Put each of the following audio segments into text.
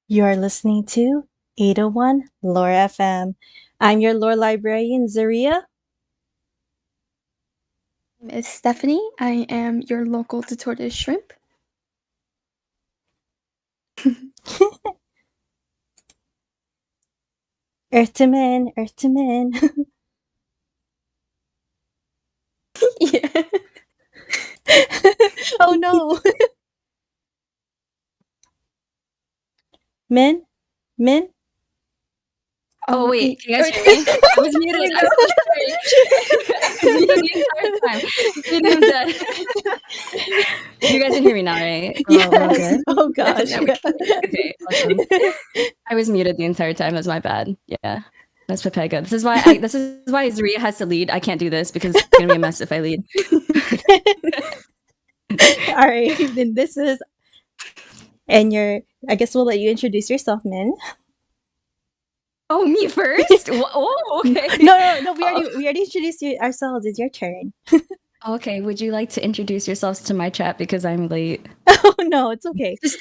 You are listening to 801 Lore FM. I'm your lore librarian, Zaria. Miss Stephanie. I am your local tortoise shrimp. Earth to men, Earth to men. Yeah. Oh no. Men? Men? Oh wait, can you guys Wait. hear me? I was muted. Wait, I'm no. so sorry. I was muted the entire time. Maybe I'm dead. You guys can hear me now, right? We're all Yes. good? Oh gosh. Now we Yeah. can. Okay, awesome. I was muted the entire time. That's my bad. Yeah. That's Pepega. This is why Zaria has to lead. I can't do this because it's gonna be a mess if I lead. All right. Then this is, and I guess we'll let you introduce yourself, Min. Oh, me first? Oh, okay. No. We already introduced ourselves. It's your turn. Okay, would you like to introduce yourselves to my chat because I'm late? Oh no, it's okay. Just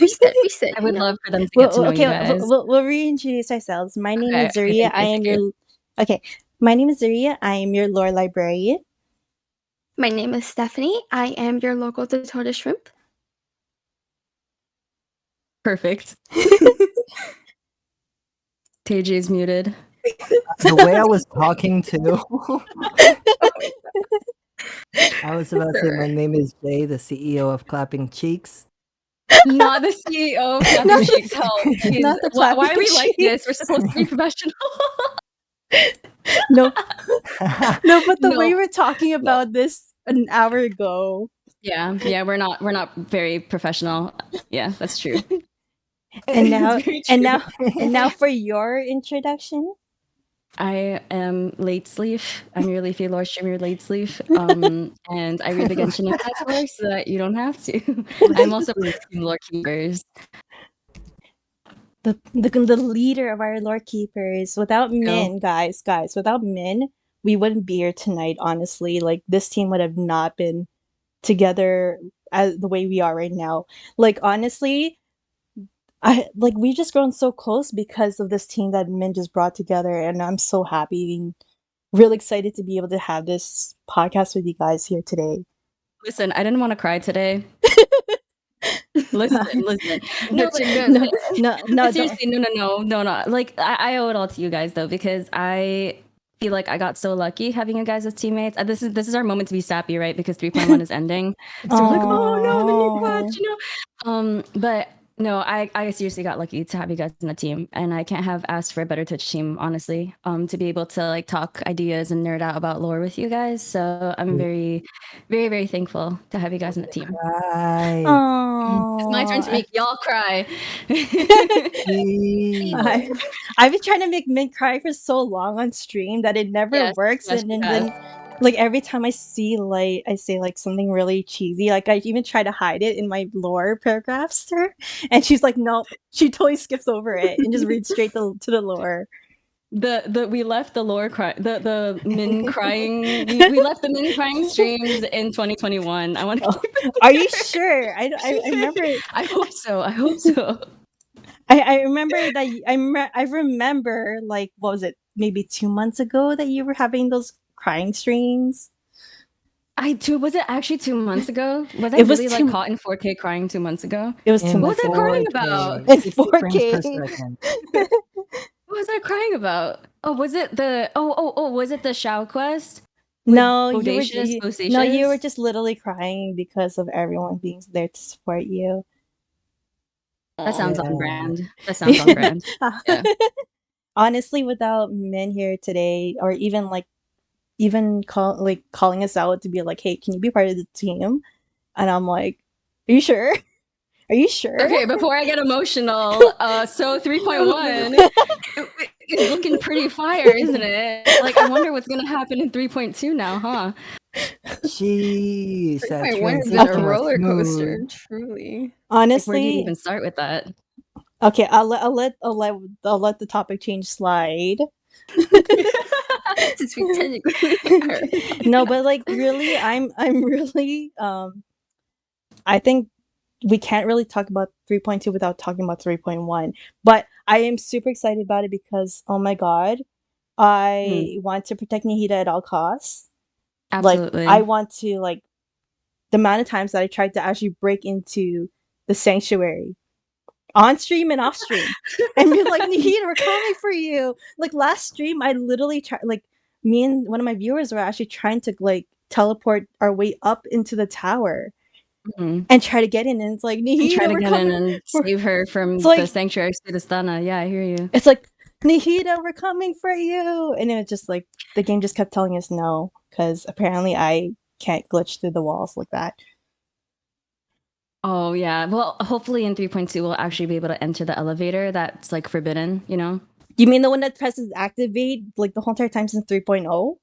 reset. I would love for them to get Well, to know okay, you guys. we'll reintroduce ourselves. My name Okay, is Zaria. thank you. Okay. My name is Zaria. I am your lore librarian. My name is Stephanie. I am your local tortoise shrimp. Perfect. Teyjay's muted. The way I was talking to, I was about to say my name is Jay, the CEO of Clapping Cheeks. Not the CEO of Clapping Cheeks. Help. Please. Not the Why Clapping are we like Cheeks. this? We're supposed to be professional. No, but the way No. we're talking about this an hour ago. Yeah, we're not very professional. Yeah, that's true. And now It's very and now for your introduction. I am late sleeve. I'm your leafy lore stream, your late sleeve. And I read the Genshin Impact lore so that you don't have to. I'm also from Lore Keepers. The leader of our lore keepers. Without Min, guys, without Min, we wouldn't be here tonight, honestly. Like this team would have not been together as the way we are right now. Like honestly, we've just grown so close because of this team that Min just brought together, and I'm so happy and really excited to be able to have this podcast with you guys here today. Listen, I didn't want to cry today. Listen. No, But you're good. No, seriously, no. Like I owe it all to you guys though, because I feel like I got so lucky having you guys as teammates. This is our moment to be sappy, right? Because 3.1 is ending. So we're like, oh no, the new patch, you know. But no, I seriously got lucky to have you guys in the team, and I can't have asked for a better Twitch team, honestly. To be able to like talk ideas and nerd out about lore with you guys. So I'm very, very, very thankful to have you guys in the team. Cry. It's my turn to make y'all cry. I've been trying to make Min cry for so long on stream that it never works, yes, and then like every time I see I say like something really cheesy. Like I even try to hide it in my lore paragraphs to her, and she's like, "No," she totally skips over it and just reads straight to the lore. We left the lore the Min crying. We left the Min crying streams in 2021. I want to. Are you sure? I remember. I hope so. I remember that I remember like what was it? Maybe 2 months ago that you were having those crying streams. Was it actually 2 months ago? Was I It was really like caught in 4K crying 2 months ago? It was 2 What months was I ago. crying about? It's 60 frames 4K. per second. What was I crying about? Oh, was it the was it the Shao quest? No, Bodacious? no, you were just literally crying because of everyone being there to support you. That sounds on brand. That sounds on brand. Yeah. Honestly, without Min here today, or even calling us out to be like, "Hey, can you be part of the team?" And I'm like, "Are you sure? Are you sure?" Okay, before I get emotional, so 3.1 is looking pretty fire, isn't it? Like, I wonder what's gonna happen in 3.2 now, huh? Jeez, that 3.1 has been transition a was roller coaster, smooth. truly. Honestly, where do you even start with that? Okay, I'll let the topic change slide. Since we technically No, but like really, I'm really I think we can't really talk about 3.2 without talking about 3.1. But I am super excited about it because, oh my god, I want to protect Nahida at all costs. Like, Absolutely. I want to, like, the amount of times that I tried to actually break into the sanctuary on stream and off stream and be like, Nahida, we're coming for you. Like, last stream, I literally tried, like, me and one of my viewers were actually trying to, like, teleport our way up into the tower and try to get in, and it's like, And Nahida, try to we're get coming. in and save her from It's like, the sanctuary Sudastana. Yeah, I hear you. it's like, Nahida, we're coming for you. And it was just like, the game just kept telling us no, because apparently I can't glitch through the walls like that. Oh yeah. Well, hopefully in 3.2 we'll actually be able to enter the elevator that's like forbidden, you know? You mean the one that presses activate like the whole entire time since 3.0?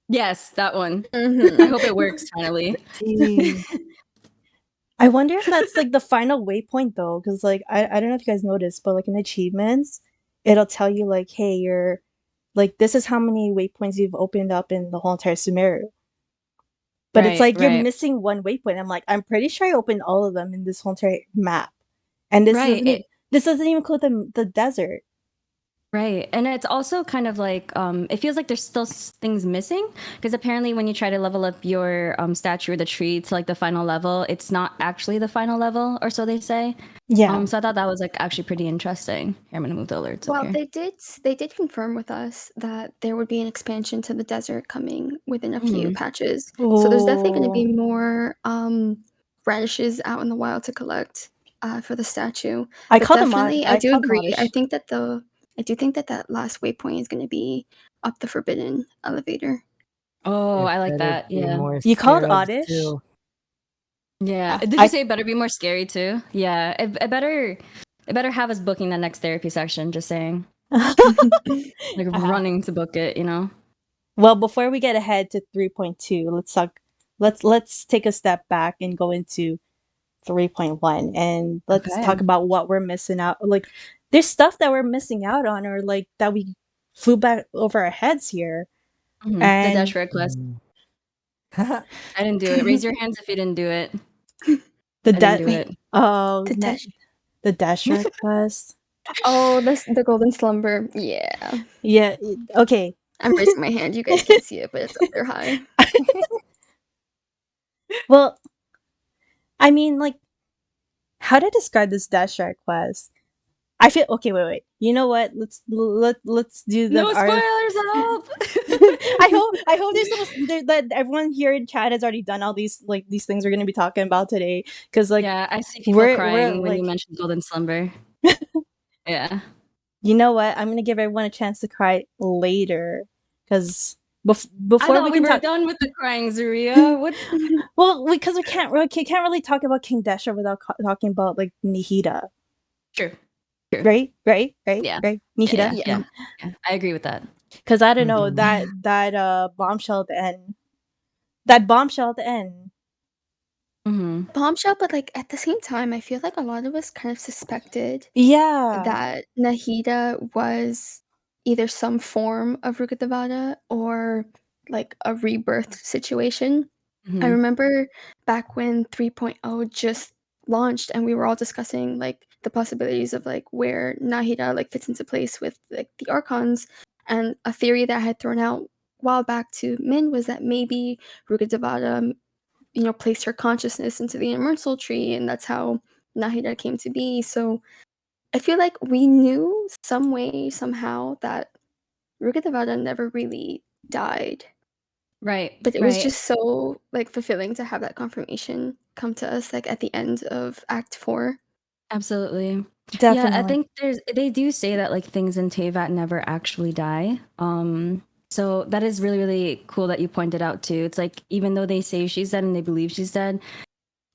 Yes, that one. Mhm. I hope it works finally. I wonder if that's like the final waypoint though, because like I don't know if you guys noticed, but like in achievements, it'll tell you like, hey, you're like, this is how many waypoints you've opened up in the whole entire Sumeru. But it's like you're missing one waypoint. I'm like, I'm pretty sure I opened all of them in this whole entire map, and this doesn't even include the desert. Right. And it's also kind of like, it feels like there's still things missing because apparently when you try to level up your statue or the tree to like the final level, it's not actually the final level, or so they say. Yeah. So I thought that was like actually pretty interesting. Here, I'm going to move the alerts Well, up here. they did confirm with us that there would be an expansion to the desert coming within a few patches. So there's definitely going to be more radishes out in the wild to collect for the statue. I But call them definitely, I do agree. modish. I do think that last waypoint is going to be up the forbidden elevator. Oh, I like that. Yeah. You called oddish? Yeah. Did you say it better be more scary too? Yeah. It better have us booking the next therapy section, just saying. Like running to book it, you know? Well, before we get ahead to 3.2, let's take a step back and go into 3.1 and let's talk about what we're missing out. Like, there's stuff that we're missing out on, or like that we flew back over our heads here. And the Deshret quest. I didn't do it. Raise your hands if you didn't do it. The I didn't do it. Oh, the Deshret quest. Oh, the golden slumber. Yeah. Yeah. Okay. I'm raising my hand. You guys can't see it, but it's up there high. Well, I mean, like, how to describe this Deshret quest? I feel okay. Wait. You know what? Let's do the no spoilers. Help! I hope that everyone here in chat has already done all these things we're gonna be talking about today. Because like, yeah, I see people crying when you mentioned golden slumber. Yeah. You know what? I'm gonna give everyone a chance to cry later, because before we were done with the crying, Zaria. Well, because we can't really talk about King Deshret without talking about like Nahida. Sure. Right? Yeah. Right? Nahida? Yeah. I agree with that. Because I don't know, that bombshell at the end. That bombshell at the end. Bombshell, but like at the same time, I feel like a lot of us kind of suspected that Nahida was either some form of Rukkhadevata or like a rebirth situation. I remember back when 3.0 just launched and we were all discussing like the possibilities of like where Nahida like fits into place with like the Archons, and a theory that I had thrown out a while back to Min was that maybe Rukkhadevata placed her consciousness into the immortal tree, and that's how Nahida came to be. So I feel like we knew some way, somehow, that Rukkhadevata never really died. Right. But it was just so like fulfilling to have that confirmation come to us like at the end of Act 4. Absolutely. Definitely. Yeah, I think they do say that like things in Teyvat never actually die. So that is really, really cool that you pointed out too. It's like, even though they say she's dead and they believe she's dead,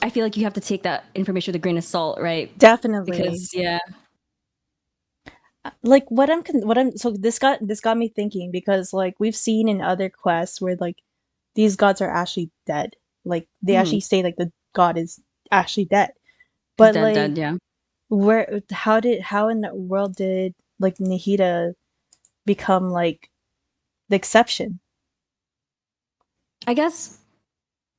I feel like you have to take that information with a grain of salt, right? Definitely. Because like so this got me thinking, because like we've seen in other quests where like these gods are actually dead. Like they actually say like the god is actually dead. But dead, yeah. How in the world did like Nahida become like the exception? I guess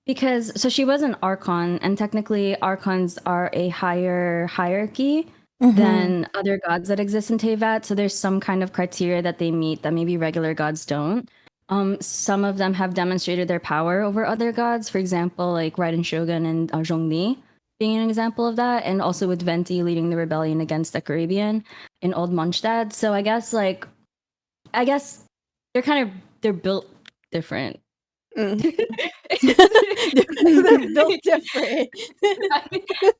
Because so she was an archon, and technically archons are a higher hierarchy than other gods that exist in Teyvat. So there's some kind of criteria that they meet that maybe regular gods don't. Some of them have demonstrated their power over other gods. For example, like Raiden Shogun and Zhongli being an example of that, and also with Venti leading the rebellion against the Caribbean in Old Mondstadt. So I guess they're built different. They're built different.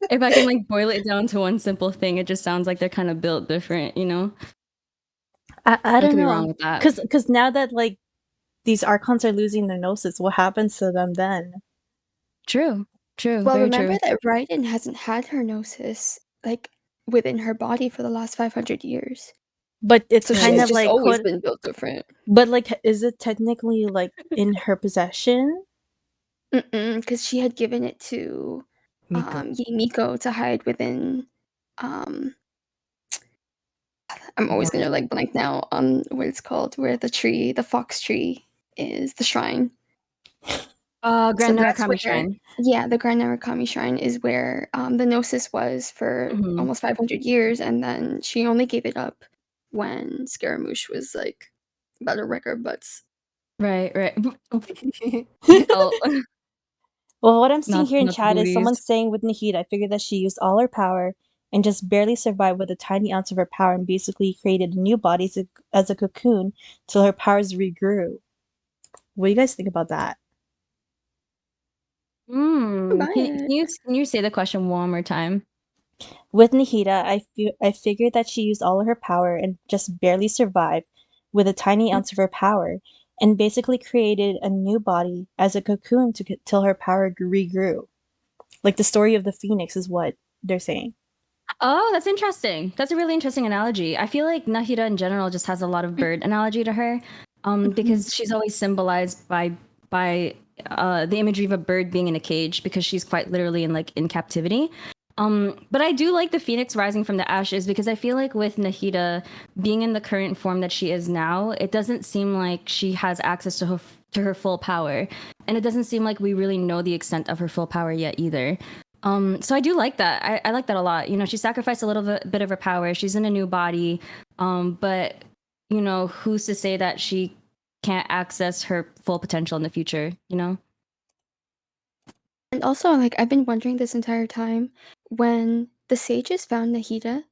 If I can like boil it down to one simple thing, it just sounds like they're kind of built different, you know? I don't could be know. wrong with that. Because now that like these archons are losing their gnosis, what happens to them then? True. Well, Very remember true. that Raiden hasn't had her gnosis like within her body for the last 500 years. But it's So kind she's of just like always been built different. But like, is it technically like in her possession? Because she had given it to Miko to hide within. I'm always gonna like blank now on what it's called, where the fox tree is, the shrine. Grand Narukami Shrine. Yeah, the Grand Narukami Shrine is where the Gnosis was for almost 500 years, and then she only gave it up when Scaramouche was like about to wreck our butts. Right. Well, what I'm seeing here in not chat is someone booties. saying with Nahida, I figured that she used all her power and just barely survived with a tiny ounce of her power and basically created a new body as a cocoon till her powers regrew. What do you guys think about that? Can you say the question one more time? With Nahida, I figured that she used all of her power and just barely survived with a tiny ounce of her power and basically created a new body as a cocoon till her power regrew. Like the story of the phoenix is what they're saying. Oh, that's interesting. That's a really interesting analogy. I feel like Nahida in general just has a lot of bird analogy to her, because she's always symbolized by the imagery of a bird being in a cage because she's quite literally in captivity. But I do like the phoenix rising from the ashes because I feel like with Nahida being in the current form that she is now, it doesn't seem like she has access to her full power, and it doesn't seem like we really know the extent of her full power yet either. So I do like that. I like that a lot. You know, she sacrificed a little bit of her power. She's in a new body. But you know, who's to say that she can't access her full potential in the future, you know? And also, like, I've been wondering this entire time, when the sages found Nahida,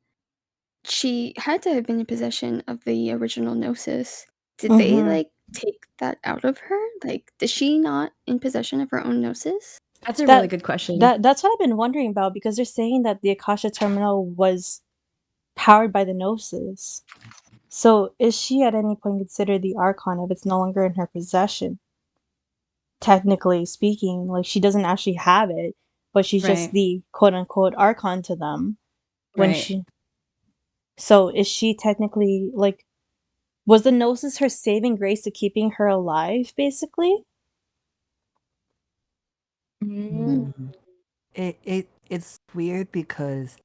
she had to have been in possession of the original Gnosis. Did they, like, take that out of her? Like, is she not in possession of her own Gnosis? That's a really good question. That's what I've been wondering about because they're saying that the Akasha terminal was powered by the Gnosis. So is she at any point considered the Archon if it's no longer in her possession? Technically speaking, like she doesn't actually have it, but she's just the quote unquote Archon to them. So is she technically like, was the Gnosis her saving grace to keeping her alive, basically? It's weird because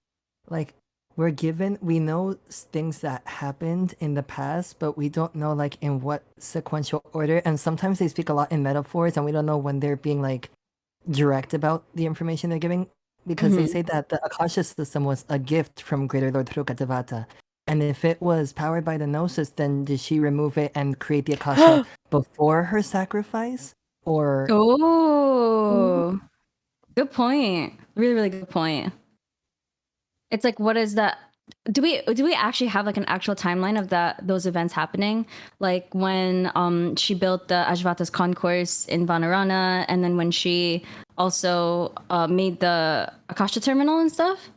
like we know things that happened in the past, but we don't know like in what sequential order, and sometimes they speak a lot in metaphors and we don't know when they're being like direct about the information they're giving, because they say that the Akasha system was a gift from Greater Lord Teyvat. And if it was powered by the Gnosis, then did she remove it and create the Akasha before her sacrifice? Or Good point. Really, really good point. It's like, what is that? Do we actually have like an actual timeline of those events happening? Like when she built the Ajvata's concourse in Vanarana, and then when she also made the Akasha terminal and stuff?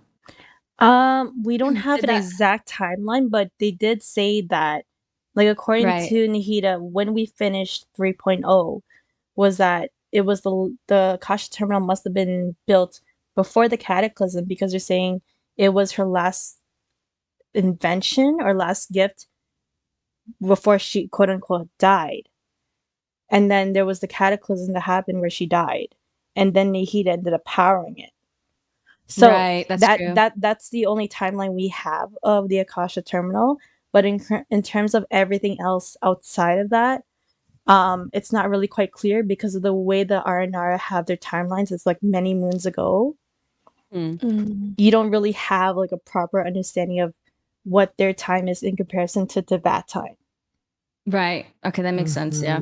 We don't have an exact timeline, but they did say that, like according to Nahida, when we finished 3.0, was that it was the Akasha terminal must have been built before the cataclysm because they're saying it was her last invention or last gift before she quote unquote died. And then there was the cataclysm that happened where she died. And then Nahida ended up powering it. So that's the only timeline we have of the Akasha terminal. But in terms of everything else outside of that, it's not really quite clear because of the way the Aranara have their timelines. It's like many moons ago. You don't really have like a proper understanding of what their time is in comparison to Teyvat time. Right. Okay, that makes sense. Yeah.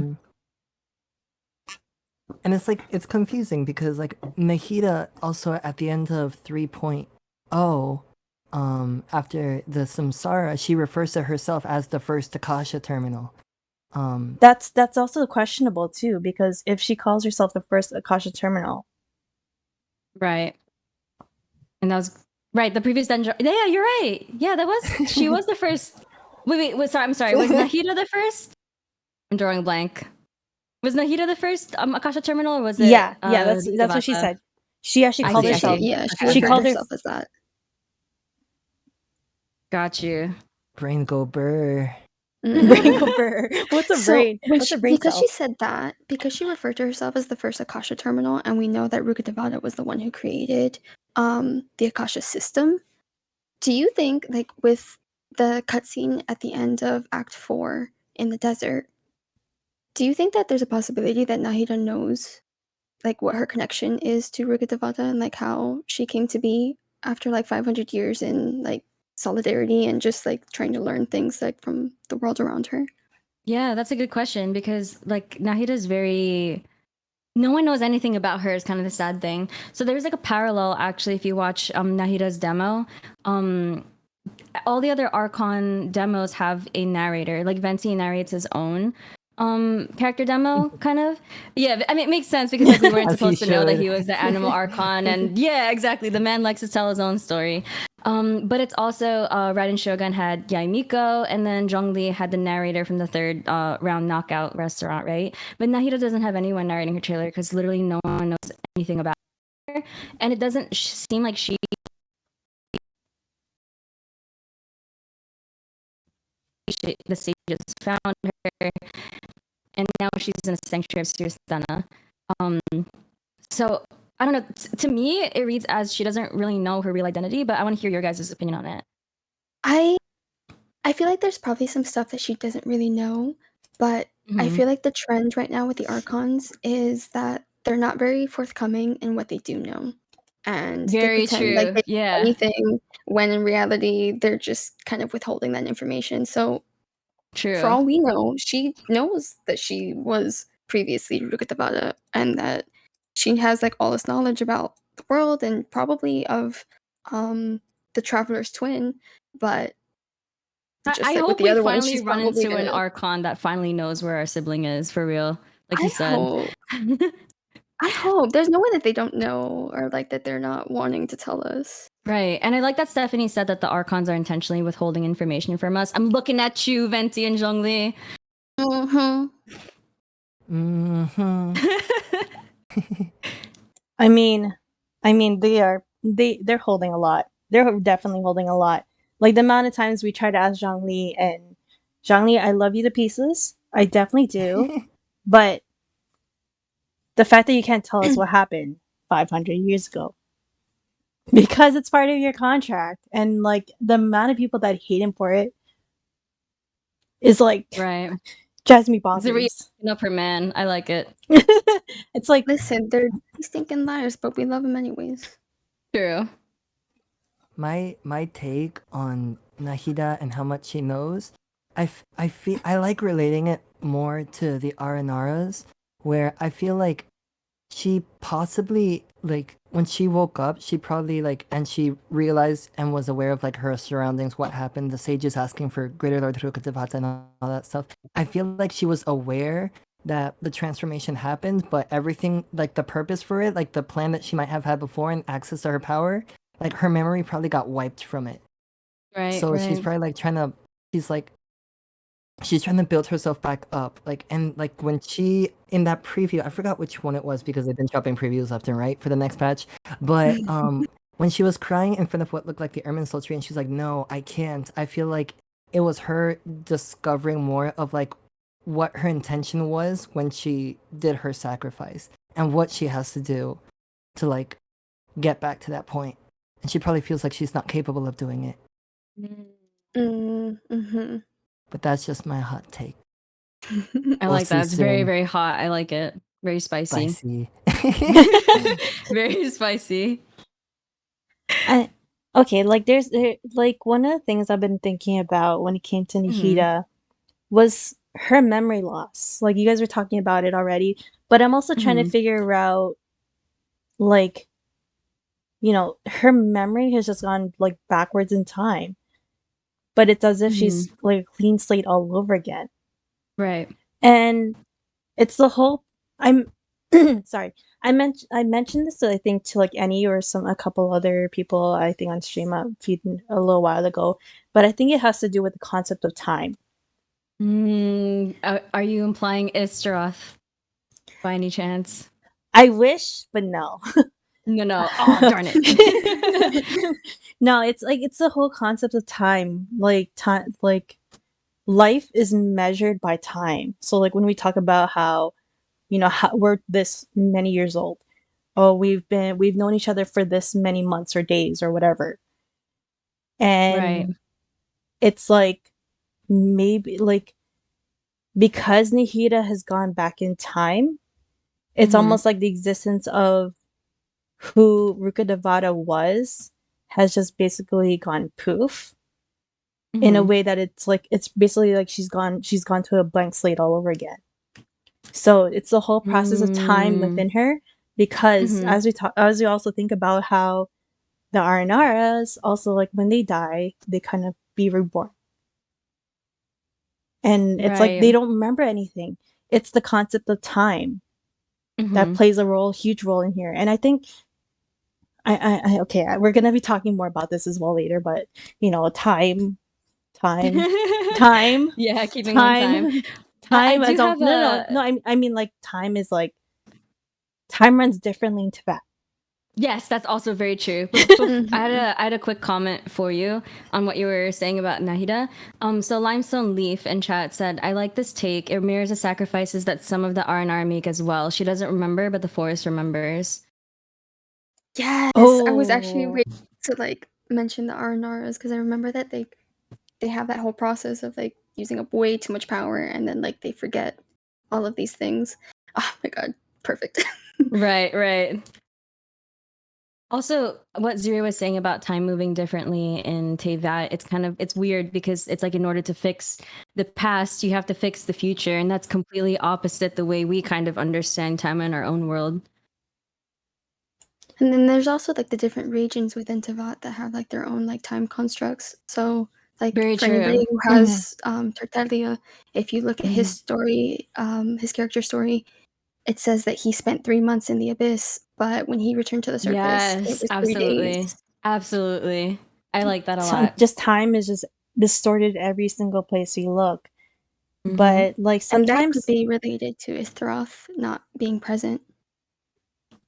And it's like, it's confusing because like Nahida also at the end of 3.0, after the Samsara, she refers to herself as the first Akasha terminal. That's also questionable too, because if she calls herself the first Akasha terminal. Right. And that was right, the previous dungeon. Yeah, you're right. Yeah, that was she was the first. Wait, sorry, I'm sorry. Was Nahida the first? I'm drawing a blank. Was Nahida the first Akasha terminal, or was it? Yeah, that's what she said. She actually called herself. She called herself as that. Got you. Brain go burr. Brain go burr. What's a brain? What's a brain because cell? she said that, because she referred to herself as the first Akasha terminal, and we know that Rukkhadevata was the one who created the Akasha system. Do you think, like, with the cutscene at the end of Act 4 in the desert, do you think that there's a possibility that Nahida knows, like, what her connection is to Rukkhadevata and, like, how she came to be after, like, 500 years in, like, solidarity and just, like, trying to learn things, like, from the world around her? Yeah, that's a good question because, like, Nahida's very... No one knows anything about her is kind of the sad thing. So there's like a parallel, actually, if you watch Nahida's demo. All the other Archon demos have a narrator. Like Venti narrates his own character demo, kind of. Yeah, I mean, it makes sense because like we weren't supposed to know that he was the animal Archon. And yeah, exactly. The man likes to tell his own story. But it's also Raiden Shogun had Yaimiko, and then Zhongli had the narrator from the third round knockout restaurant, right? But Nahida doesn't have anyone narrating her trailer because literally no one knows anything about her. And it doesn't seem like the sages found her, and now she's in a sanctuary of Siristana. So I don't know. To me, it reads as she doesn't really know her real identity, but I want to hear your guys' opinion on it. I feel like there's probably some stuff that she doesn't really know, but I feel like the trend right now with the Archons is that they're not very forthcoming in what they do know. And they pretend like they know anything, when in reality, they're just kind of withholding that information. So for all we know, she knows that she was previously Rukkhadevata and that she has like all this knowledge about the world and probably of the Traveler's Twin, but just I like hope with the we other one, finally she's run probably into an Archon that finally knows where our sibling is, for real. Like you said. I hope. There's no way that they don't know or like that they're not wanting to tell us. Right. And I like that Stephanie said that the Archons are intentionally withholding information from us. I'm looking at you, Venti and Zhongli. I mean, they're holding a lot. They're definitely holding a lot. Like the amount of times we try to ask Zhongli, and Zhongli, I love you to pieces. I definitely do. But the fact that you can't tell us what happened 500 years ago, because it's part of your contract, and like the amount of people that hate him for it is like drives me bonkers. It's a up her man. I like it. It's like, listen, they're stinking liars, but we love them anyways. True. My take on Nahida and how much she knows, I feel I like relating it more to the Aranaras, where I feel like she possibly, like, when she woke up, she probably, like, and she realized and was aware of, like, her surroundings, what happened, the sages asking for Greater Lord Rukkhadevata and all that stuff. I feel like she was aware that the transformation happened, but everything, like, the purpose for it, like, the plan that she might have had before and access to her power, like, her memory probably got wiped from it. So she's probably, like, she's trying to build herself back up, like, and like when she in that preview, I forgot which one it was because they've been dropping previews left and right for the next patch, but when she was crying in front of what looked like the Irminsul tree and she's like, no, I can't, I feel like it was her discovering more of like what her intention was when she did her sacrifice and what she has to do to like get back to that point, and she probably feels like she's not capable of doing it. But that's just my hot take. I like that. It's very, very hot. I like it. Very spicy. Very spicy. Okay, like like one of the things I've been thinking about when it came to Nahida was her memory loss. Like you guys were talking about it already, but I'm also trying to figure out, like, you know, her memory has just gone like backwards in time, but it's as if she's like a clean slate all over again. Right. And it's the whole, I'm sorry. I mentioned this, I think, to like Annie or a couple other people, I think, on stream a little while ago, but I think it has to do with the concept of time. Are you implying Istaroth by any chance? I wish, but no. No. Oh, darn it. No, it's like it's the whole concept of time. Like time, like life is measured by time. So like when we talk about how, you know, how we're this many years old. Oh, we've known each other for this many months or days or whatever. And it's like maybe like because Nahida has gone back in time, it's almost like the existence of who Rukkhadevata was has just basically gone poof. In a way that it's basically like she's gone to a blank slate all over again. So it's the whole process of time within her, because as we also think about how the Aranaras also, like, when they die, they kind of be reborn. And it's like they don't remember anything. It's the concept of time that plays a huge role in here. And I think we're gonna be talking more about this as well later, but you know, time. Yeah, keeping on time. Time. I mean, like, time is like time runs differently in Tibet. Yes, that's also very true. But I had a quick comment for you on what you were saying about Nahida. So Limestone Leaf in chat said, "I like this take. It mirrors the sacrifices that some of the R&R make as well. She doesn't remember, but the forest remembers." Yes, I was actually waiting to like mention the R&Rs because I remember that they have that whole process of like using up way too much power and then like they forget all of these things. Oh my god, perfect. Right. Also, what Zaria was saying about time moving differently in Teyvat, it's weird because it's like in order to fix the past, you have to fix the future, and that's completely opposite the way we kind of understand time in our own world. And then there's also like the different regions within Teyvat that have like their own like time constructs. So like Very for true. anybody who has Tartaglia, if you look at his story, his character story, it says that he spent 3 months in the abyss, but when he returned to the surface, it was 3 days. Absolutely. I like that a lot. Just time is just distorted every single place you look. But like sometimes, and that could be related to Isthroth not being present.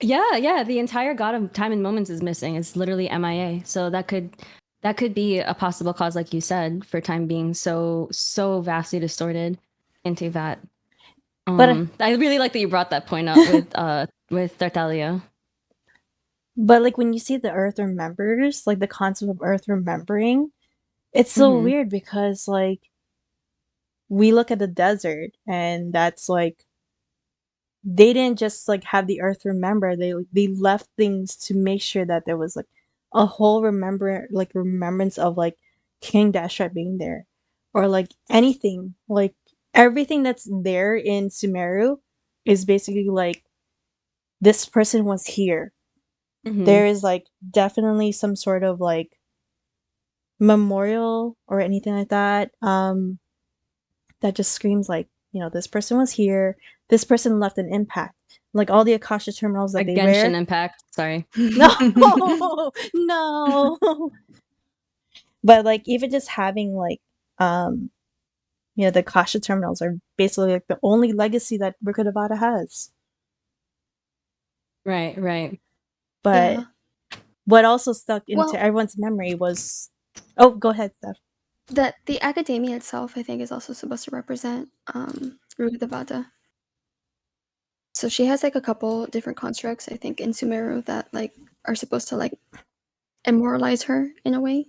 Yeah, the entire god of time and moments is missing. It's literally MIA. So that could be a possible cause, like you said, for time being so vastly distorted into that. But I really like that you brought that point up with Tartaglia. But like when you see the earth remembers, like the concept of earth remembering, it's so weird because like we look at the desert and that's like they didn't just like have the earth remember, they left things to make sure that there was like a whole remembrance of like King Deshret being there, or like anything, like everything that's there in Sumeru is basically like this person was here. There is like definitely some sort of like memorial or anything like that that just screams like, you know, this person was here, this person left an impact, like all the Akasha terminals that they wear. Genshin impact, sorry. No. But like even just having like you know, the Akasha terminals are basically like the only legacy that Rukkhadevata has. Right. But what also stuck into everyone's memory was, oh, go ahead, Steph. That the academia itself, I think, is also supposed to represent Rukkhadevata. So she has like a couple different constructs, I think, in Sumeru that like are supposed to like immortalize her in a way.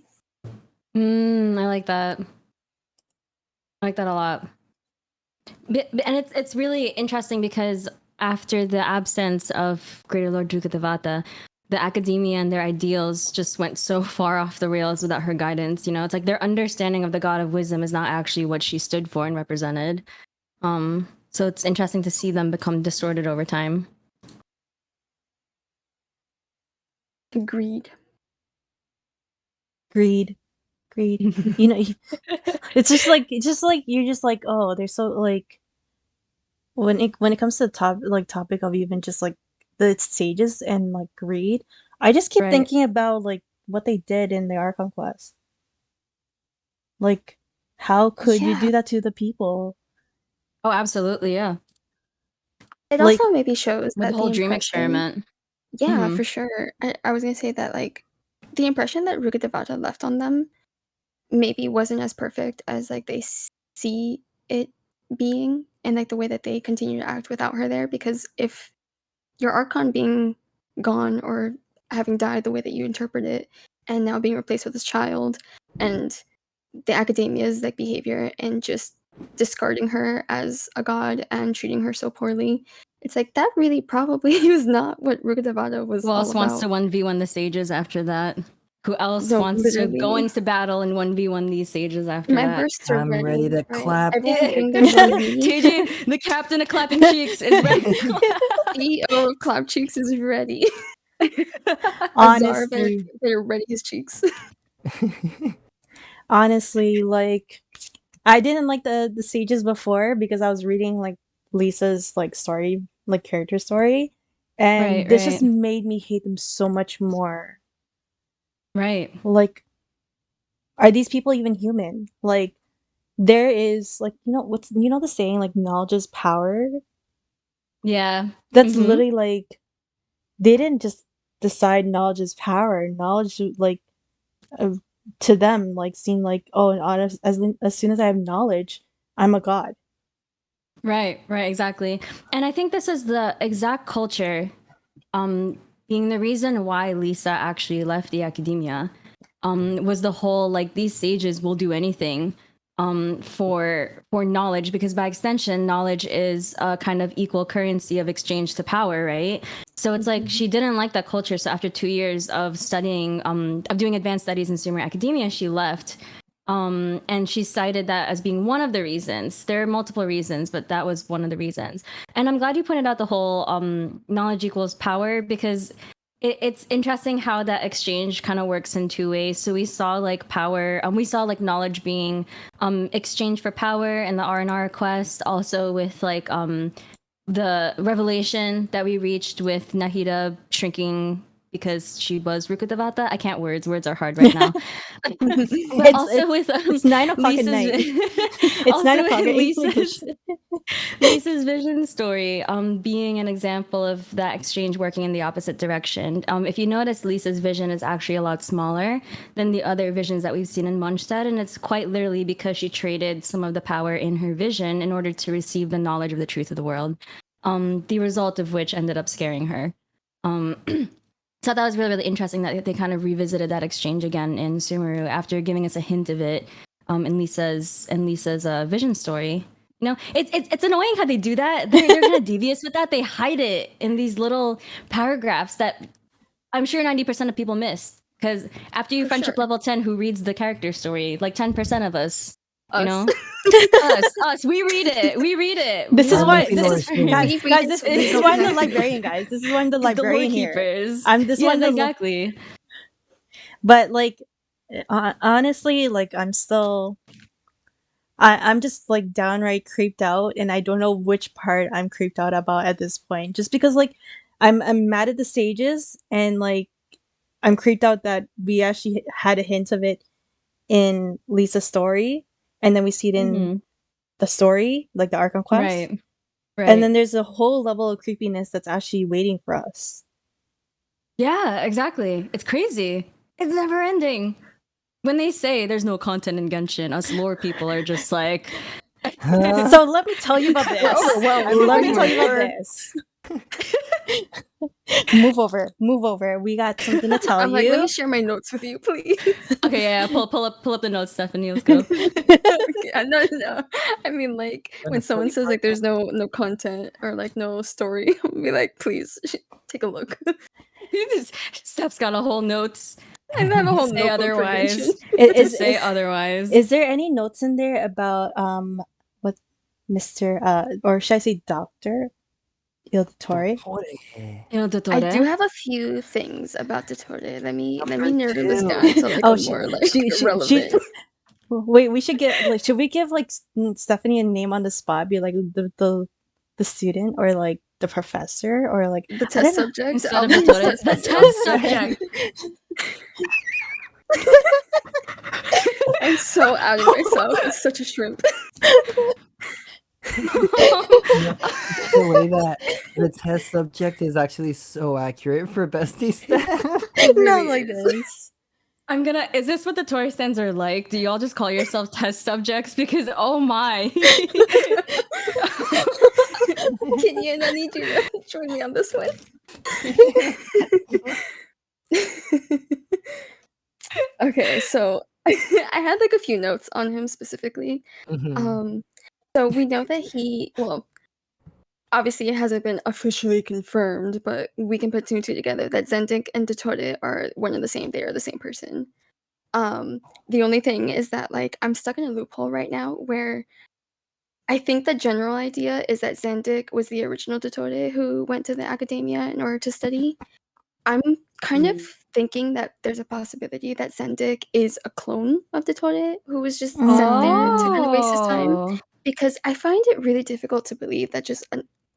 I like that. I like that a lot. And it's really interesting because after the absence of Greater Lord Dukatavata, the academia and their ideals just went so far off the rails without her guidance. You know, it's like their understanding of the God of wisdom is not actually what she stood for and represented. So it's interesting to see them become distorted over time. Agreed. You know, it's just like you're just like, oh, they're so like when it comes to the topic of even just like the sages and like greed, I just keep thinking about like what they did in the Archon Quest. Like, how could you do that to the people? Oh, absolutely, yeah. It also maybe shows with that the whole dream experiment. Yeah, for sure. I was gonna say that like the impression that Rukkhadevata left on them maybe wasn't as perfect as like they see it being, and like the way that they continue to act without her there. Because if your Archon being gone or having died the way that you interpret it, and now being replaced with this child, and the academia's like behavior and just discarding her as a god and treating her so poorly, it's like that really probably was not what Rukkhadevata was all about. Who else wants to 1v1 the sages after that? Who else wants to go into battle and 1v1 these sages after that? My bursts are ready. I'm ready to clap. Teyjayy, the captain of clapping cheeks, is ready to clap. CEO of clap cheeks is ready. Honestly, better ready his cheeks. Honestly, like I didn't like the sages before because I was reading like Lisa's like story, like character story, and this just made me hate them so much more. Right. Like, are these people even human? Like, there is like the saying like knowledge is power. Yeah, that's literally like they didn't just decide knowledge is power. Knowledge like to them like seemed like, oh, and as soon as I have knowledge, I'm a god. Right, exactly. And I think this is the exact culture being the reason why Lisa actually left the academia. Was the whole like these sages will do anything for knowledge, because by extension knowledge is a kind of equal currency of exchange to power, right? So it's like she didn't like that culture, so after 2 years of studying of doing advanced studies in Sumer academia, she left. And she cited that as being one of the reasons. There are multiple reasons, but that was one of the reasons. And I'm glad you pointed out the whole knowledge equals power, because it's interesting how that exchange kind of works in two ways. So we saw like power, we saw like knowledge being exchanged for power in the R&R quest, also with like the revelation that we reached with Nahida shrinking because she was Rukkhadevata. I can't words are hard right now. But also with it's 9 o'clock at night. It's 9 o'clock at Lisa's vision story being an example of that exchange working in the opposite direction. If you notice, Lisa's vision is actually a lot smaller than the other visions that we've seen in Mondstadt, and it's quite literally because she traded some of the power in her vision in order to receive the knowledge of the truth of the world, the result of which ended up scaring her. So that was really, really interesting that they kind of revisited that exchange again in Sumeru after giving us a hint of it in Lisa's vision story. You know, it's annoying how they do that. They're kind of devious with that. They hide it in these little paragraphs that I'm sure 90% of people miss. Because after you friendship level 10, who reads the character story? Like 10% of us. You know, us. We read it. This is why, guys. This is why I'm the librarian, guys. This is why I'm the librarian here. I'm this one. Exactly. But like, honestly, like I'm still, I'm just like downright creeped out, and I don't know which part I'm creeped out about at this point. Just because like, I'm mad at the sages, and like, I'm creeped out that we actually had a hint of it in Lisa's story. And then we see it in the story, like the Archon quest. Right. And then there's a whole level of creepiness that's actually waiting for us. Yeah, exactly. It's crazy. It's never ending. When they say there's no content in Genshin, us lore people are just like... So let me tell you about this. Let me tell you about this. Move over. We got something to tell I'm you. like, let me share my notes with you, please. Okay, yeah, pull up the notes, Stephanie. Let's go. Okay, no. I mean, like when someone says like there's no content or like no story, I'll be like, please take a look. Steph's got a whole notes. I have a whole Say otherwise. Say otherwise. Is there any notes in there about what Mr. or should I say Dr. Il Dottore? I do have a few things about Dottore. Let me narrow this down to like more like relevant. Wait, we should get like should we give like Stephanie a name on the spot? Be like the student or like the professor or like the test subject instead of the test subject. I'm so out of myself. It's such a shrimp. The way that the test subject is actually so accurate for bestie stuff. Not like this. Is this what the Tory stands are like? Do y'all just call yourself test subjects? Because oh my. Kenyon, I need you to join me on this one. Okay, so I had like a few notes on him specifically. So we know that obviously it hasn't been officially confirmed, but we can put two and two together that Zendik and Dottore are one and the same. They are the same person. The only thing is that like I'm stuck in a loophole right now where I think the general idea is that Zendik was the original Dottore who went to the academia in order to study. I'm kind of thinking that there's a possibility that Zendik is a clone of Dottore who was just sent there to kind of waste his time. Because I find it really difficult to believe that just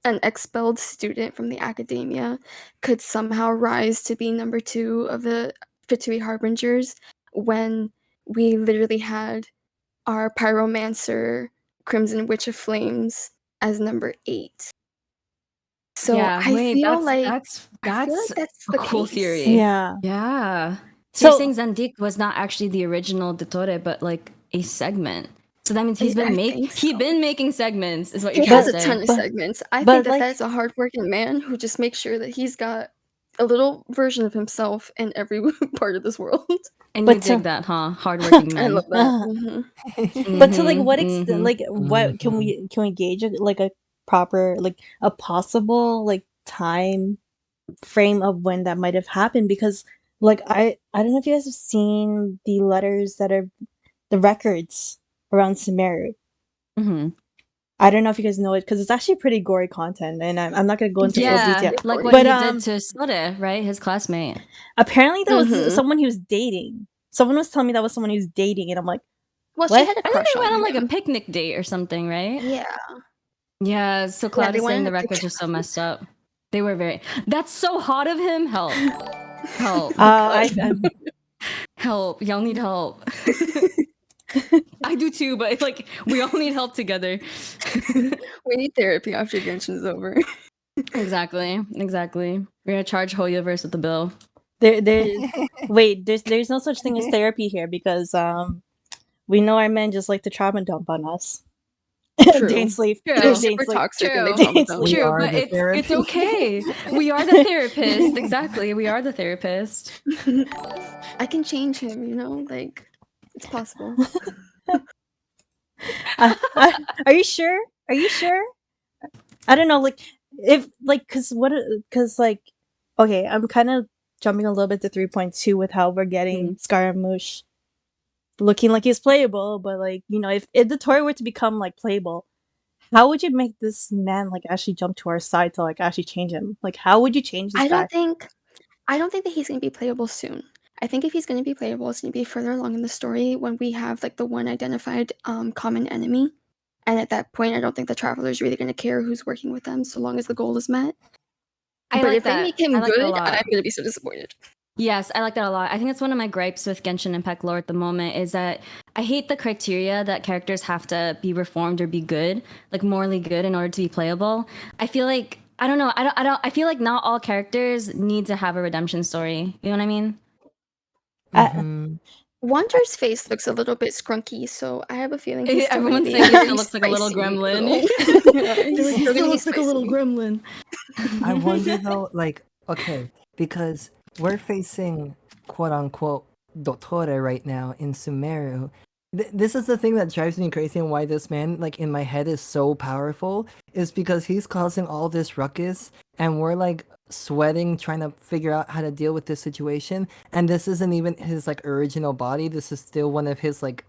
an expelled student from the academia could somehow rise to be number 2 of the Fatui Harbingers when we literally had our pyromancer Crimson Witch of Flames as number 8. So yeah, I feel like that's the cool case. theory. Yeah. So you're saying Zendik was not actually the original Dottore, but like a segment. So that means he's been making segments, is what you're trying to say. He has a ton of segments. I think that that's a hardworking man who just makes sure that he's got a little version of himself in every part of this world. And you dig that, huh? Hardworking man. I love that. But to like what extent, like what can we gauge like a proper like a possible like time frame of when that might have happened? Because like I don't know if you guys have seen the letters that are the records around Sumeru. I don't know if you guys know it because it's actually pretty gory content, and I'm not gonna go into full detail. Like what he did to Sode, right? His classmate. Apparently, that was someone he was dating. Someone was telling me that was someone he was dating, and I'm like, well, what? She had a crush they went on like a picnic date or something, right? Yeah. So Cloud is saying the records are so messed up. They were very. That's so hot of him. Help! Help! Y'all need help. I do too, but like we all need help together. We need therapy after Genshin's over. Exactly. We're gonna charge Hoyoverse with the bill. There's no such thing as therapy here because we know our men just like to trauma dump on us. Minsleif. They're super toxic and they trauma dump. True, but it's okay. We are the therapist. Exactly. We are the therapist. I can change him, you know, like it's possible. Are you sure? I don't know, like if like because like okay, I'm kind of jumping a little bit to 3.2 with how we're getting Scaramouche looking like he's playable, but like, you know, if the Tory were to become like playable, how would you make this man like actually jump to our side to like actually change him? Like, how would you change this guy? I don't think that he's gonna be playable soon. I think if he's gonna be playable, it's gonna be further along in the story when we have like the one identified common enemy. And at that point, I don't think the Traveler's really gonna care who's working with them so long as the goal is met. But if they make him good, I'm gonna be so disappointed. Yes, I like that a lot. I think it's one of my gripes with Genshin Impact lore at the moment is that I hate the criteria that characters have to be reformed or be good, like morally good in order to be playable. I feel like I don't know. I feel like not all characters need to have a redemption story. You know what I mean? Wander's face looks a little bit scrunky, so I have a feeling he's still Everyone's gonna be saying he very still looks like a little spicy gremlin. Yeah, He still still gonna be looks like a little spicy. gremlin. I wonder though, like, okay, because we're facing quote unquote Dottore right now in Sumeru. This is the thing that drives me crazy and why this man, like, in my head is so powerful, is because he's causing all this ruckus and we're like sweating trying to figure out how to deal with this situation, and this isn't even his like original body. This is still one of his like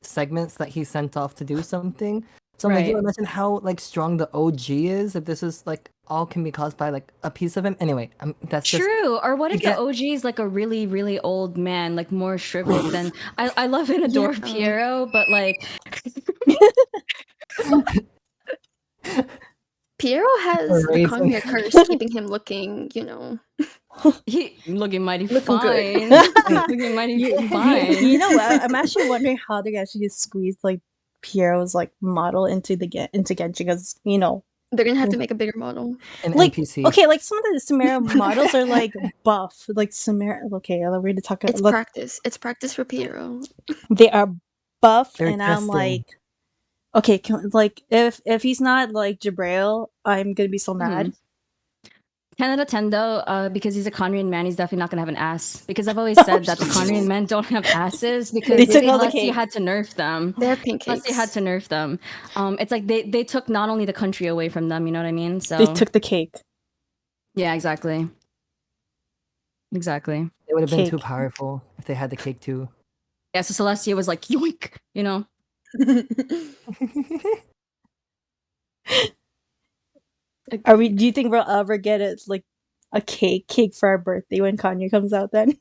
segments that he sent off to do something. So I'm like, you imagine how like strong the OG is if this is like all can be caused by like a piece of him. Anyway, that's just true. Or what if get- the OG is like a really, really old man, like more shriveled than I love and adore Piero, but like Piero has the Amazing. Conmere curse keeping him looking, you know. he looking mighty Looking fine. good. Looking mighty fine. You know what? I'm actually wondering how they're actually squeeze like Piero's like model into Genji, because you know They're gonna have to make a bigger model. an like NPC. okay, like some of the Sumeru models are like buff, like Sumeru. Okay, we're going to talk. It's practice. It's practice for Piero. They are buff, They're and I'm testing. like, okay, like if he's not like Jabrail, I'm gonna be so mad. 10 out of 10 though, because he's a Conrian man, he's definitely not gonna have an ass. Because I've always said that the Conrian men don't have asses because They took all the unless you cake. had to nerf them. They have pancakes. Unless you had to nerf them. It's like they took not only the country away from them, you know what I mean? So They took the cake. yeah, exactly. Exactly. They would have been too Cake. powerful if they had the cake too. Yeah, so Celestia was like, yoink, you know? Do you think we'll ever get it like a cake for our birthday when Kanye comes out then?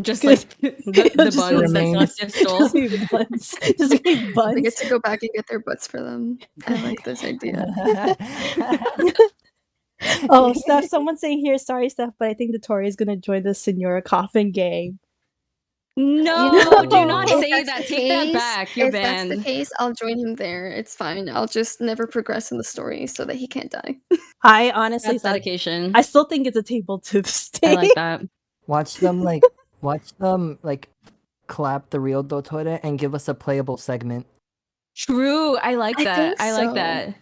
Just like the just buns that remain- Celestia stole. Just be buns. Just be They buns. get to go back and get their butts for them. I like this idea. Oh, Steph, someone's saying here, sorry, Steph, but I think the Tory is gonna join the Senora Coffin gang. No, You know, do not if say that's that. the Take that case- back. You're if banned. that's the case, I'll join him there. It's fine. I'll just never progress in the story so that he can't die. I honestly That's thought, dedication. I still think it's a table to this day. I like that. Watch them clap the real Dottore and give us a playable segment. True. I like I that. think I like so. that.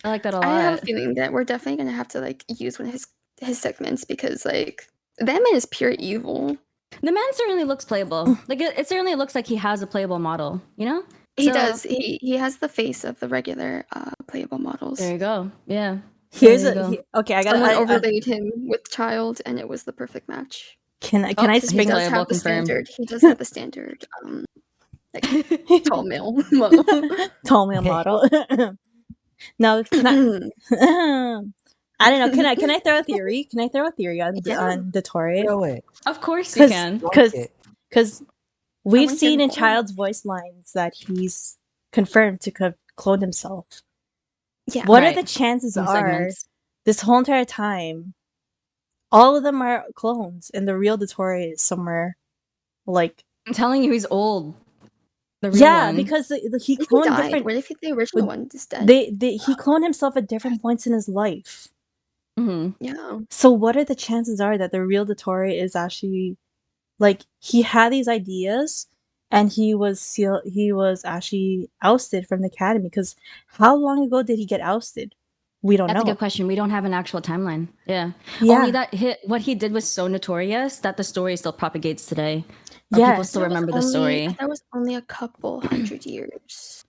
I like that a lot. I have a feeling that we're definitely gonna have to like use one of his segments because like that man is pure evil. The man certainly looks playable. Like it certainly looks like he has a playable model, you know? He So- does. He has the face of the regular playable models. There you go. Yeah. Here's There you a go. okay. I Someone gotta. overlaid him with child, and it was the perfect match. Can I Oh, I he's He speak? does playable, have the confirmed. standard. He does have the standard. Like tall male model. Tall male model. No, can I don't know. Can I throw a theory? Can I throw a theory on the Tory? No way. Of course you can. Because we've wanna hear seen the in quote. Child's voice lines that he's confirmed to clone himself. Yeah. What are Right. the chances Some are segments. this whole entire time, all of them are clones, and the real Dottore is somewhere, like I'm telling you, he's old. The real yeah, one. because he What if he cloned died? different. What if the original one is dead? He cloned himself at different points in his life. Mm-hmm. Yeah. So what are the chances are that the real Dottore is actually like he had these ideas and he was actually ousted from the academy? Because how long ago did he get ousted? We don't That's know. a good question. We don't have an actual timeline. Yeah. Yeah. Only that what he did was so notorious that the story still propagates today. Or Yeah. people still remember the story. That was only a couple hundred years.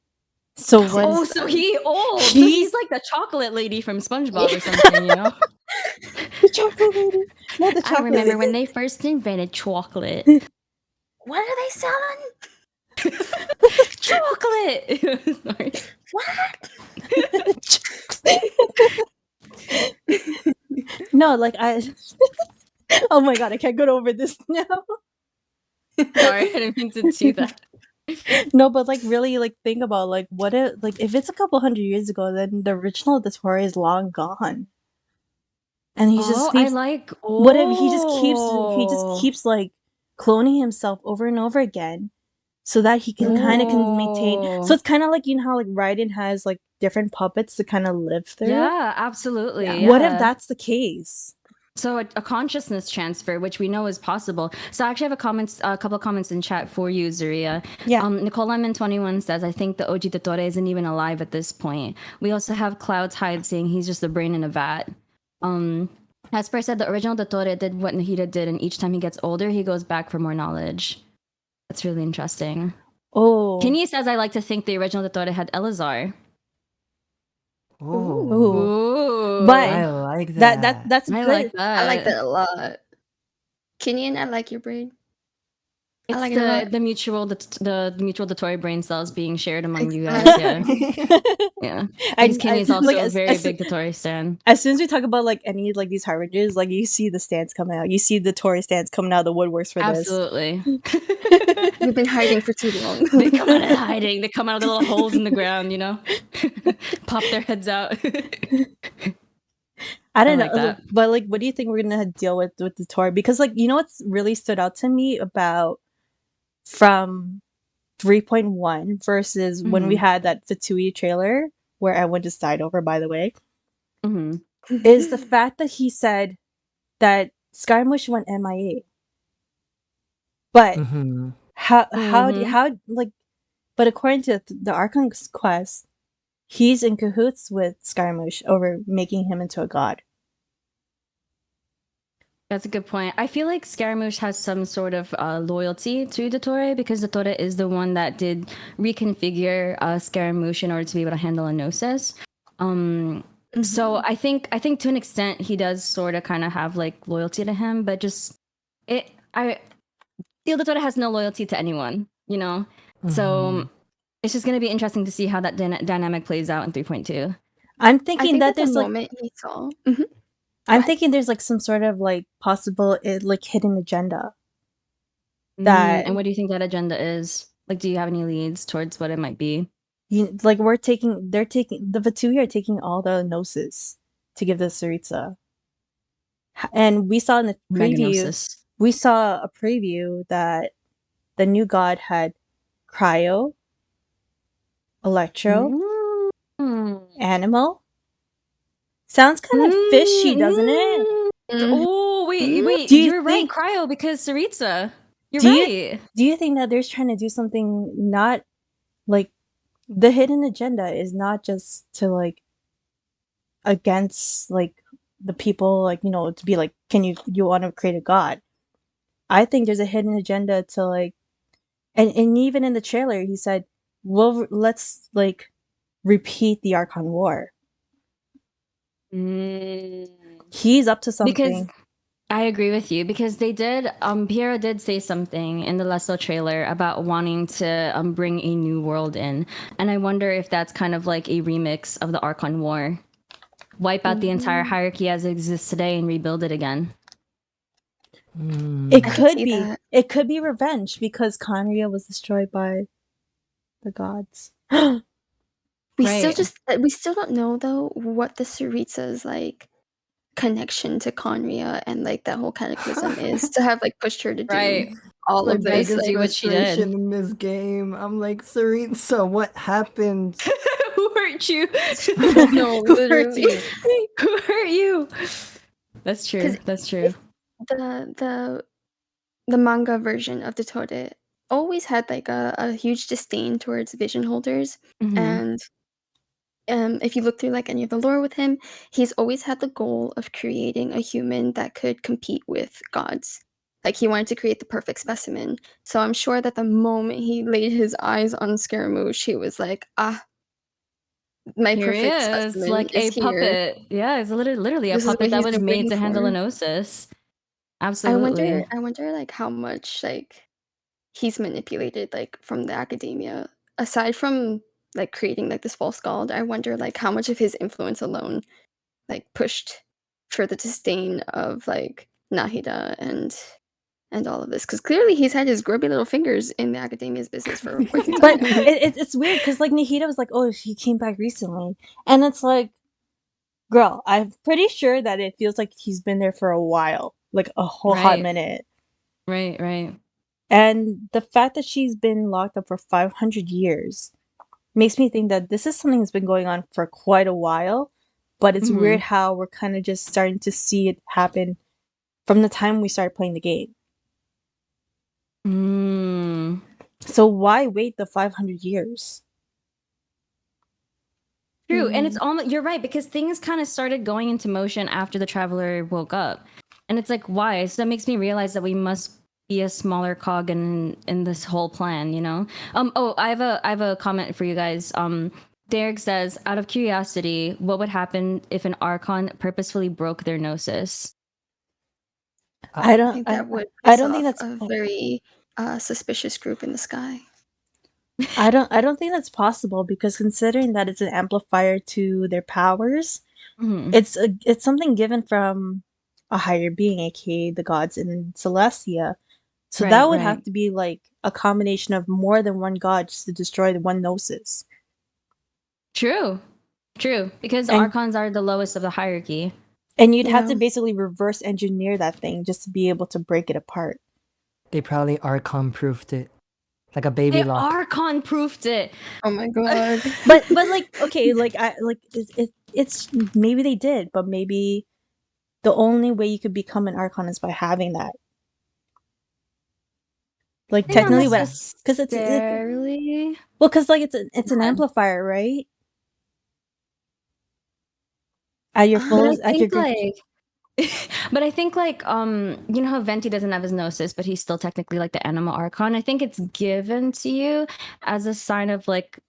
So Since what? Oh, so he old. So He- he's like the chocolate lady from SpongeBob or something, you know? The chocolate lady. Not the chocolate I remember lady. when they first invented chocolate. What are they selling? Chocolate! Sorry. No, like I. Oh my god, I can't get over this now. Sorry, I didn't mean to do that. No, but like really, like think about like what if it's a couple hundred years ago, then the original Dottore is long gone, and he just keeps, what if he just keeps like cloning himself over and over again, so that he can kind of can maintain. So it's kind of like, you know how like Raiden has like different puppets to kind of live through. Yeah, absolutely. Yeah. Yeah. What if that's the case? So a consciousness transfer, which we know is possible. So I actually have a couple of comments in chat for you, Zaria. Yeah. Nicole Lemon 21 says, I think the OG Dottore isn't even alive at this point. We also have Cloud's Hide saying he's just a brain in a vat. Asper said the original Dottore did what Nahida did, and each time he gets older, he goes back for more knowledge. That's really interesting. Oh. Kenny says, I like to think the original Dottore had Elazar. Ooh. But I like that. That's good. Like that. I like that a lot. Kenyan, I like your brain. It's I like it a lot. the mutual Dottore brain cells being shared among you guys. Yeah. Yeah. Because Kenny is also a very big Dottore stan. As soon as we talk about like any like these harbingers, like you see the stands coming out. You see the Dottore stands coming out of the woodworks for Absolutely. this. We've been hiding for too long. They come out of hiding. They come out of the little holes in the ground, you know? Pop their heads out. I don't know, but like, what do you think we're gonna deal with the Dottore? Because like, you know what's really stood out to me about from 3.1 versus when we had that Fatui trailer where everyone just died over, by the way, is the fact that he said that Skymush went MIA. But how like, but according to the Archon's quest, he's in cahoots with Skymush over making him into a god. That's a good point. I feel like Scaramouche has some sort of loyalty to Dottore because Dottore is the one that did reconfigure Scaramouche in order to be able to handle a Gnosis. So I think to an extent he does sort of kind of have like loyalty to him, but just I feel Dottore has no loyalty to anyone, you know. So it's just gonna be interesting to see how that dynamic plays out in 3.2. I'm thinking that there's like moment he saw. I'm thinking there's like some sort of like possible like hidden agenda. That and what do you think that agenda is? Like, do you have any leads towards what it might be? Like they're taking the Fatui are taking all the Gnosis to give the Tsaritsa. And we saw in the preview, we saw a preview that the new god had Cryo, Electro, Animal. Sounds kind of fishy, doesn't it? Oh, wait. You're right, Cryo, because Tsaritsa. You're right. Do you think that they're trying to do something not like the hidden agenda is not just to like against like the people, like, you know, to be like, can you want to create a god? I think there's a hidden agenda to like, and even in the trailer he said, well, let's like repeat the Archon War. He's up to something. Because I agree with you, because they did Piero did say something in the Lesso trailer about wanting to bring a new world in, and I wonder if that's kind of like a remix of the Archon War. Wipe out the entire hierarchy as it exists today and rebuild it again. It could be that. It could be revenge because Conria was destroyed by the gods. We still don't know though what the Tsaritsa's like connection to Conria and like that whole cataclysm is to have like pushed her to do all of this. Like, do what she did in this game. I'm like, Tsaritsa, what happened? Who hurt you? No, literally. Who hurt you? That's true. That's true. The manga version of Dottore always had like a huge disdain towards vision holders, and if you look through like any of the lore with him, he's always had the goal of creating a human that could compete with gods. Like he wanted to create the perfect specimen. So I'm sure that the moment he laid his eyes on Scaramouche, he was like, my here perfect specimen like is a puppet. Yeah, it's literally a puppet that was made to handle a Gnosis. Absolutely. I wonder like how much like he's manipulated like from the academia. Aside from like creating like this false god, I wonder like how much of his influence alone like pushed for the disdain of like Nahida and all of this, because clearly he's had his grubby little fingers in the academia's business for quite some time. But it's weird because like Nahida was like, oh, he came back recently, and it's like, girl, I'm pretty sure that it feels like he's been there for a while, like a whole hot minute. Right. And the fact that she's been locked up for 500 years makes me think that this is something that's been going on for quite a while, but it's weird how we're kind of just starting to see it happen from the time we started playing the game. So why wait the 500 years? True, and it's almost, you're right, because things kind of started going into motion after the Traveler woke up, and it's like, why? So that makes me realize that we must be a smaller cog in this whole plan, you know. I have a comment for you guys. Derek says, out of curiosity, what would happen if an Archon purposefully broke their Gnosis? I don't think that would I don't think that's a very suspicious group in the sky. I don't think that's possible, because considering that it's an amplifier to their powers, it's something given from a higher being, aka the gods in Celestia. So that would have to be like a combination of more than one god just to destroy the one Gnosis. True, because Archons are the lowest of the hierarchy. And you'd have to basically reverse engineer that thing just to be able to break it apart. They probably Archon-proofed it. Like a baby lock. They Archon-proofed it. Oh my god. but like, okay, like it's maybe they did, but maybe the only way you could become an Archon is by having that. Like technically, because it's well, because like it's an amplifier, right? At your full, at your like, but I think like you know how Venti doesn't have his Gnosis, but he's still technically like the Anima Archon. I think it's given to you as a sign of like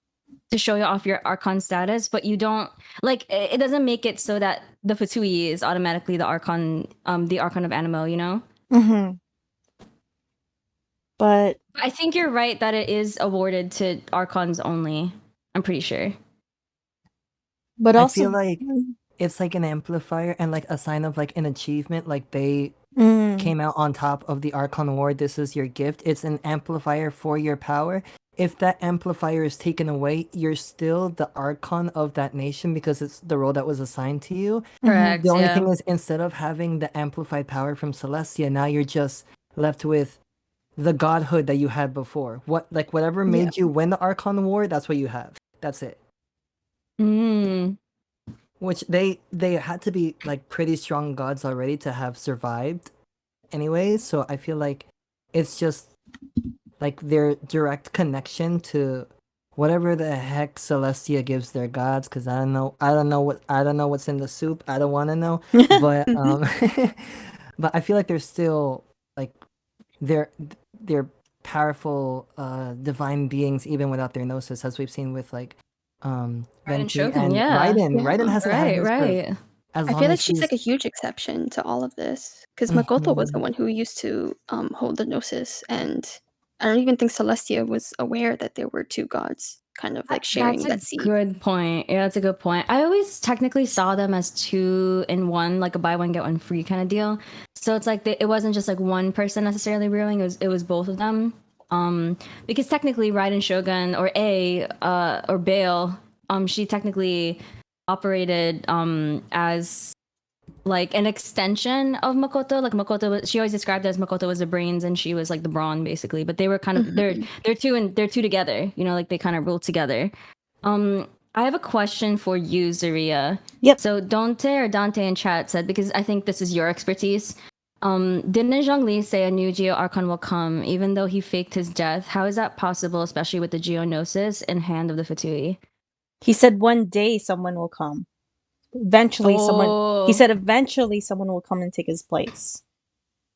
to show you off your Archon status, but you don't like it doesn't make it so that the Fatui is automatically the Archon of Animo, you know? But I think you're right that it is awarded to Archons only. I'm pretty sure. But also, I feel like it's like an amplifier and like a sign of like an achievement. Like they came out on top of the Archon Award. This is your gift. It's an amplifier for your power. If that amplifier is taken away, you're still the Archon of that nation because it's the role that was assigned to you. Correct. The only thing is, instead of having the amplified power from Celestia, now you're just left with the godhood that you had before. Whatever made you win the Archon Award, that's what you have. That's it. Which they had to be like pretty strong gods already to have survived anyway, so I feel like it's just like their direct connection to whatever the heck Celestia gives their gods, because I don't know what's in the soup. I don't want to know. But but I feel like they're still like they're powerful divine beings even without their Gnosis, as we've seen with like Venti and Raiden. Raiden hasn't had this for as long I feel like as she's like a huge exception to all of this, because Makoto was the one who used to hold the Gnosis, and I don't even think Celestia was aware that there were two gods kind of like sharing that seat. Good point. Yeah, that's a good point. I always technically saw them as 2 in 1, like a buy one get one free kind of deal. So it's like it wasn't just like one person necessarily ruling. It was both of them. Because technically Raiden Shogun or Bale, she technically operated as like an extension of Makoto. Like Makoto she always described as Makoto was the brains and she was like the brawn, basically. But they were kind of they're two together, you know, like they kind of rule together. I have a question for you, Zaria. Yep. So Dante in chat said, because I think this is your expertise, didn't Zhongli say a new Geo Archon will come even though he faked his death? How is that possible, especially with the Gnosis in hand of the Fatui? He said one day someone will come. Eventually someone, he said eventually someone will come and take his place.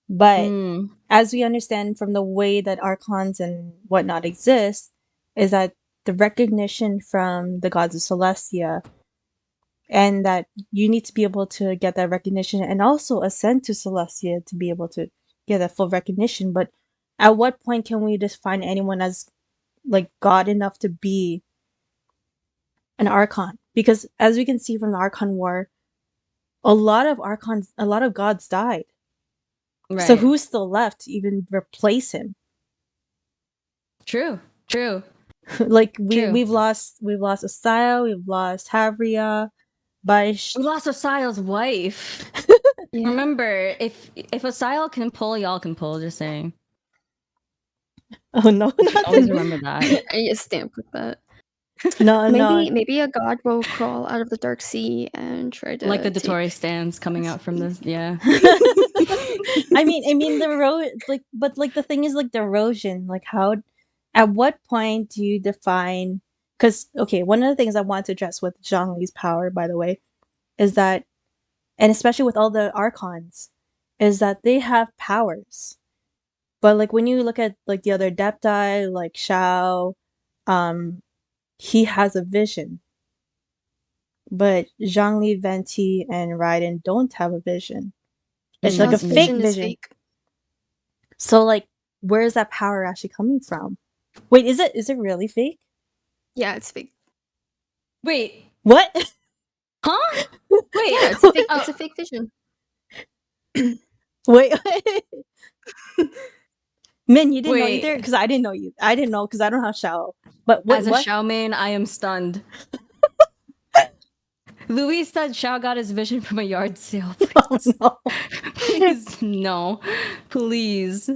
But as we understand from the way that Archons and whatnot exist, is that the recognition from the gods of Celestia, and that you need to be able to get that recognition and also ascend to Celestia to be able to get that full recognition. But at what point can we just find anyone as like god enough to be an Archon? Because as we can see from the Archon War, a lot of gods died. Right. So who's still left to even replace him? True. Like we've lost Asaya, we've lost Havria, Baish. We lost Asaya's wife. Remember, if Asaya can pull, y'all can pull. Just saying. Oh no! Always remember that. I stamp with that. No, maybe a god will crawl out of the dark sea and try to like the Dottore stands coming out from this. Yeah. I mean but like the thing is like the erosion, like how, at what point do you define? Because okay, one of the things I want to address with Zhongli's power, by the way, is that, and especially with all the archons, is that they have powers. But like when you look at like the other adepti, like Shao, he has a vision. But Zhongli, Venti, and Raiden don't have a vision. It's like a Shao's fake vision is vision. fake. So like, where is that power actually coming from? Wait, is it really fake? Yeah, it's fake. Wait, What? huh? Wait, Yeah, it's a fake. It's a fake vision. Wait. Min, you didn't know Wait. either? Because I didn't know you. I didn't know because I don't have Shao. But wait, As a what? Shao main, I am stunned. Louis said Shao got his vision from a yard sale. Please. Oh, no. Please, no. Please.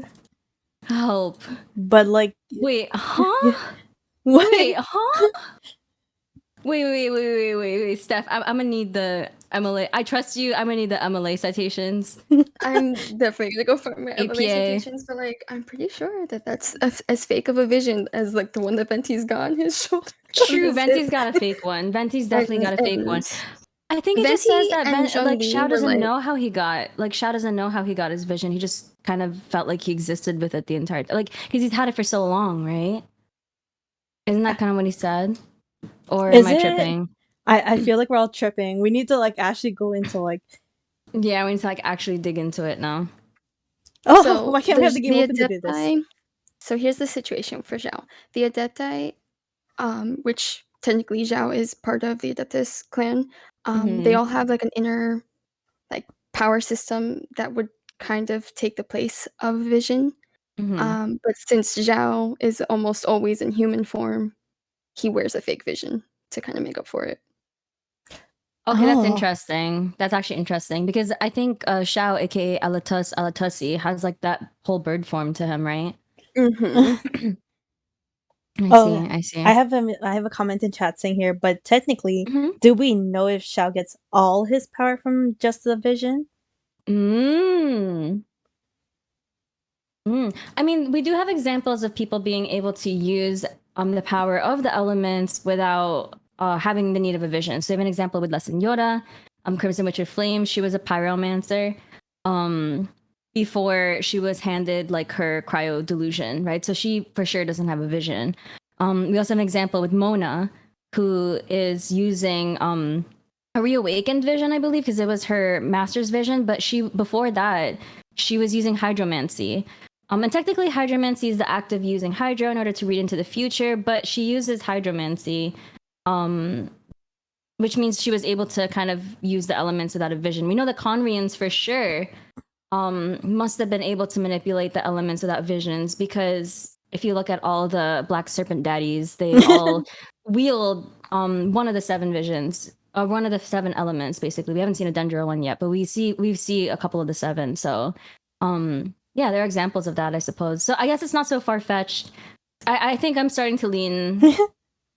Help. But like, Wait, huh? what? Wait, huh? Wait, Steph, I'm gonna need the MLA. I trust you. I'm gonna need the MLA citations. I'm definitely gonna go for my MLA APA. citations, but like, I'm pretty sure that that's as fake of a vision as like the one that Venti's got on his shoulder. True, Venti's got a fake one. Venti's definitely got a fake one. I think it just says that like Shao doesn't know how he got his vision. He just kind of felt like he existed with it the entire like because he's had it for so long, right? Isn't that kind of what he said? Or am I tripping? I feel like we're all tripping. We need to like actually go into like. Yeah, we need to like actually dig into it now. Oh, so why can't we have the game open to do this? So here's the situation for Zhao. The Adepti, which technically Zhao is part of the Adeptus clan, they all have like an inner like power system that would kind of take the place of vision. But since Zhao is almost always in human form, he wears a fake vision to kind of make up for it. Okay, that's interesting. That's actually interesting because I think Shao, aka Alatusi, has like that whole bird form to him, right? Mm-hmm. I see. I have a comment in chat saying here, but technically, do we know if Shao gets all his power from just the vision? I mean, we do have examples of people being able to use the power of the elements without having the need of a vision. So we have an example with La Senora, Crimson Witch of Flame. She was a pyromancer before she was handed like her cryo delusion, right? So she for sure doesn't have a vision. We also have an example with Mona, who is using a reawakened vision, I believe, because it was her master's vision. But before that, she was using hydromancy. And technically, hydromancy is the act of using hydro in order to read into the future, but she uses hydromancy, which means she was able to kind of use the elements without a vision. We know the Conrians for sure must have been able to manipulate the elements without visions, because if you look at all the Black Serpent daddies, they all wield one of the 7 visions, or one of the 7 elements, basically. We haven't seen a Dendro one yet, but we see a couple of the 7, so... yeah, there are examples of that, I suppose. So I guess it's not so far-fetched. I think I'm starting to lean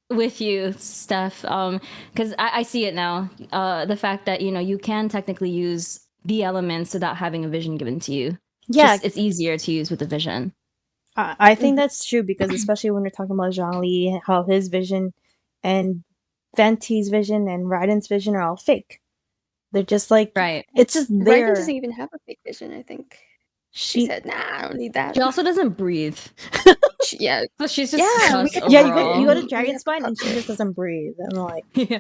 with you, Steph, because I see it now. The fact that, you can technically use the elements without having a vision given to you. Yeah. It's easier to use with the vision. I think that's true, because especially when we're talking about Zhongli, how his vision and Venti's vision and Raiden's vision are all fake. They're just like... Right. It's just there. Raiden doesn't even have a fake vision, I think. She said, "Nah, I don't need that." She also doesn't breathe. Yeah, so she's just you go to Dragon Spine and she just doesn't breathe. I'm like, yeah.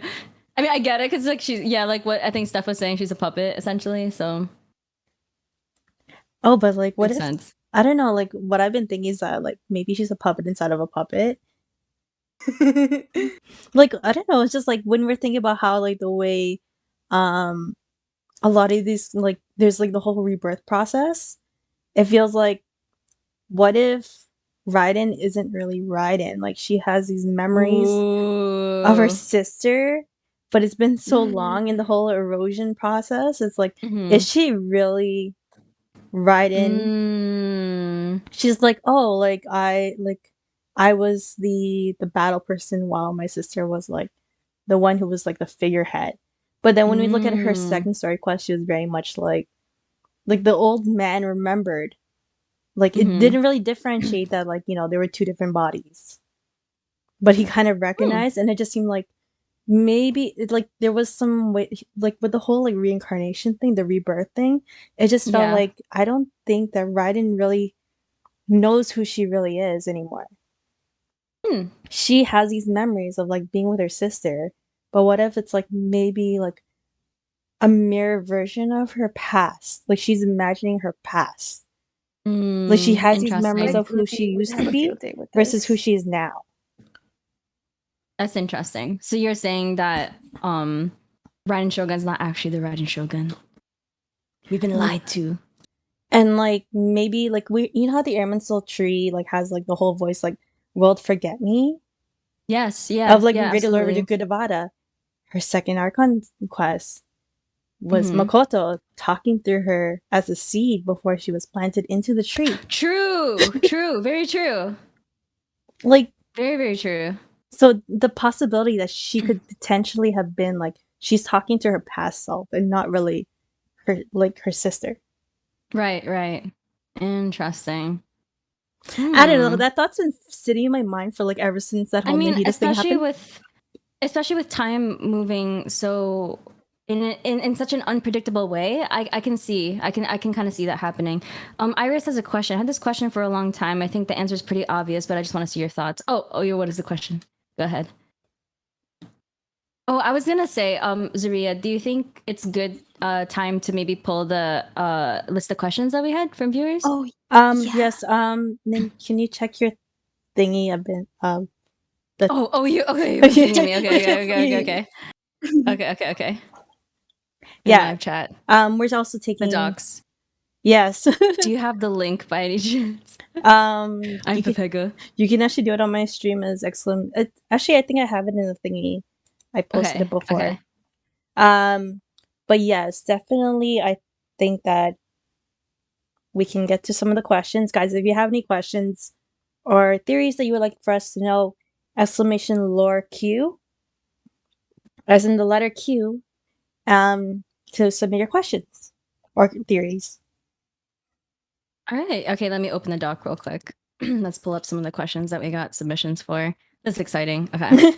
I mean, I get it, because like she's like what I think Steph was saying, she's a puppet essentially. So. Oh, but like, what Makes if? Sense. I don't know. Like, what I've been thinking is that like maybe she's a puppet inside of a puppet. Like, I don't know. It's just like when we're thinking about how like the way, a lot of these, like, there's like the whole rebirth process. It feels like, what if Raiden isn't really Raiden? Like, she has these memories of her sister, but it's been so long in the whole erosion process. It's like, is she really Raiden? She's like, oh, like I was the battle person while my sister was like the one who was like the figurehead. But then when we look at her second story quest, she was very much like like the old man remembered. Like it didn't really differentiate that, like, there were two different bodies. But he kind of recognized, and it just seemed like maybe like there was some way, like with the whole like reincarnation thing, the rebirth thing. It just felt like I don't think that Raiden really knows who she really is anymore. She has these memories of like being with her sister, but what if it's like maybe like a mirror version of her past? Like she's imagining her past. Like she has these memories of who she used to be versus who she is now. That's interesting. So you're saying that Raiden Shogun's not actually the Raiden Shogun. We've been lied to. And like maybe like you know how the Airman tree like has like the whole voice like world forget me? Yes, yeah. Of like yeah, Greater Lord Rukudavada. Her second Archon quest was Makoto talking through her as a seed before she was planted into the tree. True, very true. Like very, very true. So the possibility that she could potentially have been like she's talking to her past self and not really her sister. Right. Interesting. I don't know. That thought's been sitting in my mind for like ever since that whole Nahida thing happened. Especially with time moving so in such an unpredictable way, I can kind of see that happening. Iris has a question. I had this question for a long time. I think the answer is pretty obvious, but I just want to see your thoughts. What is the question? Go ahead. I was gonna say, Zaria, do you think it's good time to maybe pull the list of questions that we had from viewers? Yes. Then can you check your thingy a bit? You're pinging me. Okay. Yeah. Live chat. We're also taking the docs. Yes. Do you have the link by any chance? I'm Pepega. You can actually do it on my stream as excellent. Actually, I think I have it in the thingy. I posted it before. Okay. But yes, definitely. I think that we can get to some of the questions, guys. If you have any questions or theories that you would like for us to know, !lore Q, as in the letter Q, to submit your questions or theories. All right. Okay, let me open the doc real quick. Let's pull up some of the questions that we got submissions for. This is exciting. Okay.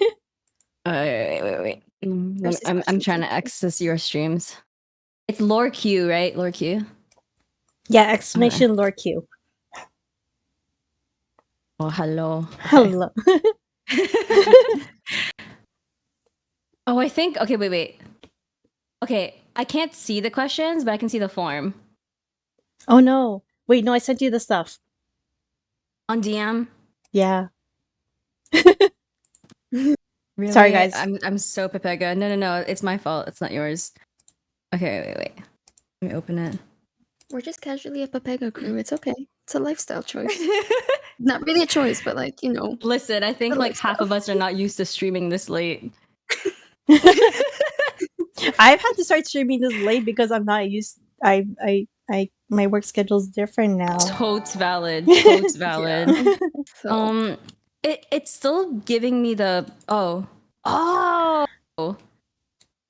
Wait. I'm trying to access your streams. It's Lore Q, right? Lore Q. Yeah, !lore Q. Oh, hello. Hello. I think. Okay, wait. Okay, I can't see the questions, but I can see the form. Oh no! Wait, no, I sent you the stuff on DM. Yeah. Really? Sorry, guys. I'm so Pepega. No. It's my fault. It's not yours. Okay, wait. Let me open it. We're just casually a Pepega crew. It's okay. It's a lifestyle choice. Not really a choice, but like, Listen, I think like half of us are not used to streaming this late. I've had to start streaming this late because I'm not used. My work schedule's different now. Totes valid. So. It's still giving me the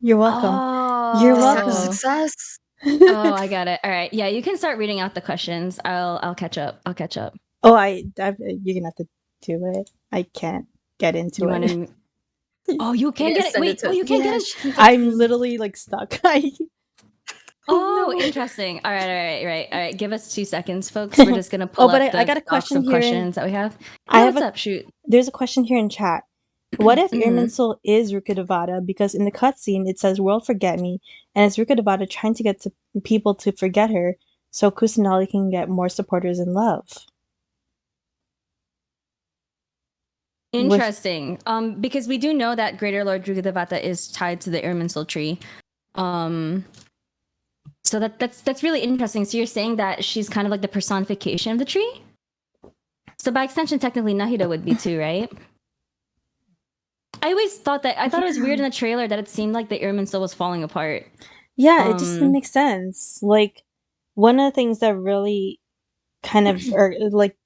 You're welcome. You're welcome. Success. I got it. All right. Yeah, you can start reading out the questions. I'll catch up. Oh, you're gonna have to do it. I can't get into it. You can't get it. Wait. You can't get it. I'm literally like stuck. Interesting. All right. Give us 2 seconds, folks. We're just gonna pull up I got a question here. Questions that we have. What's up? Shoot. There's a question here in chat. What if Irminsul is Rukudavada? Because in the cutscene it says "World forget me," and it's Rukudavada trying to get people to forget her, so Kusanali can get more supporters in love. Interesting. Because we do know that Greater Lord Rukudavada is tied to the Irminsul tree. So that's really interesting. So you're saying that she's kind of like the personification of the tree? So by extension, technically Nahida would be too, right? I always thought that. I thought it was weird in the trailer that it seemed like the Irminsul was falling apart. Yeah, it just didn't make sense. Like, one of the things that really kind of,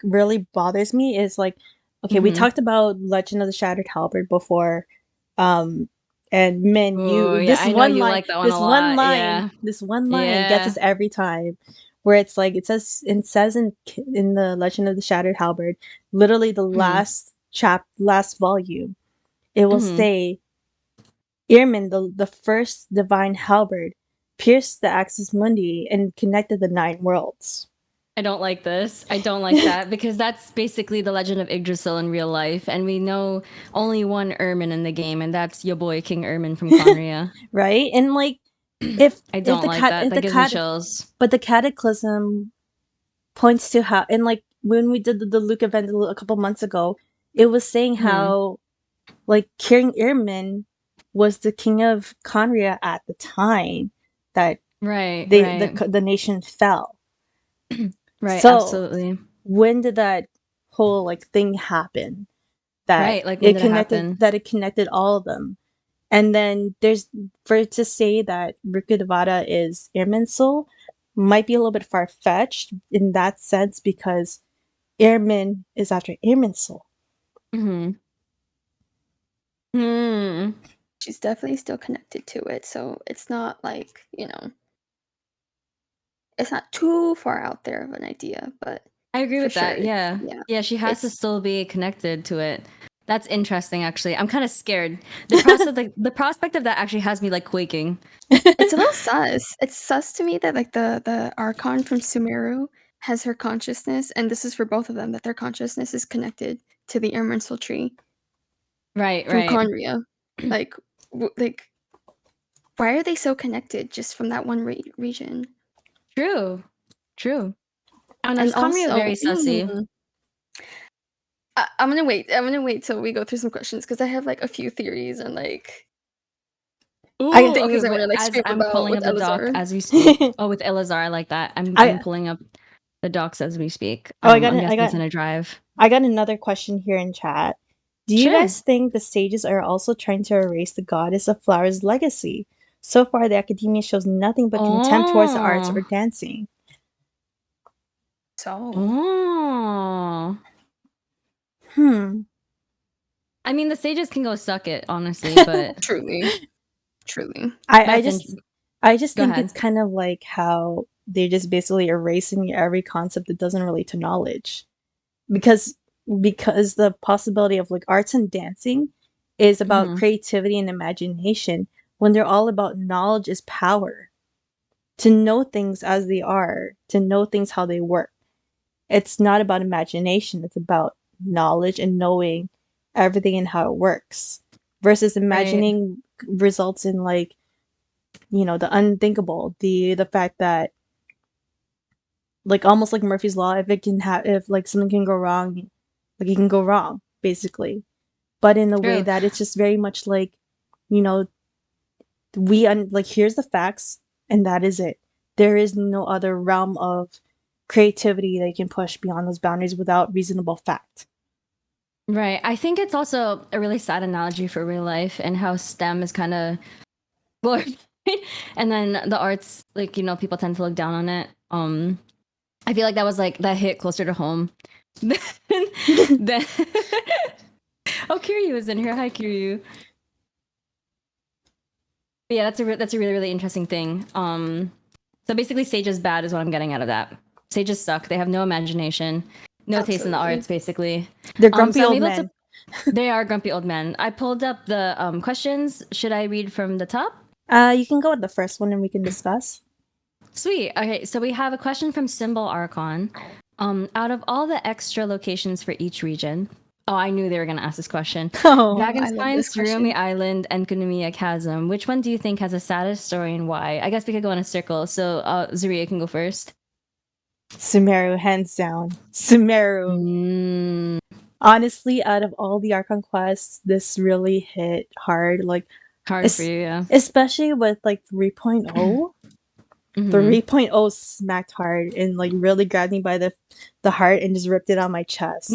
really bothers me is like, okay, we talked about Legend of the Shattered Halberd before, And Min, Oh, you yeah, I know you like that one a lot. Yeah. this one line gets Yeah. us every time. Where it's like it says in the Legend of the Shattered Halberd, literally the last volume, it will say, Irmin, the first divine halberd, pierced the Axis Mundi and connected the 9 worlds. I don't like this. I don't like that because that's basically the Legend of Yggdrasil in real life, and we know only one Ermin in the game, and that's your boy King Ermin from Conria. Right? And like, if I don't like that. That gives me chills. But the Cataclysm points to how, and like when we did the Luke event a couple months ago, it was saying how like King Irmin was the king of Conria at the time that the nation fell. Right, so, absolutely. When did that whole like thing happen? That like when did it connected all of them. And then there's, for it to say that Rukkhadevata is Irmin's soul might be a little bit far-fetched in that sense, because Irmin is after Irmin's soul. She's definitely still connected to it, so it's not like, it's not too far out there of an idea, but I agree with that. sure, Yeah, she has to still be connected to it. That's interesting, actually. I'm kind of scared. The prospect of that actually has me like quaking. It's a little sus. It's sus to me that like the Archon from Sumeru has her consciousness, and this is for both of them, that their consciousness is connected to the Irminsul tree. Right. From Conria. like why are they so connected just from that one region? True. And Conria very sussy. I'm gonna wait till we go through some questions, because I have like a few theories and like things I want to like scream I'm about pulling with up the doc Elazar. as we speak. With Elazar, I like that. I'm pulling up the docs as we speak. I'm guessing it's in a drive. I got another question here in chat. Do you guys think the sages are also trying to erase the goddess of flowers' legacy? So far, the academia shows nothing but contempt towards the arts or dancing. I mean, the sages can go suck it, honestly, but truly. I just think it's kind of like how they're just basically erasing every concept that doesn't relate to knowledge, because the possibility of like arts and dancing is about creativity and imagination, when they're all about knowledge is power. To know things as they are, to know things how they work. It's not about imagination, it's about knowledge and knowing everything and how it works. Versus imagining results in like, the unthinkable, the fact that like almost like Murphy's Law, if like something can go wrong, like it can go wrong, basically. But in a way that it's just very much like, here's the facts and that is it. There is no other realm of creativity that you can push beyond those boundaries without reasonable fact. Right. I think it's also a really sad analogy for real life and how STEM is kind of glorified, and then the arts, like, people tend to look down on it. I feel like that was like that hit closer to home. Then oh, Kiryu is in here. Hi, Kiryu. But yeah, that's a really, really interesting thing. So basically, sages bad is what I'm getting out of that. Sages suck. They have no imagination, no taste in the arts. Basically, they're grumpy old men. They are grumpy old men. I pulled up the questions. Should I read from the top? You can go with the first one and we can discuss. Sweet. Okay, so we have a question from Symbol Archon. Out of all the extra locations for each region, I knew they were going to ask this question. Dragonspine, Tsurumi Island, and Kunomiya Chasm. Which one do you think has the saddest story and why? I guess we could go in a circle. So Zaria can go first. Sumeru, hands down. Sumeru. Honestly, out of all the Archon quests, this really hit hard. Like hard for you, yeah. Especially with like 3.0. 3.0 smacked hard and like really grabbed me by the heart and just ripped it on my chest.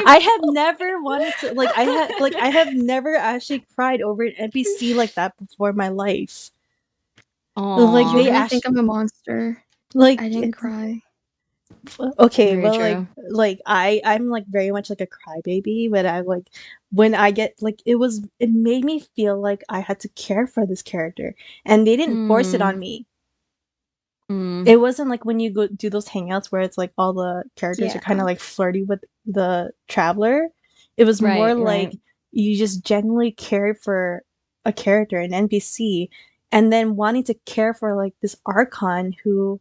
I have never wanted to I have never actually cried over an NPC like that before in my life. Like they actually think I'm a monster. Like I didn't cry. Okay, Very well, true. like I'm like very much like a crybaby, but I like when I get like it made me feel like I had to care for this character, and they didn't force it on me. It wasn't like when you go do those hangouts where it's like all the characters are kind of like flirty with the traveler. It was more like you just genuinely cared for a character, an NPC, and then wanting to care for like this Archon who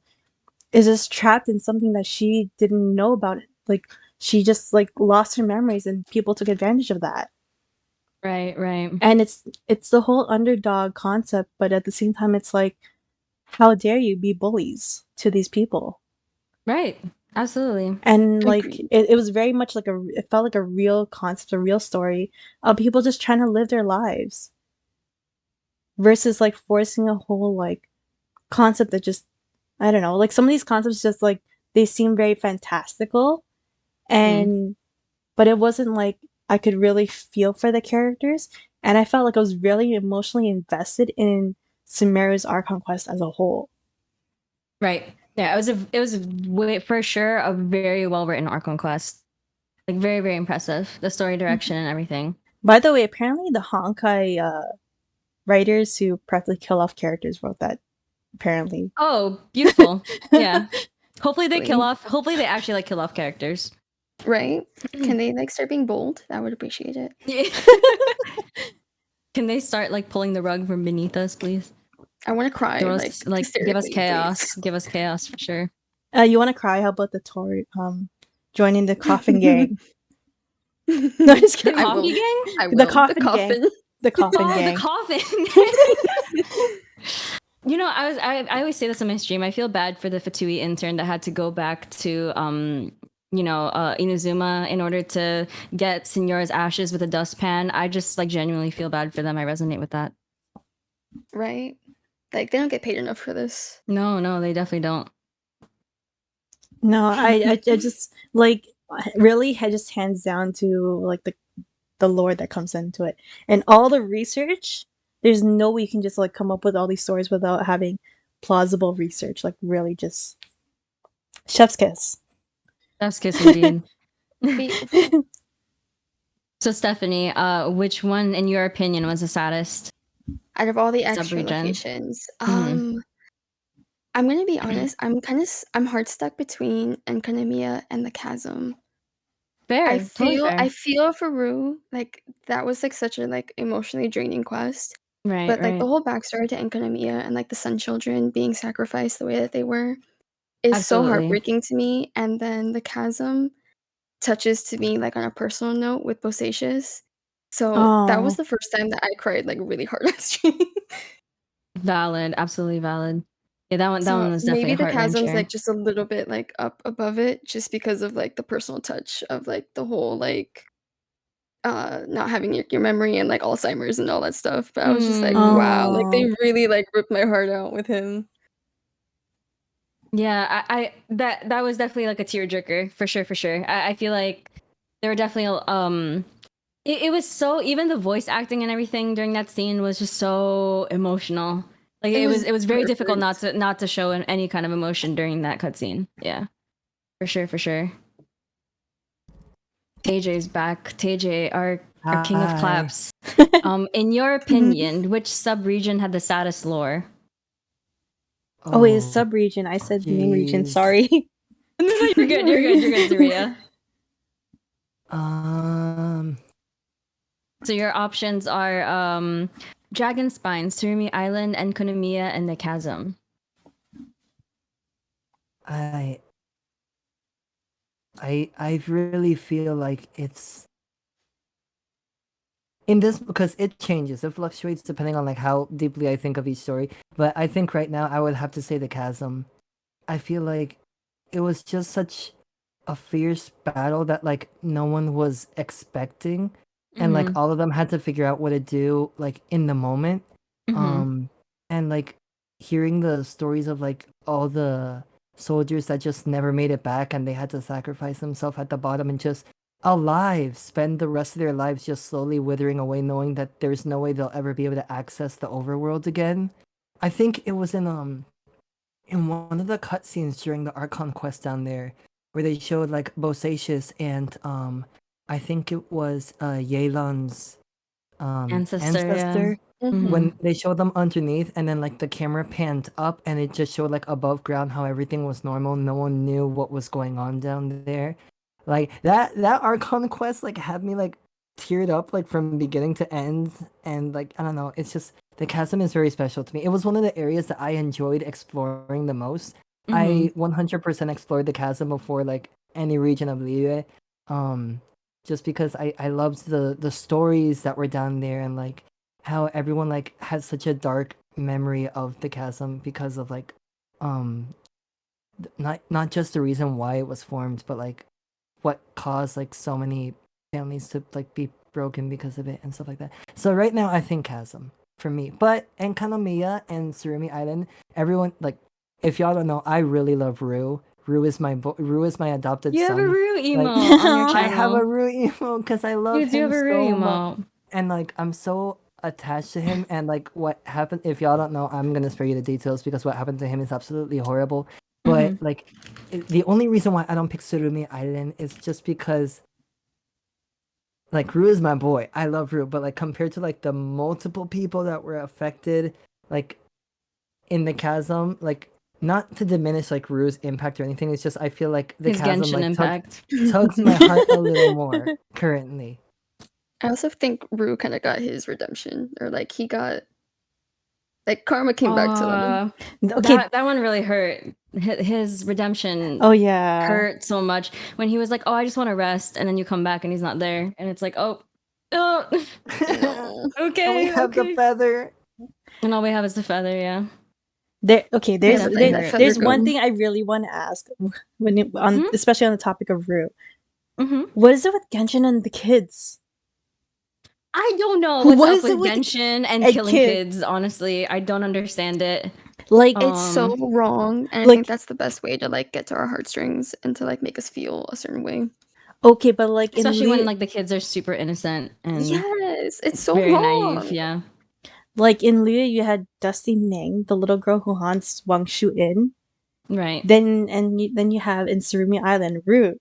is just trapped in something that she didn't know about. Like she just like lost her memories and people took advantage of that. Right. And it's the whole underdog concept, but at the same time it's like how dare you be bullies to these people? Right. Absolutely. And like it was very much like it felt like a real concept, a real story of people just trying to live their lives versus like forcing a whole like concept that just I don't know, like some of these concepts just like they seem very fantastical and but it wasn't like I could really feel for the characters and I felt like I was really emotionally invested in Sumeru's Archon quest as a whole. Right. Yeah, it was for sure a very well written Archon quest. Like very, very impressive. The story direction and everything. By the way, apparently the Honkai writers who practically kill off characters wrote that. Apparently. Oh, beautiful. Yeah. Hopefully they kill off. Hopefully they actually like kill off characters. Right? Can they like start being bold? I would appreciate it. Yeah. Can they start like pulling the rug from beneath us, please? I want to cry. Like give us chaos. Please. Give us chaos for sure. You want to cry? How about the Tori joining the coffin gang? No, just kidding. The coffee gang? I will. The coffin gang. The coffin oh, gang. the coffin. You know, I always say this on my stream. I feel bad for the Fatui intern that had to go back to Inazuma in order to get Signora's ashes with a dustpan. I just like genuinely feel bad for them. I resonate with that. Right? Like they don't get paid enough for this. No, they definitely don't. No, I just like really just hands down to like the lore that comes into it and all the research. There's no way you can just like come up with all these stories without having plausible research. Like really, just chef's kiss. Chef's kiss indeed. So Stephanie, which one in your opinion was the saddest out of all the extra locations? I'm gonna be honest. I'm hard stuck between Enkanomiya and the Chasm. Fair. I fair. feel for Rue. Like that was like such a like emotionally draining quest. Right. But like the whole backstory to Enkanomiya and like the Sun Children being sacrificed the way that they were is so heartbreaking to me. And then the Chasm touches to me like on a personal note with Bosacius. So that was the first time that I cried like really hard on stream. Valid, absolutely valid. Yeah, that one was definitely maybe the Chasm's like heart-wrenching. just a little bit like up above it just because of like the personal touch of like the whole like not having your memory and like Alzheimer's and all that stuff. But I was just like, wow, like they really like ripped my heart out with him. Yeah, I that was definitely like a tearjerker for sure. I feel like there were definitely it was so, even the voice acting and everything during that scene was just so emotional. Like it was very difficult not to show any kind of emotion during that cutscene. Yeah, for sure. Teyjayy's back. Teyjayy, our king of claps. In your opinion, which sub-region had the saddest lore? Oh wait, sub-region. I said main region. Sorry. No, you're good, Zaria. So your options are Dragonspine, Surumi Island, Enkanomiya, and the Chasm. I really feel like it's in this because it changes. It fluctuates depending on like how deeply I think of each story. But I think right now I would have to say the Chasm. I feel like it was just such a fierce battle that like no one was expecting. And like all of them had to figure out what to do like in the moment. And like hearing the stories of like all the soldiers that just never made it back and they had to sacrifice themselves at the bottom and just alive spend the rest of their lives just slowly withering away knowing that there's no way they'll ever be able to access the overworld again. I think it was in in one of the cutscenes during the Archon quest down there, where they showed like Bosacius and I think it was Yelan's ancestor. When they showed them underneath, and then like the camera panned up, and it just showed like above ground how everything was normal. No one knew what was going on down there. Like that Archon quest like had me like teared up like from beginning to end, and like I don't know, it's just the chasm is very special to me. It was one of the areas that I enjoyed exploring the most. I 100% explored the chasm before like any region of Liyue. Just because I loved the stories that were down there, and like how everyone like had such a dark memory of the chasm because of like not just the reason why it was formed, but like what caused like so many families to like be broken because of it and stuff like that. So right now I think chasm for me. But in Kanomiya and Surumi Island, everyone like, if y'all don't know, I really love Rue. Rue is my adopted son. You have a Rue emo on your channel. I have a Rue emo because I love him so much. And like I'm so attached to him, and like what happened, if y'all don't know, I'm gonna spare you the details because what happened to him is absolutely horrible. But like the only reason why I don't pick Surumi Island is just because like Rue is my boy. I love Rue, but like compared to like the multiple people that were affected like in the chasm, like not to diminish like Rue's impact or anything, it's just I feel like the his chasm Genshin like impact tugs my heart a little more currently. I also think Rue kind of got his redemption, or like he got like karma came back to them. Okay, that one really hurt. His redemption. Oh yeah, hurt so much when he was like, "Oh, I just want to rest," and then you come back and he's not there, and it's like, "Oh, no. Okay, and we have the feather, and all we have is the feather." Yeah. There's one thing I really want to ask when especially on the topic of Rue. What is it with Genshin and the kids? I don't know what's up with Genshin and killing kids. Honestly, I don't understand it. Like it's so wrong, and I think that's the best way to like get to our heartstrings and to like make us feel a certain way. Okay, but like especially when like the kids are super innocent and yes, it's so very wrong. naive. Yeah. Like in Liyue, you had Dusty Ming, the little girl who haunts Wang Shu Inn. Right. Then you have in Surumi Island Rue.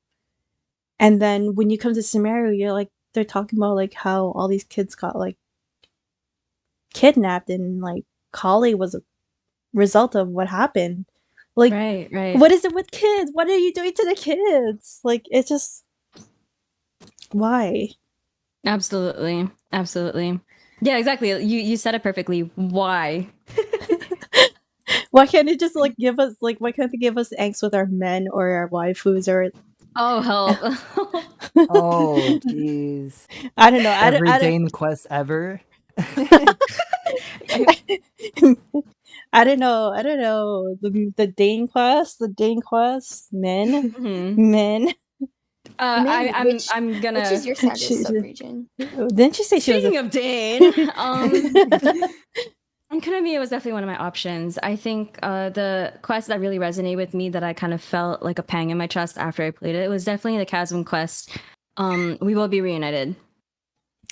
And then when you come to Sumeru, you're like they're talking about like how all these kids got like kidnapped, and like Kali was a result of what happened. Like right. What is it with kids? What are you doing to the kids? Like it's just why? Absolutely. Yeah, exactly. You said it perfectly. Why? Why can't it just like give us like why can't they give us angst with our men or our waifus or oh help. Oh jeez. I don't know. Every Dane quest ever. I don't know. The Dane quest, men. I'm gonna. Which is your saddest sub-region? Didn't you say Speaking of Dane, and Kanomiya was definitely one of my options. I think the quest that really resonated with me, that I kind of felt like a pang in my chest after I played it, was definitely the Chasm quest. We will be reunited.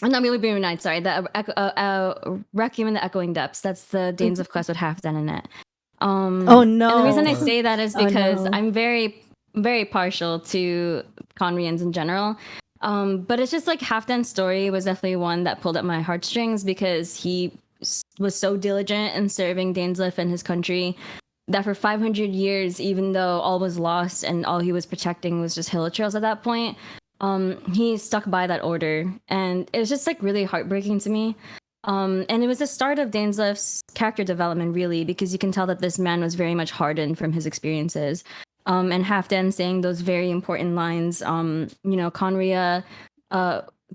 No, we will be reunited. Sorry, the Requiem in the Echoing Depths. That's the Danes of quest with Halfdan in it. Oh no! And the reason I say that is because I'm very, very partial to Conrians in general. But it's just like Halfdan's story was definitely one that pulled at my heartstrings because he was so diligent in serving Minsleif and his country that for 500 years, even though all was lost and all he was protecting was just Hilichurls at that point, he stuck by that order. And it was just like really heartbreaking to me. And it was the start of Minsleif's character development, really, because you can tell that this man was very much hardened from his experiences. And Halfdan saying those very important lines, Conria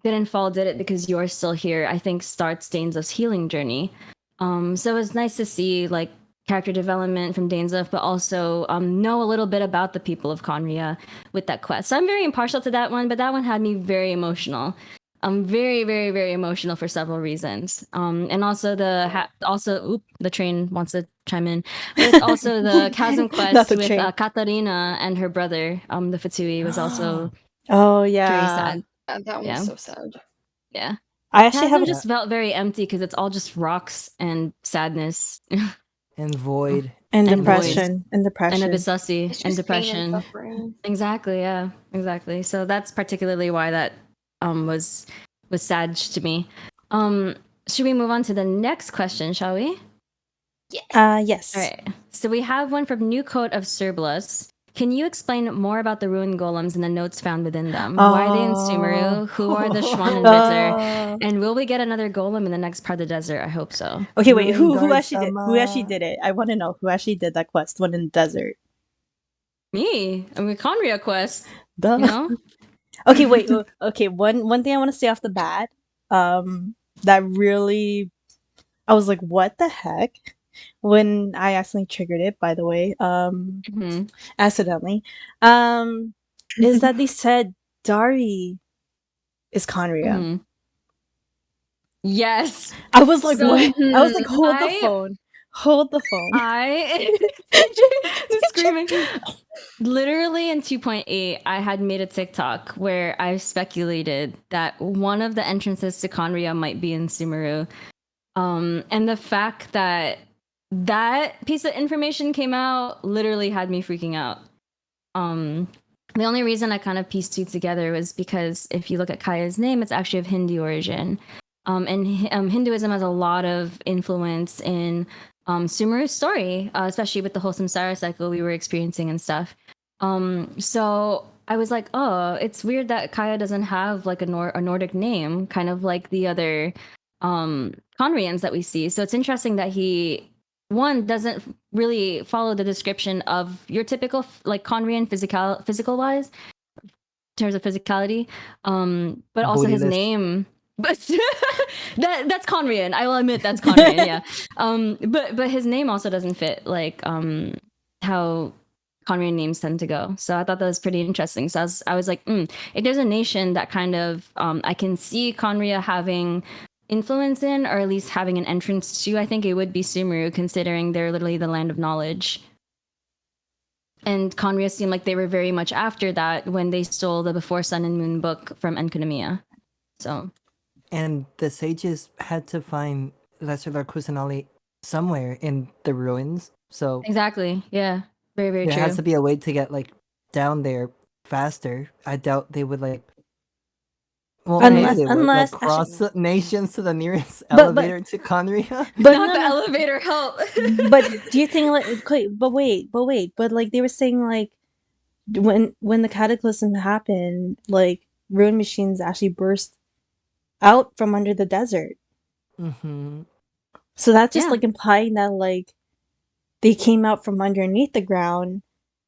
didn't fall, did it because you're still here, I think starts Minsleif's healing journey. So it's nice to see like character development from Minsleif, but also know a little bit about the people of Conria with that quest. So I'm very impartial to that one, but that one had me very emotional. I'm very, very, very emotional for several reasons. And also the train wants to chime in, but it's also the Chasm quest with Katarina and her brother. The Fatui was also very sad. That one was so sad. Yeah, I actually Chasm just felt very empty because it's all just rocks and sadness and void. And and depression. And and depression. abyssusy It's and just pain and depression. suffering. Exactly. Yeah. Exactly. So that's particularly why that was sad to me. Should we move on to the next question? Shall we? Yes. Yes. All right. So we have one from New Coat of Surplus. Can you explain more about the ruined golems and the notes found within them? Why are they in Sumeru? Who are the Schwan and Bitter? And will we get another golem in the next part of the desert? I hope so. Okay, wait. Who actually did it? I want to know who actually did that quest, one in the desert. Me. I mean, Conria quest. Duh. You know? Okay, wait. Okay, one thing I want to say off the bat, that really, I was like, what the heck? When I accidentally triggered it, by the way, accidentally, is that they said Dari is Conria. Yes. I was like, So, what? I was like, hold the phone. Hold the phone. I'm screaming. Literally in 2.8, I had made a TikTok where I speculated that one of the entrances to Conria might be in Sumeru. And the fact that that piece of information came out literally had me freaking out. The only reason I kind of pieced two together was because if you look at Kaya's name, it's actually of Hindu origin. And Hinduism has a lot of influence in Sumeru's story, especially with the whole samsara cycle we were experiencing and stuff. So I was like, oh, it's weird that Kaya doesn't have like a Nordic name, kind of like the other Conrians that we see. So it's interesting that he doesn't really follow the description of your typical like Conrian physical wise in terms of physicality, but also his name. But that's Conrian. I will admit that's Conrian. Yeah. But his name also doesn't fit like how Conrian names tend to go. So I thought that was pretty interesting. So I was like, if there's a nation that kind of I can see Conria having influence in, or at least having an entrance to, I think it would be Sumeru, considering they're literally the land of knowledge. And Conria seemed like they were very much after that when they stole the Before Sun and Moon book from Enkanomiya. So. And the sages had to find Lesser Lord Kusanali somewhere in the ruins. So exactly, yeah, very very there true. has to be a way to get like down there faster. I doubt they would like. Well, unless they would like cross nations to the nearest elevator to Conria. But not the elevator help. But do you think like? But wait. But like they were saying like when the cataclysm happened, like ruin machines actually burst out from under the desert. So that's just like implying that like they came out from underneath the ground,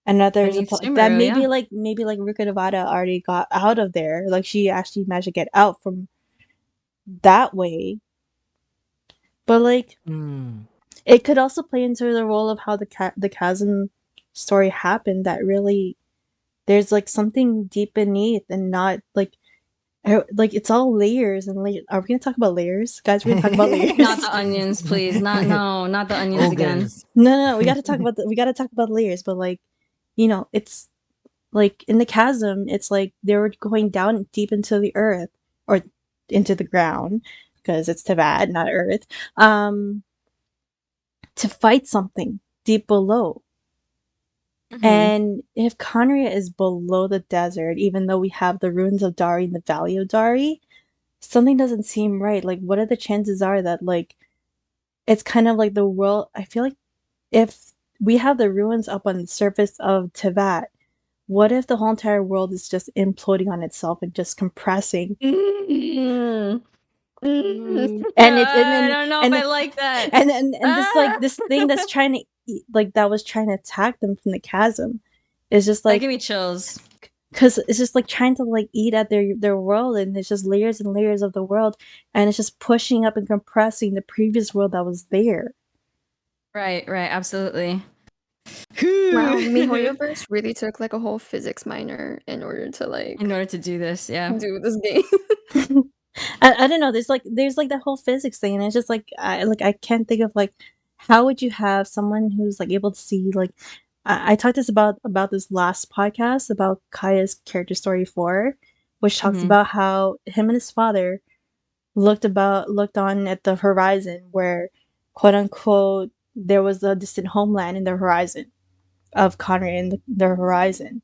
and that there's that maybe like Rukkhadevata already got out of there. Like she actually managed to get out from that way. But like it could also play into the role of how the chasm story happened. That really there's like something deep beneath, and not like it's all layers and layers. Are we gonna talk about layers, guys? We're gonna talk about layers. Not the onions, please. Not the onions again. No. We gotta talk about layers. But like, you know, it's like in the chasm, it's like they were going down deep into the earth or into the ground because it's Teyvat, not earth. To fight something deep below. And if Conria is below the desert, even though we have the ruins of Dari in the Valley of Dari, something doesn't seem right. Like, what are the chances are that, like, it's kind of like the world... I feel like if we have the ruins up on the surface of Teyvat, what if the whole entire world is just imploding on itself and just compressing? And I don't know if I like that. And this like this thing that's trying to that was trying to attack them from the chasm is just like give me chills, because it's just like trying to like eat at their world, and it's just layers and layers of the world, and it's just pushing up and compressing the previous world that was there. Right, absolutely. Wow, MiHoYoverse really took like a whole physics minor in order to do this, do this game. I don't know. There's like that whole physics thing, and it's just like I can't think of like how would you have someone who's like able to see like I talked about this last podcast about Kaya's character story 4, which talks about how him and his father looked on at the horizon where quote unquote there was a distant homeland in the horizon of Conrad in the horizon.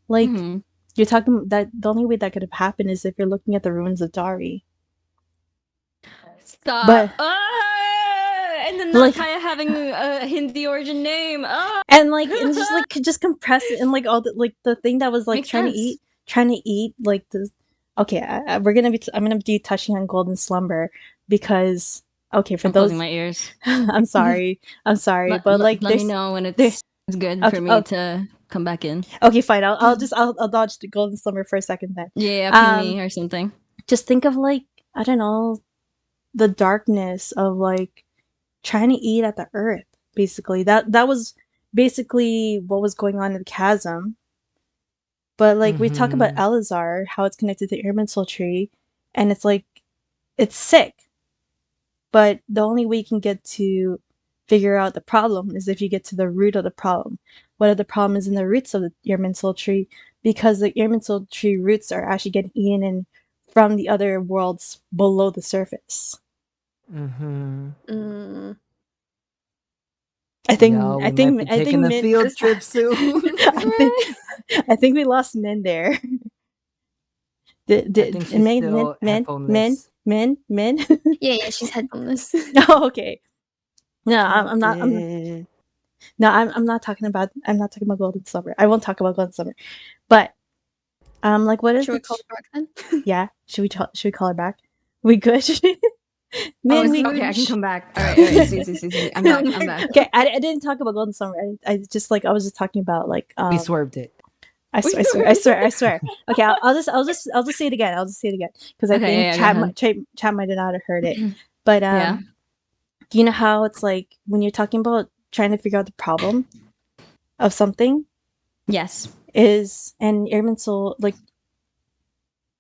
Like, you're talking that the only way that could have happened is if you're looking at the ruins of Dari. Stop. But and then Nakaya having a Hindi origin name. And just like just compress it and like all the thing that was like Makes trying sense. to eat like this. Okay, I'm gonna be touching on Golden Slumber because I'm closing my ears. I'm sorry, but like let me know when it's good for me to come back in. Okay, fine. I'll dodge the Golden Slumber for a second then. Yeah, ping me or something. Just think of like, I don't know, the darkness of like trying to eat at the earth. Basically, that was basically what was going on in the chasm. But like we talk about Elazar, how it's connected to the Irminsul tree, and it's like it's sick. But the only way you can get to figure out the problem is if you get to the root of the problem. What if the problem is in the roots of the Irminsul tree? Because the Irminsul tree roots are actually getting eaten in from the other worlds below the surface. I think taking a field trip soon. I think we lost Min there. I think she's still headphoneless. Min? Yeah, she's headphoneless. Oh, okay. No, I'm not talking about Golden Slumber. I won't talk about Golden Slumber. But like what is Should we call her back then? Yeah. Should we call her back? We good? Man, okay, I can come back. All right. See. I'm back. Okay, I didn't talk about Golden Summer. I just like I was just talking about like we swerved it. I swear. Okay, I'll just say it again. Because I think chat might not have heard it. But you know how it's like when you're talking about trying to figure out the problem of something? Yes. And Irminsul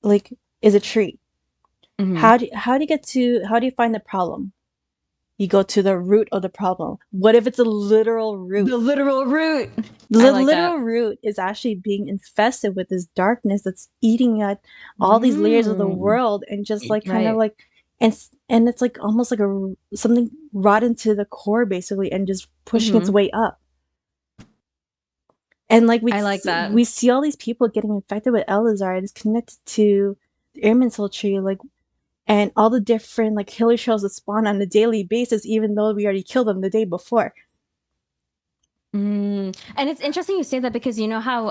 like is a tree. How do you find the problem? You go to the root of the problem. What if it's a literal root? The literal root. The literal root is actually being infested with this darkness that's eating at all these layers of the world, and just like kind of like, and it's like almost like something rotten to the core basically, and just pushing its way up. And like we see all these people getting infected with Elazar, and it's connected to the Irminsul tree, like. And all the different like killer shells that spawn on a daily basis, even though we already killed them the day before. And it's interesting you say that, because you know how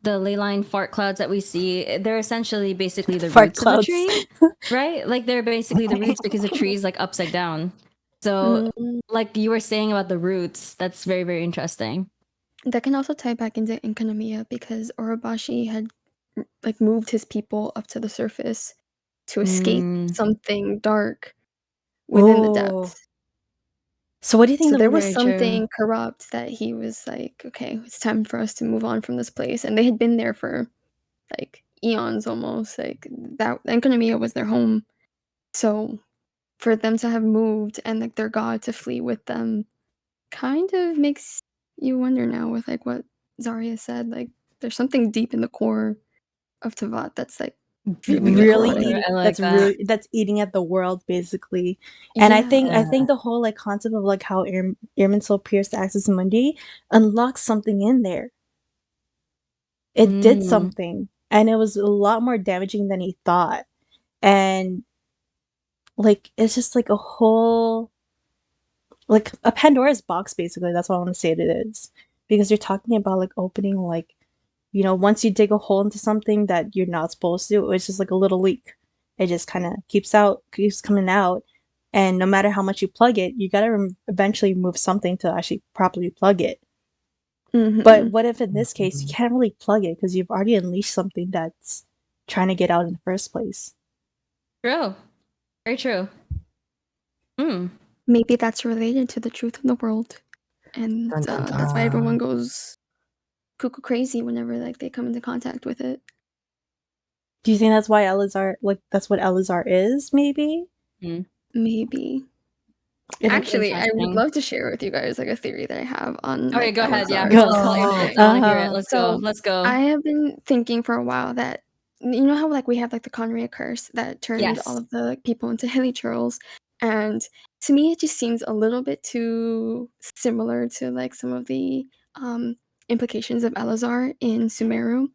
the ley line fart clouds that we see, they're essentially basically the roots of the tree, right? Like they're basically the roots because the tree is like upside down. So like you were saying about the roots, that's very, very interesting. That can also tie back into Inkanomiya, because Orobashi had like moved his people up to the surface to escape something dark within the depths. So what do you think? So there was something corrupt that he was like, okay, it's time for us to move on from this place. And they had been there for like eons almost. Like that Inkanomiya was their home. So for them to have moved and like their god to flee with them kind of makes you wonder now with like what Zaria said. Like there's something deep in the core of Teyvat that's like really that's eating at the world basically. And I think the whole like concept of like how Irminsul pierced Axis Mundi unlocked something in there. It did something, and it was a lot more damaging than he thought. And like it's just like a whole like a Pandora's box basically. That's what I want to say it is, because you're talking about like opening like, you know, once you dig a hole into something that you're not supposed to, it's just like a little leak. It just kind of keeps coming out. And no matter how much you plug it, you got to eventually remove something to actually properly plug it. But what if in this case, you can't really plug it because you've already unleashed something that's trying to get out in the first place? True. Very true. Maybe that's related to the truth of the world. And that's why everyone goes cuckoo crazy whenever like they come into contact with it. Do you think that's why Elazar, like that's what Elazar is? Maybe. Maybe. Actually, I would love to share with you guys like a theory that I have on. Okay, like, go ahead. Elazar. Yeah, I want to hear it. Let's go. I have been thinking for a while that, you know how like we have like the Conria curse that turned all of the people into hilly churls. And to me, it just seems a little bit too similar to like some of the implications of Elazar in Sumeru,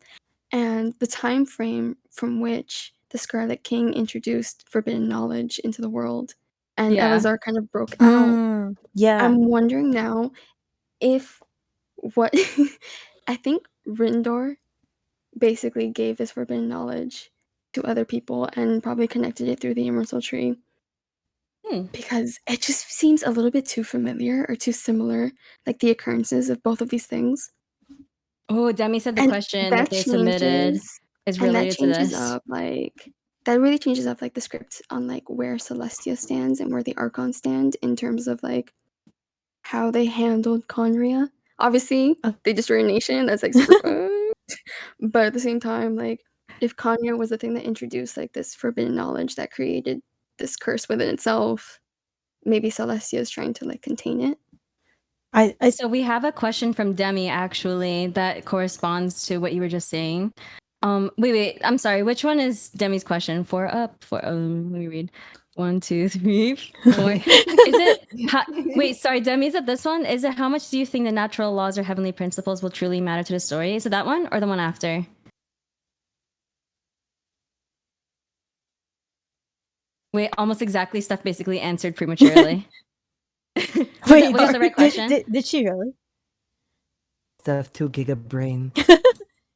and the time frame from which the Scarlet King introduced forbidden knowledge into the world, and Elazar kind of broke out. Yeah. I'm wondering now if what I think Rindor basically gave this forbidden knowledge to other people and probably connected it through the Immortal Tree. Because it just seems a little bit too familiar or too similar, like the occurrences of both of these things. Oh, Demi said the question that they submitted is related to this. That really changes up like the script on like where Celestia stands and where the Archons stand in terms of like how they handled Conria. Obviously, they destroyed a nation. That's like super fucked. But at the same time, like if Conria was the thing that introduced like this forbidden knowledge that created this curse within itself, maybe Celestia is trying to like contain it. So we have a question from Demi actually that corresponds to what you were just saying. Wait, I'm sorry. Which one is Demi's question? Let me read. 1, 2, 3, 4. Is it? Wait, sorry, Demi. Is it this one? Is it how much do you think the natural laws or heavenly principles will truly matter to the story? Is it that one or the one after? Wait, almost exactly. Steph basically answered prematurely. Wait, was that the right question? Did she really? Steph, 2 giga brain.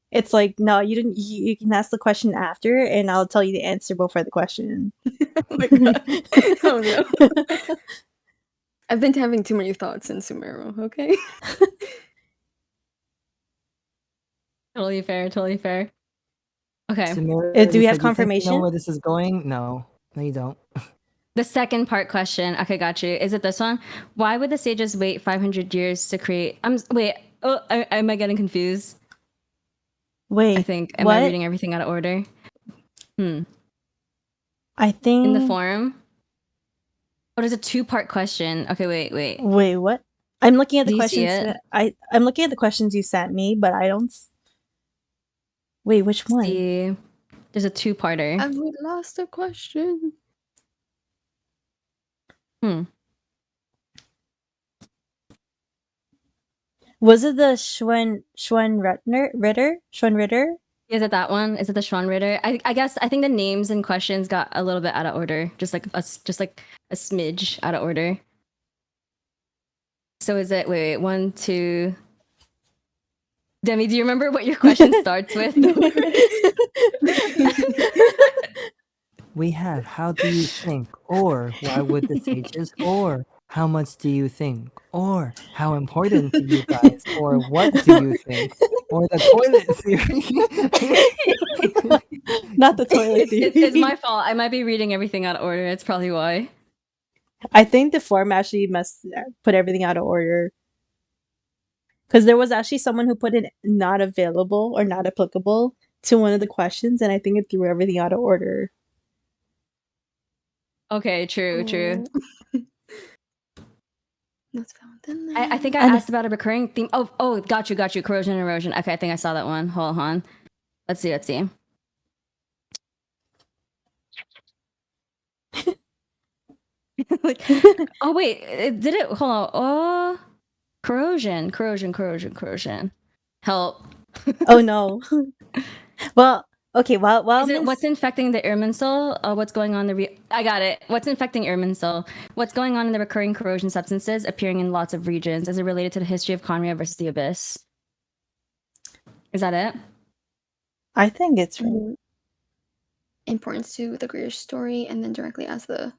It's like, no, you didn't. You can ask the question after, and I'll tell you the answer before the question. Oh my god! Oh no! I've been having too many thoughts in Sumeru. Okay. Totally fair. Totally fair. Okay. Sumeru, do we have you think confirmation? you know where this is going? No, you don't. The second part question. Okay, got you. Is it this one? Why would the sages wait 500 years to create? Am I getting confused? Wait, I think. Am what? I reading everything out of order? I think in the forum. Oh, there's a 2-part question. Okay, wait. Wait, what? I'm looking at the Do you questions. see it? I'm looking at the questions you sent me, but I don't. Wait, which one? See, there's a 2-parter. Have we lost a question? Was it the Schwen Ritter? Is it that one? Is it the Schwan Ritter? I guess I think the names and questions got a little bit out of order, just like a smidge out of order. So is it? Wait, 1, 2. Demi, do you remember what your question starts with? We have how do you think, or why would the sages, or how much do you think, or how important to you guys, or what do you think, or the toilet theory. Not the toilet theory. It's my fault. I might be reading everything out of order. It's probably why. I think the form actually must put everything out of order. Because there was actually someone who put it not available or not applicable to one of the questions, and I think it threw everything out of order. Okay, true. Let's found I think I asked about a recurring theme. Oh, got you. Corrosion and erosion. Okay, I think I saw that one. Hold on. Let's see. Oh wait, did it? Hold on. Oh, corrosion. Help. Oh no. Well, okay. Well. Is it what's infecting the Irminsul? What's going on I got it. What's infecting Irminsul? What's going on in the recurring corrosion substances appearing in lots of regions? Is it related to the history of Conria versus the Abyss? Is that it? I think it's right. Importance to the greater story, and then directly as the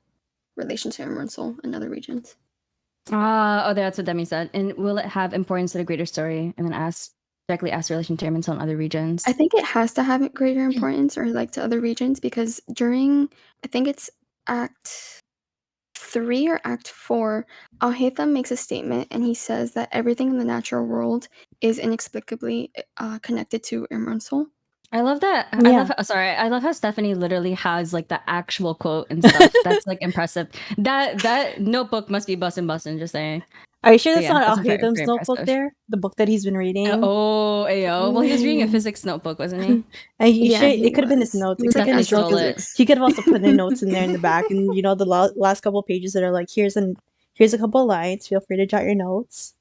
relation to Irminsul and other regions. That's what Demi said. And will it have importance to the greater story? And then directly ask relation to Irminsul and other regions. I think it has to have greater importance or like to other regions, because during, I think it's Act 3 or Act 4, Haitham makes a statement and he says that everything in the natural world is inexplicably connected to Irminsul. I love that. Yeah. I love how Stephanie literally has like the actual quote and stuff. That's like impressive. That notebook must be bussin', just saying. Are you sure that's yeah, not that's Al very, Haytham's very notebook impressive. there? The book that he's been reading? Oh, ayo. Well, he was reading a physics notebook, wasn't he? And you Yeah, sure he it could have been his was. notes. He It was could have been Definitely his notes stole because it. he could have also put the notes in there in the back, and you know the last couple pages that are like, here's a couple lines. Feel free to jot your notes.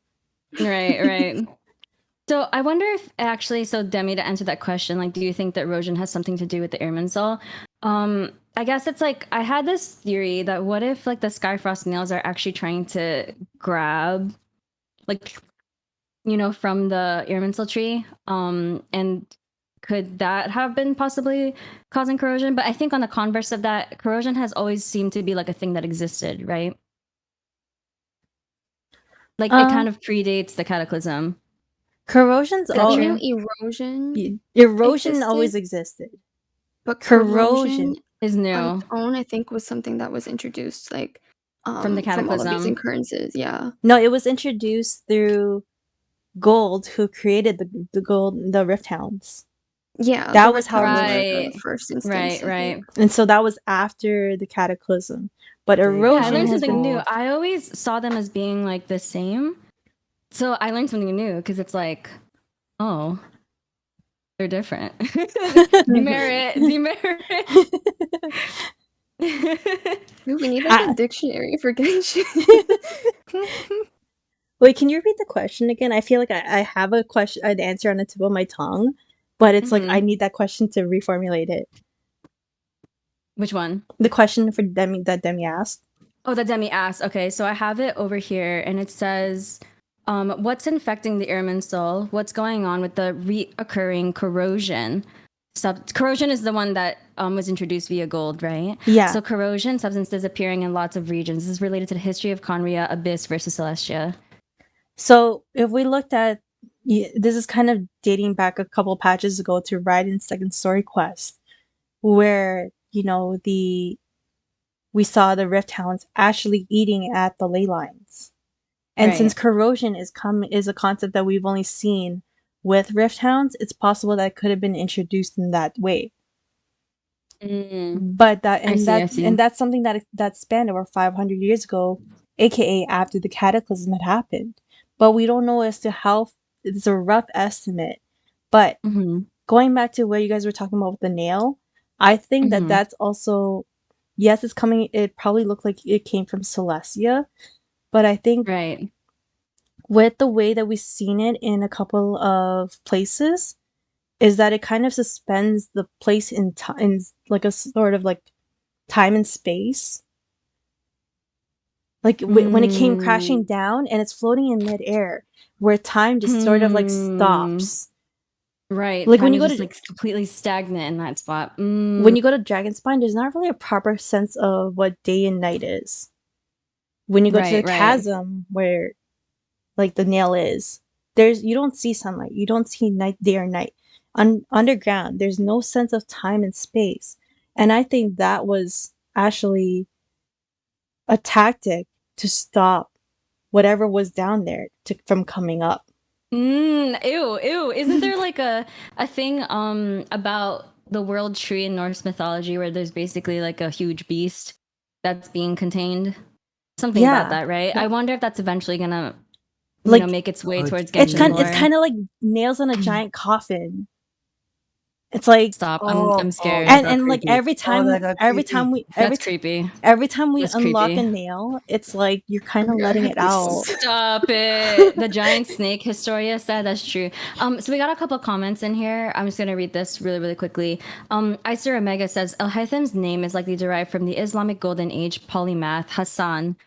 Right, right. So I wonder if actually, so Demi, to answer that question, like, do you think that erosion has something to do with the Irminsul? I guess it's like I had this theory that what if like the Skyfrost nails are actually trying to grab, like, from the Irminsul tree, and could that have been possibly causing corrosion? But I think on the converse of that, corrosion has always seemed to be like a thing that existed, right? Like it kind of predates the cataclysm. Corrosion's Is that You all know, true? erosion always existed. but Corrosion Is on new its own, I think, was something that was introduced, like, from the from all of these cataclysm. occurrences. Yeah, No, it was introduced through Gold, who created the Rift Hounds. yeah. The That was Rift how Hounds erosion. were the Right, first instance, right, I think. right. And so that was after the cataclysm. But They Yeah, I erosion learned has something been new. I always saw them as being like the same. So I learned something new because it's like, oh, they're different. Demerit. Ooh, we need like a dictionary for Genshin. Wait, can you repeat the question again? I feel like I have an answer on the tip of my tongue, but it's like I need that question to reformulate it. Which one? The question for Demi that Demi asked. Oh, that Demi asked. Okay, so I have it over here, and it says, "What's infecting the Irminsul? What's going on with the reoccurring corrosion?" Corrosion is the one that was introduced via gold, right? Yeah. So corrosion substances appearing in lots of regions. This is related to the history of Conria, Abyss versus Celestia. So if we looked at, this is kind of dating back a couple patches ago to Raiden's second story quest, where we saw the Rift Hounds actually eating at the ley lines. And since corrosion is a concept that we've only seen with Rift Hounds, it's possible that it could have been introduced in that way. But that's something that spanned over 500 years ago, aka after the cataclysm had happened. But we don't know as to how. It's a rough estimate. But going back to what you guys were talking about with the nail, I think that that's also, yes, it's coming. It probably looked like it came from Celestia, but I think with the way that we've seen it in a couple of places, is that it kind of suspends the place in time, like a sort of like time and space. Like when it came crashing down and it's floating in midair, where time just sort of like stops. Right. Like time when you go is just to like completely stagnant in that spot. When you go to Dragonspine, there's not really a proper sense of what day and night is. When you go to the chasm where like the nail is, you don't see sunlight, you don't see day or night. Underground, there's no sense of time and space. And I think that was actually a tactic to stop whatever was down there from coming up. Ew. Isn't there like a thing about the world tree in Norse mythology where there's basically like a huge beast that's being contained? Something about that, right? I wonder if that's eventually gonna make its way towards Genshin lore. It's kind of like nails on a giant coffin. It's like, stop. I'm scared. And like every time we unlock a nail, it's like you're kind of letting it out. Stop it. The giant snake Historia said that's true. So we got a couple comments in here. I'm just gonna read this really, really quickly. Iser Omega says Haitham's name is likely derived from the Islamic Golden Age polymath Hassan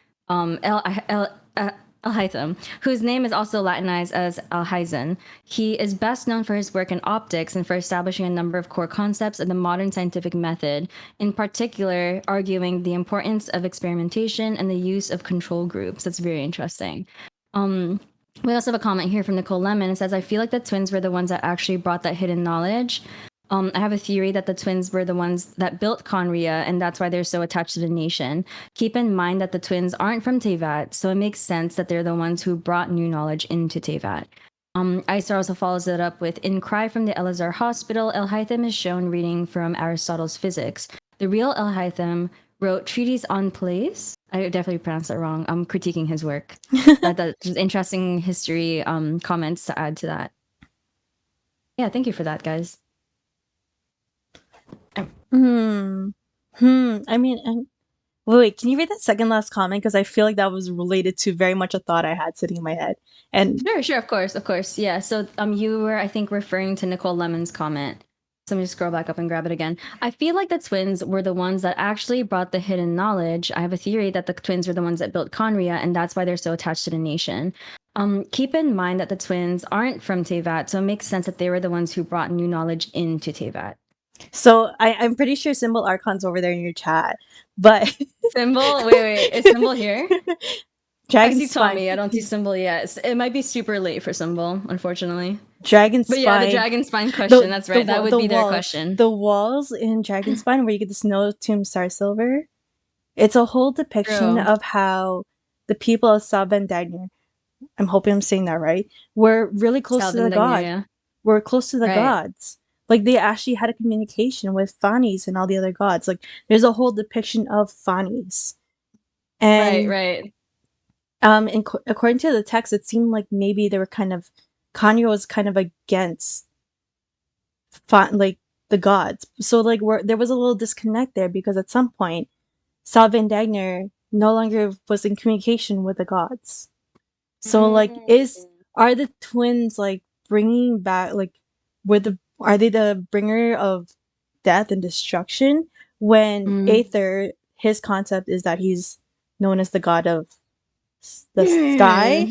Haitham, whose name is also Latinized as Alhazen. He is best known for his work in optics and for establishing a number of core concepts of the modern scientific method, in particular arguing the importance of experimentation and the use of control groups. That's very interesting. We also have a comment here from Nicole Lemon. It says, I feel like the twins were the ones that actually brought that hidden knowledge. I have a theory that the twins were the ones that built Conria, and that's why they're so attached to the nation. Keep in mind that the twins aren't from Teyvat, so it makes sense that they're the ones who brought new knowledge into Teyvat. Isar also follows it up with, in Cry from the Elazar Hospital, El Haitham is shown reading from Aristotle's Physics. The real El Haitham wrote treatises on place, I definitely pronounced that wrong. I'm critiquing his work. That's just interesting history comments to add to that. Yeah, thank you for that, guys. I mean, wait, can you read that second last comment? Because I feel like that was related to very much a thought I had sitting in my head. And sure, of course. Yeah. So you were, I think, referring to Nicole Lemon's comment. So let me scroll back up and grab it again. I feel like the twins were the ones that actually brought the hidden knowledge. I have a theory that the twins were the ones that built Conria, and that's why they're so attached to the nation. Keep in mind that the twins aren't from Teyvat, so it makes sense that they were the ones who brought new knowledge into Teyvat. So I'm pretty sure Symbol Archon's over there in your chat, but Symbol, wait, is Symbol here? Dragon I see Spine. Tommy. I don't see Symbol yet. It might be super late for Symbol, unfortunately. Dragon But Spine. yeah, the Dragon Spine question. That's right. That would be their question. The walls in Dragon Spine where you get the Snow Tomb Star Silver. It's a whole depiction of how the people of Salvandagner, I'm hoping I'm saying that right, were really close to the god. Yeah. We're close to the gods. Like they actually had a communication with Fanes and all the other gods. Like there's a whole depiction of Fanes. And right. According to the text, it seemed like maybe they were Kanye was kind of against like the gods. So like there was a little disconnect there because at some point, Salvandagner no longer was in communication with the gods. So like are the twins like bringing back like are they the bringer of death and destruction when Aether, his concept is that he's known as the god of the sky?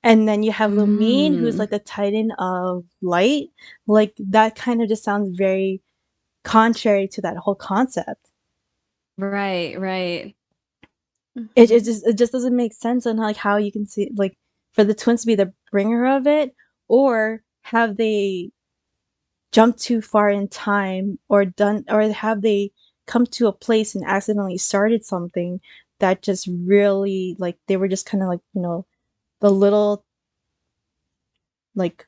And then you have Lumine, who's like the titan of light. Like that kind of just sounds very contrary to that whole concept. Right. It just doesn't make sense on like how you can see like for the twins to be the bringer of it, or have they jumped too far in time or have they come to a place and accidentally started something that just really like they were just kind of like, you know, the little like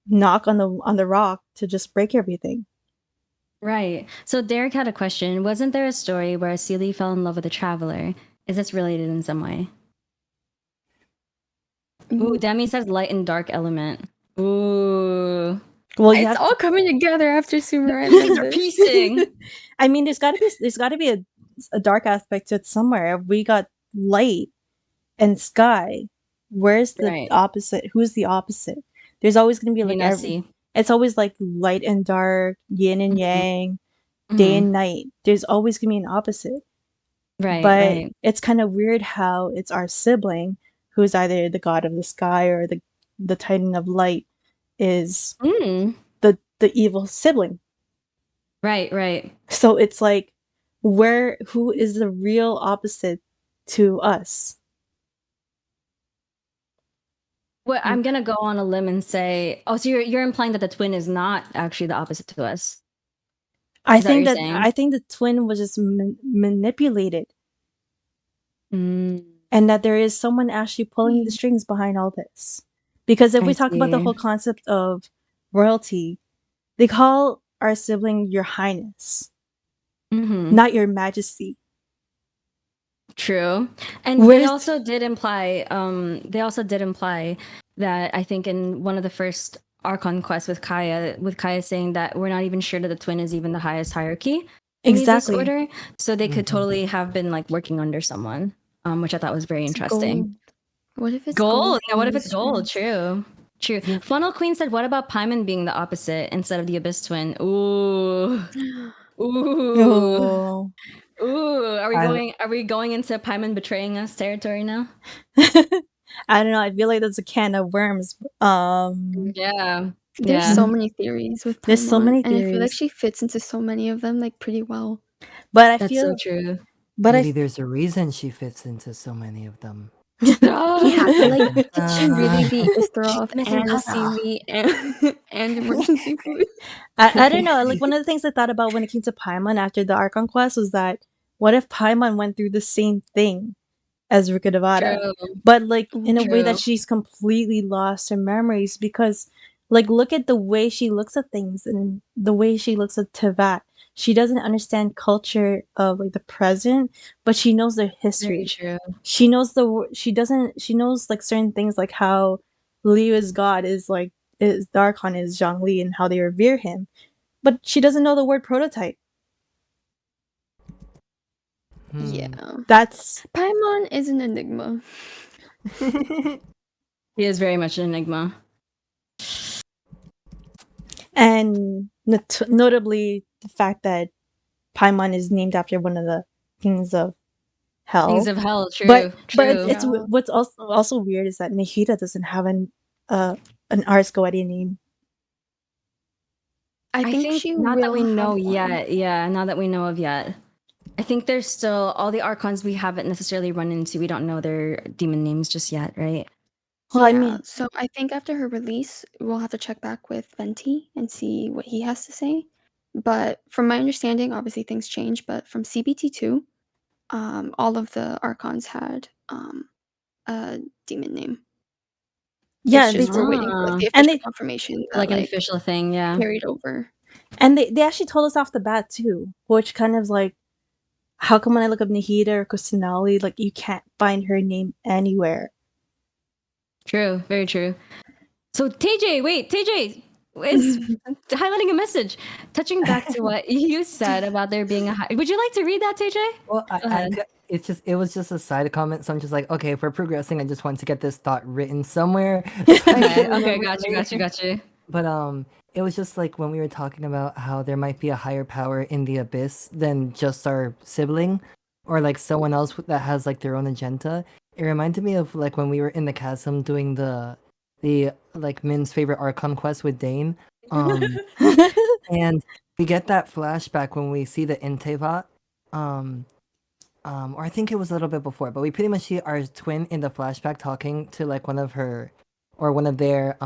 knock on the rock to just break everything. Right. So Derek had a question. Wasn't there a story where Seely fell in love with a traveler? Is this related in some way? Ooh, Demi says light and dark element. Ooh. Well, it's all coming together after Sumer. Things are piecing. I mean, there's gotta be a dark aspect to it somewhere. We got light and sky. Where's the opposite? Who's the opposite? There's always gonna be like it's always like light and dark, yin and yang, day and night. There's always gonna be an opposite. But it's kind of weird how it's our sibling who's either the god of the sky or the titan of light is the evil sibling. Right. So it's like who is the real opposite to us? Well, I'm gonna go on a limb and say, so you're implying that the twin is not actually the opposite to us. I think the twin was just manipulated, and that there is someone actually pulling the strings behind all this. Because if we talk about the whole concept of royalty, they call our sibling Your Highness, not Your Majesty. True. And they also did imply that I think in one of the first Archon quests with Kaya saying that we're not even sure that the twin is even the highest hierarchy in this order. So they could totally have been like working under someone, which I thought was very interesting. Gold. What if it's gold? Yeah, what if it's gold? True. Funnel Queen said, what about Paimon being the opposite instead of the Abyss twin? Ooh. Are we going into Paimon betraying us territory now? I don't know. I feel like that's a can of worms. Yeah. There's so many theories with Paimon. There's so many theories. And I feel like she fits into so many of them like pretty well. But that's so true. But maybe there's a reason she fits into so many of them. Could she really be Istarov and a seaweed and emergency food? I don't know. Like one of the things I thought about when it came to Paimon after the Archon quest was that what if Paimon went through the same thing as Rukkhadevata, but like in a way that she's completely lost her memories? Because like look at the way she looks at things and the way she looks at Teyvat. she doesn't understand culture of like the present, but she knows their history. Very true. She knows she knows like certain things, like how Liu's god is like is the Archon is Zhongli and how they revere him, but she doesn't know the word prototype. Yeah. That's Paimon is an enigma. He is very much an enigma. And notably the fact that Paimon is named after one of the kings of hell. Kings of hell, true. But true. it's what's also weird is that Nahida doesn't have an Ars Goetia name. I think she not that we will know have yet. Yeah, not that we know of yet. I think there's still all the Archons we haven't necessarily run into. We don't know their demon names just yet, right? Well, Yeah, I mean, so I think after her release, we'll have to check back with Venti and see what he has to say. But from my understanding, obviously things change, but from CBT2, all of the Archons had a demon name. yeah, it's just we're waiting for like, the and official confirmation that, like an official thing, yeah. carried over. And they actually told us off the bat too, which kind of like, how come when I look up Nahida or Kusanali, like you can't find her name anywhere? True, very true. So Teyjayy is highlighting a message, touching back to what you said about there being a high. Would you like to read that, Teyjayy? Well, it was just a side comment, so I'm just like, okay, if we're progressing, I just want to get this thought written somewhere. Okay, got you. But it was just like when we were talking about how there might be a higher power in the abyss than just our sibling, or like someone else that has like their own agenda. It reminded me of like when we were in the chasm doing the like Min's favorite Archon quest with Dane. And we get that flashback when we see the Teyvat. Or I think it was a little bit before, but we pretty much see our twin in the flashback talking to like one of her or one of their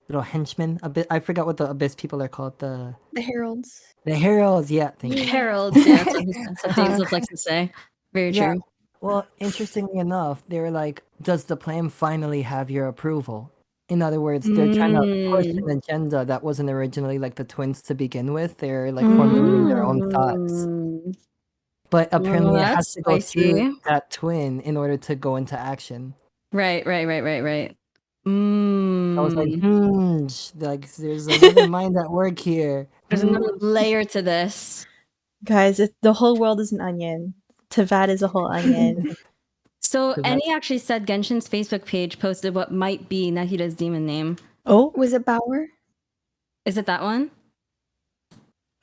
little henchmen. I forgot what the abyss people are called. The heralds. The heralds, yeah. Thank you. Heralds, yeah. That's what Dave likes to say. Very true. Yeah. Well, interestingly enough, they were like, "Does the plan finally have your approval?" In other words, they're trying to push an agenda that wasn't originally like the twins to begin with. They're like formulating their own thoughts. But apparently it has to go through that twin in order to go into action. Right. I was like, there's another mind at work here. There's another layer to this. Guys, the whole world is an onion. Teyvat is a whole onion. So Annie actually said Genshin's Facebook page posted what might be Nahida's demon name. Oh? Was it Bauer? Is it that one?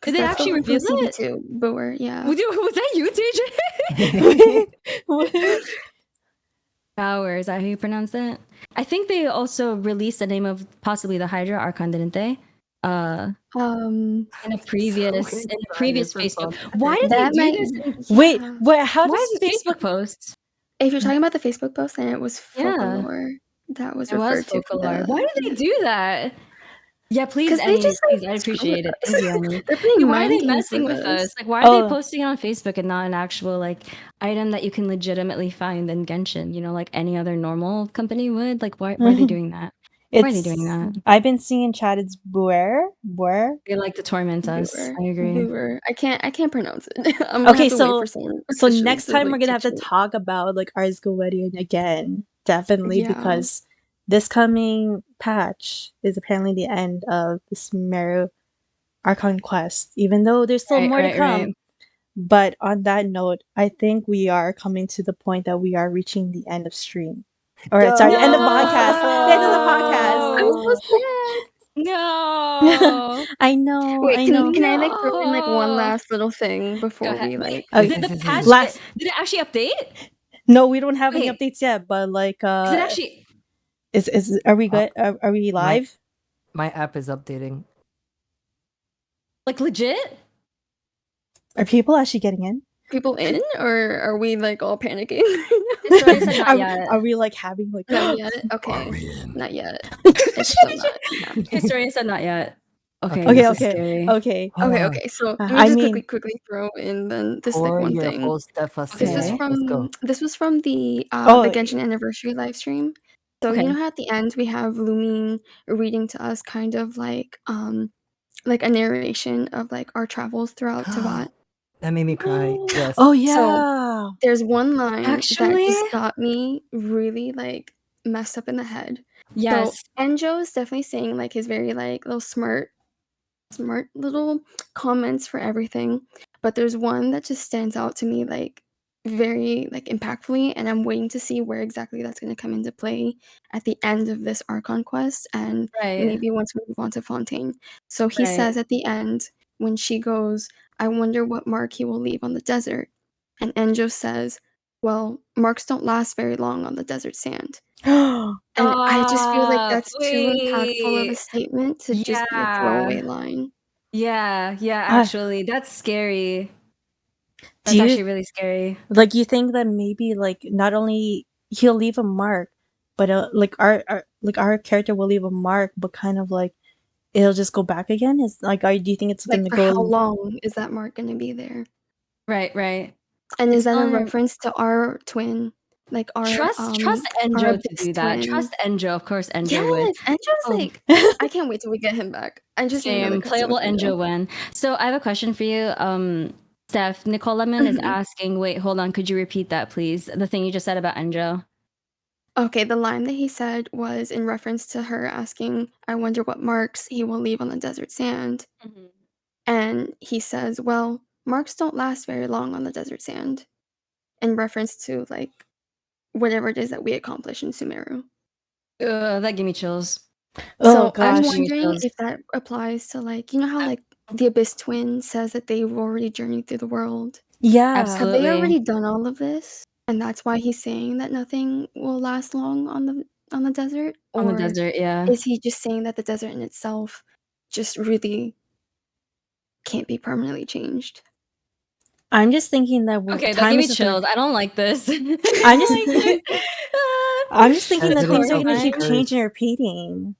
Did they actually reveal it? Bauer, yeah. Was that you, TJ? Bauer, is that how you pronounce it? I think they also released the name of possibly the Hydra Archon, didn't they? In a previous Facebook. Why did they do this? Wait, how does the Facebook post? If you're talking about the Facebook post, then it was folklore that was referred to. Folklore. Why did they do that? Yeah, please, Annie, please, I appreciate it. Thank you, Annie. Why are they messing with us? Like, why are they posting it on Facebook and not an actual like item that you can legitimately find in Genshin? You know, like any other normal company would. Like, why are they doing that? Why are they doing that? I've been seeing in chat it's Buer. They like to torment us. I agree. Buer. I can't pronounce it. Okay, so next time we're gonna have to talk about like Ars Goetia again, definitely, because this coming patch is apparently the end of the Sumeru Archon quest, even though there's still more to come. Right. But on that note, I think we are coming to the point that we are reaching the end of stream. Or sorry, the end of podcast. The end of the podcast. I'm so sad. No. I know. Wait, I know. Can I like throw in like one last little thing before we like? Did the patch? Did it actually update? No, we don't have any updates yet. But like, is it actually? Are we good? Are we live? My app is updating. Like legit? Are people actually getting in? People in, or are we like all panicking? Are we like having like? Not yet. Okay, not yet. It's still not. Historian said not yet. Okay. Okay. So let me just quickly throw in then this like one thing. This was from the Genshin anniversary live stream. So you know how at the end we have Lumine reading to us kind of like like a narration of like our travels throughout Teyvat. That made me cry. Yes. Oh So yeah. there's one line that Actually? just got me really like messed up in the head. Yes. So Enjo is definitely saying like his very like little smart little comments for everything, but there's one that just stands out to me like very like impactfully, and I'm waiting to see where exactly that's going to come into play at the end of this Archon quest, and Right. maybe once we move on to Fontaine. So he Right. says at the end when she goes, "I wonder what mark he will leave on the desert," and Enjo says, "Well, marks don't last very long on the desert sand." And I just feel like that's too impactful of a Wait. statement to just be a throwaway line. Yeah, Ah. actually, that's scary. Do That's you actually really scary. like you think that maybe like not only he'll leave a mark, but like our character will leave a mark, but kind of like it'll just go back again? Is like do you think it's Like, gonna for how go? long is that mark gonna be there? Right, right. And It's is that a telling her reference to our twin? Like our trust our Enjo to abyss do that. twin? Trust Enjo, of course Enjo would. Yes, Enjo's Oh. like I can't wait till we get him back. I just need another Same. customer Playable for real. Enjo win. So I have a question for you. Steph, Nicole Lemon is asking, wait, hold on, could you repeat that, please? The thing you just said about Enjo. Okay, the line that he said was in reference to her asking, "I wonder what marks he will leave on the desert sand." And he says, "Well, marks don't last very long on the desert sand," in reference to like whatever it is that we accomplish in Sumeru. That gave me chills. Oh So I'm gosh. wondering if that applies to like, you know how like the Abyss Twin says that they've already journeyed through the world. Yeah. Have Absolutely. they already done all of this? And that's why he's saying that nothing will last long on the desert? On the Or desert, yeah. is he just saying that the desert in itself just really can't be permanently changed? I'm just thinking that Okay, that time gave me is just chills. gonna. I don't like this. I'm just. I'm just thinking That's that getting things are so gonna much keep curse. changing and repeating.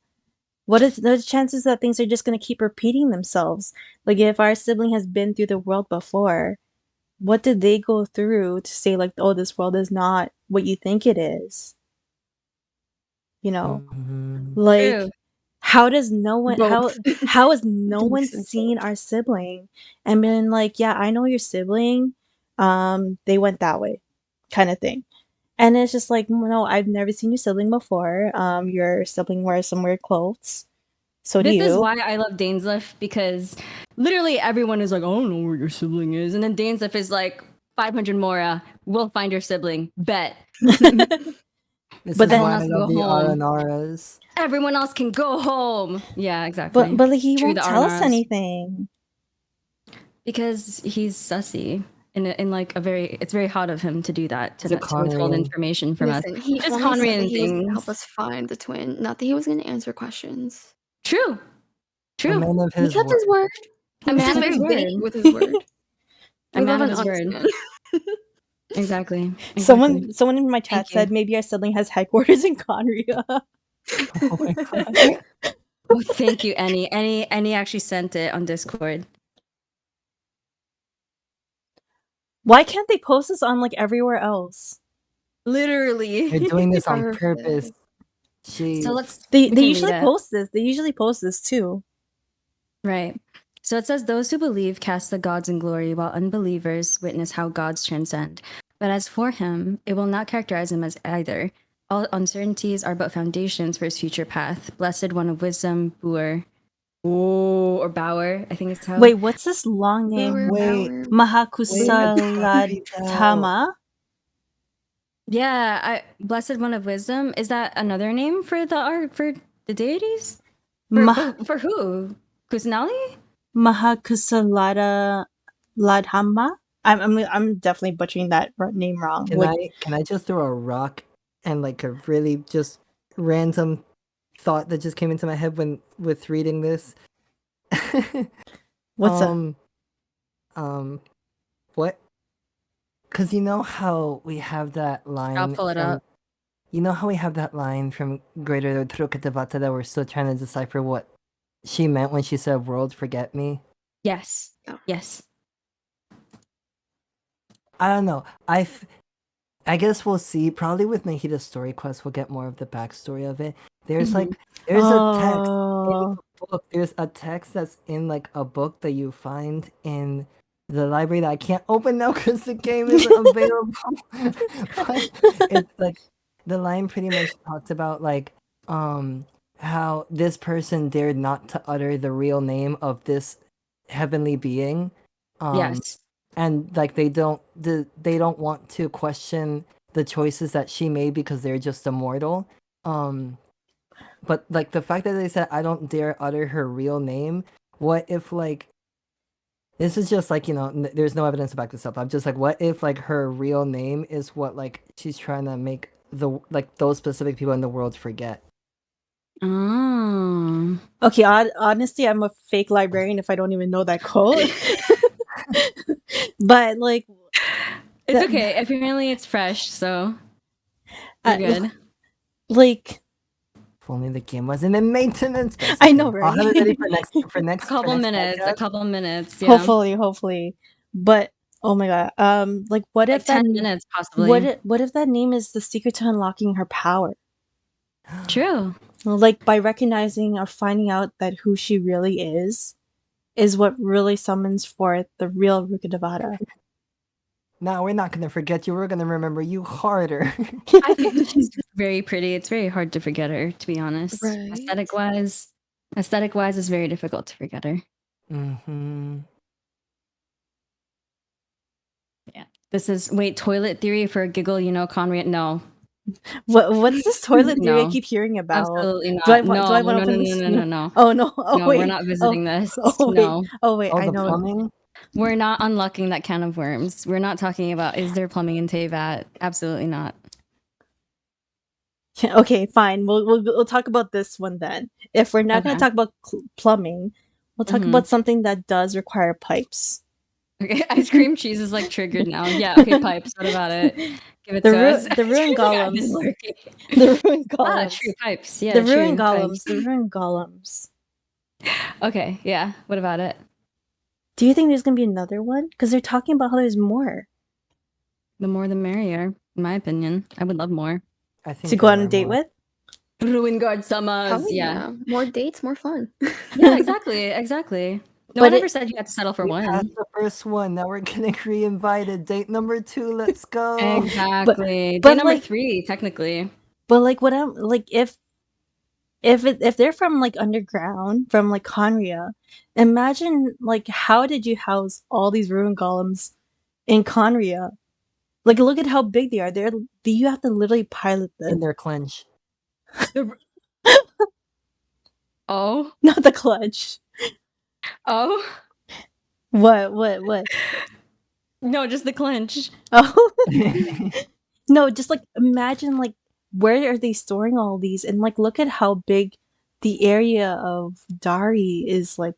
What is the chances that things are just gonna keep repeating themselves? Like if our sibling has been through the world before, what did they go through to say like, oh, this world is not what you think it is? You know, like True. how does no one Both. how has no Makes one sense seen both. our sibling and been like, yeah, I know your sibling, they went that way, kind of thing. And it's just like, no, I've never seen your sibling before. Your sibling wears some weird clothes. So do This is you. why I love Dainsleif, because literally everyone is like, I don't know where your sibling is. And then Dainsleif is like, 500 Mora, we'll find your sibling. Bet. This But is then- why I Everyone else love go the home. Aranas. Everyone else can go home. Yeah, exactly. but like, he True, won't the tell us Arnaras. anything. Because he's sussy. In like a very, it's very hot of him to do that, to He's a not to withhold Conrian. information from us. Listen, he Just only said that Conrian he was going to help things. us find the twin, not that he was going to answer questions. True. A True. man of He his kept word. his word. He A was man just of very his vague word. with his word. A We man love of an his honest word. man. Exactly. Someone in my chat Thank you. said maybe our sibling has headquarters in Conria. Oh my god. Oh, thank you, Annie. Annie actually sent it on Discord. Why can't they post this on like everywhere else? Literally. They're doing this on Perfect. purpose. Jeez. So let's. They we can usually read it. post this. They usually post this too. Right. So it says, those who believe cast the gods in glory, while unbelievers witness how gods transcend. But as for him, it will not characterize him as either. All uncertainties are but foundations for his future path. Blessed one of wisdom, Boer. Oh, or Bauer, I think it's how. Wait, what's this long name? Power, Wait. power. Mahakusaladhama? Yeah, Blessed one of wisdom. Is that another name for for the deities? Mah- For who? Kusanali? Mahakusaladhama? I'm definitely butchering that name wrong. Can I just throw a rock and like a really just random thought that just came into my head with reading this? What's up? What? Because you know how we have that line. I'll pull it up. You know how we have that line from Greater Trukatavata that we're still trying to decipher what she meant when she said "world forget me"? Yes. Oh. Yes. I don't know. I guess we'll see. Probably with Nahida's story quest, we'll get more of the backstory of it. There's Mhm. there's a text in Oh. a book. There's a text that's in like a book that you find in the library that I can't open now because the game isn't available. But it's like the line pretty much talks about like how this person dared not to utter the real name of this heavenly being. Yes. And like they don't want to question the choices that she made because they're just immortal. But like the fact that they said I don't dare utter her real name, what if like this is just like, you know, there's no evidence to back this up. I'm just like, what if like her real name is what like she's trying to make the like those specific people in the world forget? Oh. Okay, honestly, I'm a fake librarian if I don't even know that quote. But like, It's okay. Apparently, it's fresh, so you're good. Like, if only the game wasn't in maintenance. But I know, okay. right? I'll have it ready for next. A couple minutes. Podcast. A couple minutes. Yeah. Hopefully. But oh my god, like what Like if that 10 minutes possibly. what if that name is the secret to unlocking her power? True. Like by recognizing or finding out that who she really is what really summons forth the real Rukkhadevata. No, we're not gonna forget you. We're gonna remember you harder. I think that she's just very pretty. It's very hard to forget her, to be honest. Right. Aesthetic wise, it's very difficult to forget her. Mm-hmm. Yeah. This is toilet theory for a giggle. You know, Conrad. No. What's this toilet theory I No. keep hearing about? Absolutely not. Do I want to no, open this? no. Oh no! Oh No, wait! we're not visiting this. Oh wait! No. Oh wait! Oh, I the know. plumbing? We're not unlocking that can of worms. We're not talking about is there plumbing in Teyvat? Absolutely not. Okay, fine. We'll talk about this one then. If we're not going to talk about plumbing, we'll talk about something that does require pipes. Okay, ice cream cheese is like triggered now. Yeah, okay, pipes. What about it? Give it to us. The ruined golems. The ruined golems. Ah, true, pipes. Yeah, the ruined golems. The ruined golems. Okay, yeah. What about it? Do you think there's going to be another one? Because they're talking about how there's more. The more the merrier, in my opinion. I would love more. I think to go on a date with? Ruin Guard Summers. Yeah. More dates, more fun. Yeah, exactly. No one ever said you had to settle for one. That's the first one. Now we're getting re-invited. Date number 2. Let's go. Exactly. Date number 3, technically. But like, what I'm like, if they're from like underground, from like Conria, imagine like how did you house all these ruined golems in Conria? Like, look at how big they are. You have to literally pilot them in their clench. Oh, not the clutch. Oh, what? No, just the clench. Oh, no, just like imagine like where are they storing all these, and like look at how big the area of Dari is, like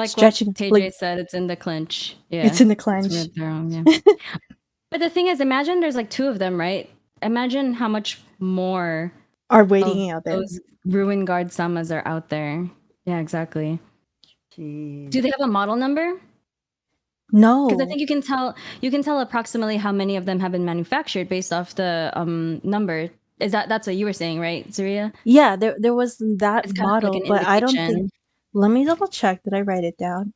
stretching. What Teyjayy like, said, it's in the clench. Yeah, it's in the clench. But the thing is, imagine there's like 2 of them, right? Imagine how much more are waiting out there. Those ruin guard samas are out there. Yeah, exactly. Jeez. Do they have a model number? No, because I think you can tell approximately how many of them have been manufactured based off the number. That's what you were saying, right, Zaria? Yeah, there was that model, like but I don't think. Let me double check. Did I write it down?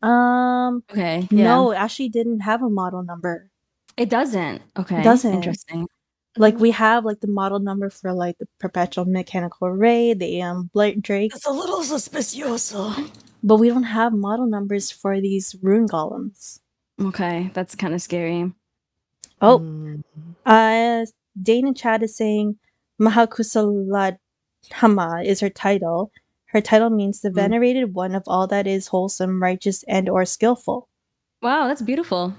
Okay. No, it actually didn't have a model number. It doesn't. Okay. It doesn't. Interesting. Like we have like the model number for like the perpetual mechanical array, the Drake. That's a little suspicious. But we don't have model numbers for these rune golems. Okay, that's kind of scary. Oh, Dana Chad is saying Mahakusaladhama is her title. Her title means the venerated one of all that is wholesome, righteous, and or skillful. Wow, that's beautiful.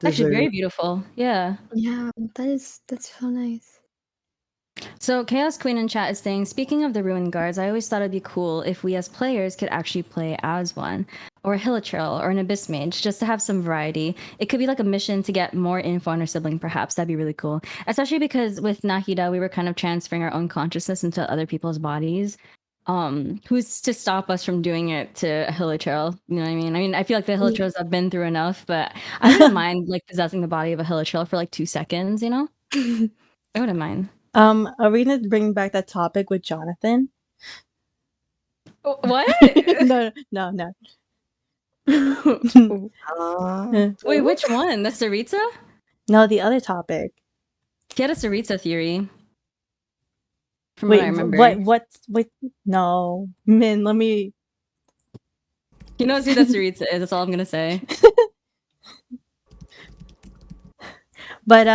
Actually, very beautiful. Yeah. Yeah, that's so nice. So Chaos Queen in chat is saying, speaking of the Ruin Guards, I always thought it'd be cool if we as players could actually play as one, or a Hilichurl, or an Abyss Mage, just to have some variety. It could be like a mission to get more info on our sibling, perhaps. That'd be really cool. Especially because with Nahida, we were kind of transferring our own consciousness into other people's bodies. Who's to stop us from doing it to a Hilichurl? You know what I mean? I mean, I feel like the Hilichurls have been through enough, but I wouldn't mind like possessing the body of a Hilichurl for like 2 seconds, you know? I wouldn't mind. Are we gonna bring back that topic with Jonathan? What? No. Wait, which one? The Saritsa? No, the other topic. He had a Saritsa theory. From Wait, what I remember. wait, no. Min, let me... He knows who the Saritsa is, that's all I'm gonna say. But,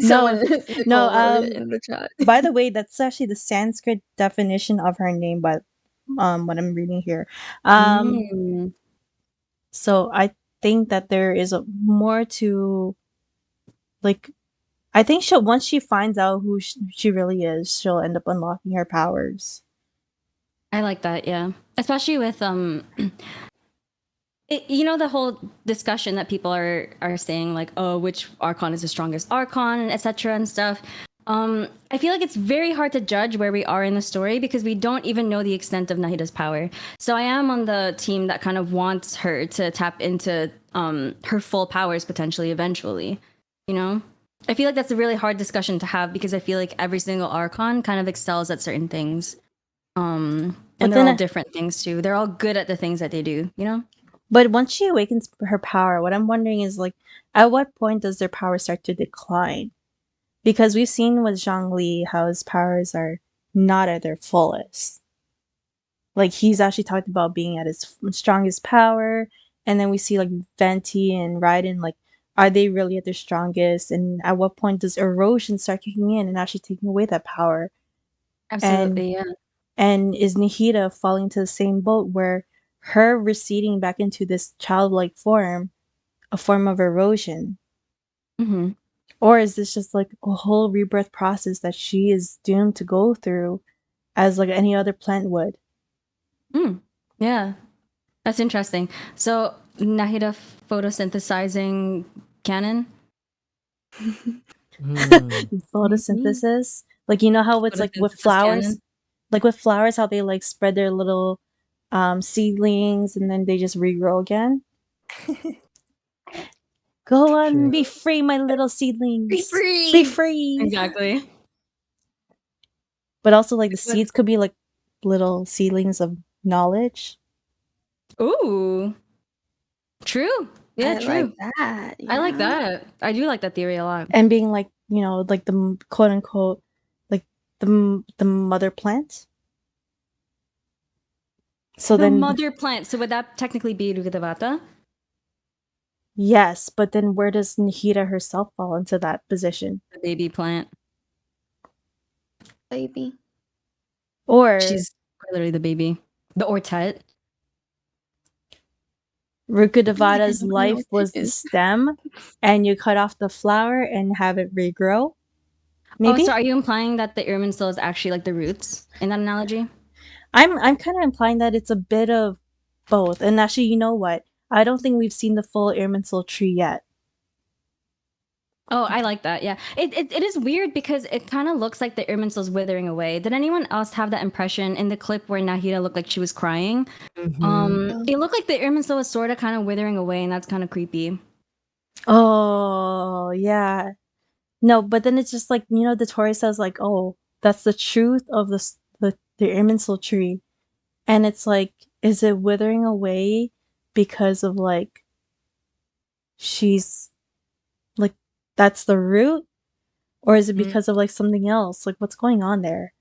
Someone no, in the chat. by the way, that's actually the Sanskrit definition of her name, but what I'm reading here. So I think that there is more to, like, I think once she finds out who she really is, she'll end up unlocking her powers. I like that, yeah. Especially with you know, the whole discussion that people are saying, like, oh, which Archon is the strongest Archon, etc. and stuff. I feel like it's very hard to judge where we are in the story because we don't even know the extent of Nahida's power. So I am on the team that kind of wants her to tap into her full powers potentially eventually. You know? I feel like that's a really hard discussion to have because I feel like every single Archon kind of excels at certain things. And they're all different things too. They're all good at the things that they do, you know? But once she awakens her power, what I'm wondering is, like, at what point does their power start to decline? Because we've seen with Zhongli how his powers are not at their fullest. Like, he's actually talked about being at his strongest power, and then we see, like, Venti and Raiden, like, are they really at their strongest? And at what point does erosion start kicking in and actually taking away that power? Absolutely, yeah. And is Nahida falling into the same boat where her receding back into this childlike form, a form of erosion? Mm-hmm. Or is this just like a whole rebirth process that she is doomed to go through as like any other plant would? Yeah, that's interesting. So Nahida photosynthesizing canon? Photosynthesis? Like, you know how it's like with flowers? Canon? Like with flowers, how they like spread their little seedlings and then they just regrow again? Go on, be free, my little seedlings. Be free! Be free! Exactly. But also, like, the seeds could be like little seedlings of knowledge. Ooh. True. Yeah, true. Like that. I like that. I do like that theory a lot. And being like, you know, like the quote unquote, like the mother plant. So the then mother plant. So would that technically be Rukadavata? Yes, but then where does Nahida herself fall into that position? The baby plant. Baby. Or she's literally the baby. The Ortet. Rukadavata's life was the stem, and you cut off the flower and have it regrow. Maybe? Oh, so are you implying that the Irminsul is actually like the roots in that analogy? I'm kind of implying that it's a bit of both. And actually, you know what? I don't think we've seen the full Irminsul tree yet. Oh, I like that. Yeah, it is weird because it kind of looks like the Irminsul's withering away. Did anyone else have that impression in the clip where Nahida looked like she was crying? It looked like the Irminsul was sort of kind of withering away, and that's kind of creepy. Oh, yeah. No, but then it's just like, you know, the Tory says like, oh, that's the truth of the Irminsul tree. And it's like, is it withering away because of like, she's like, that's the root? Or is it because of like something else? Like, what's going on there?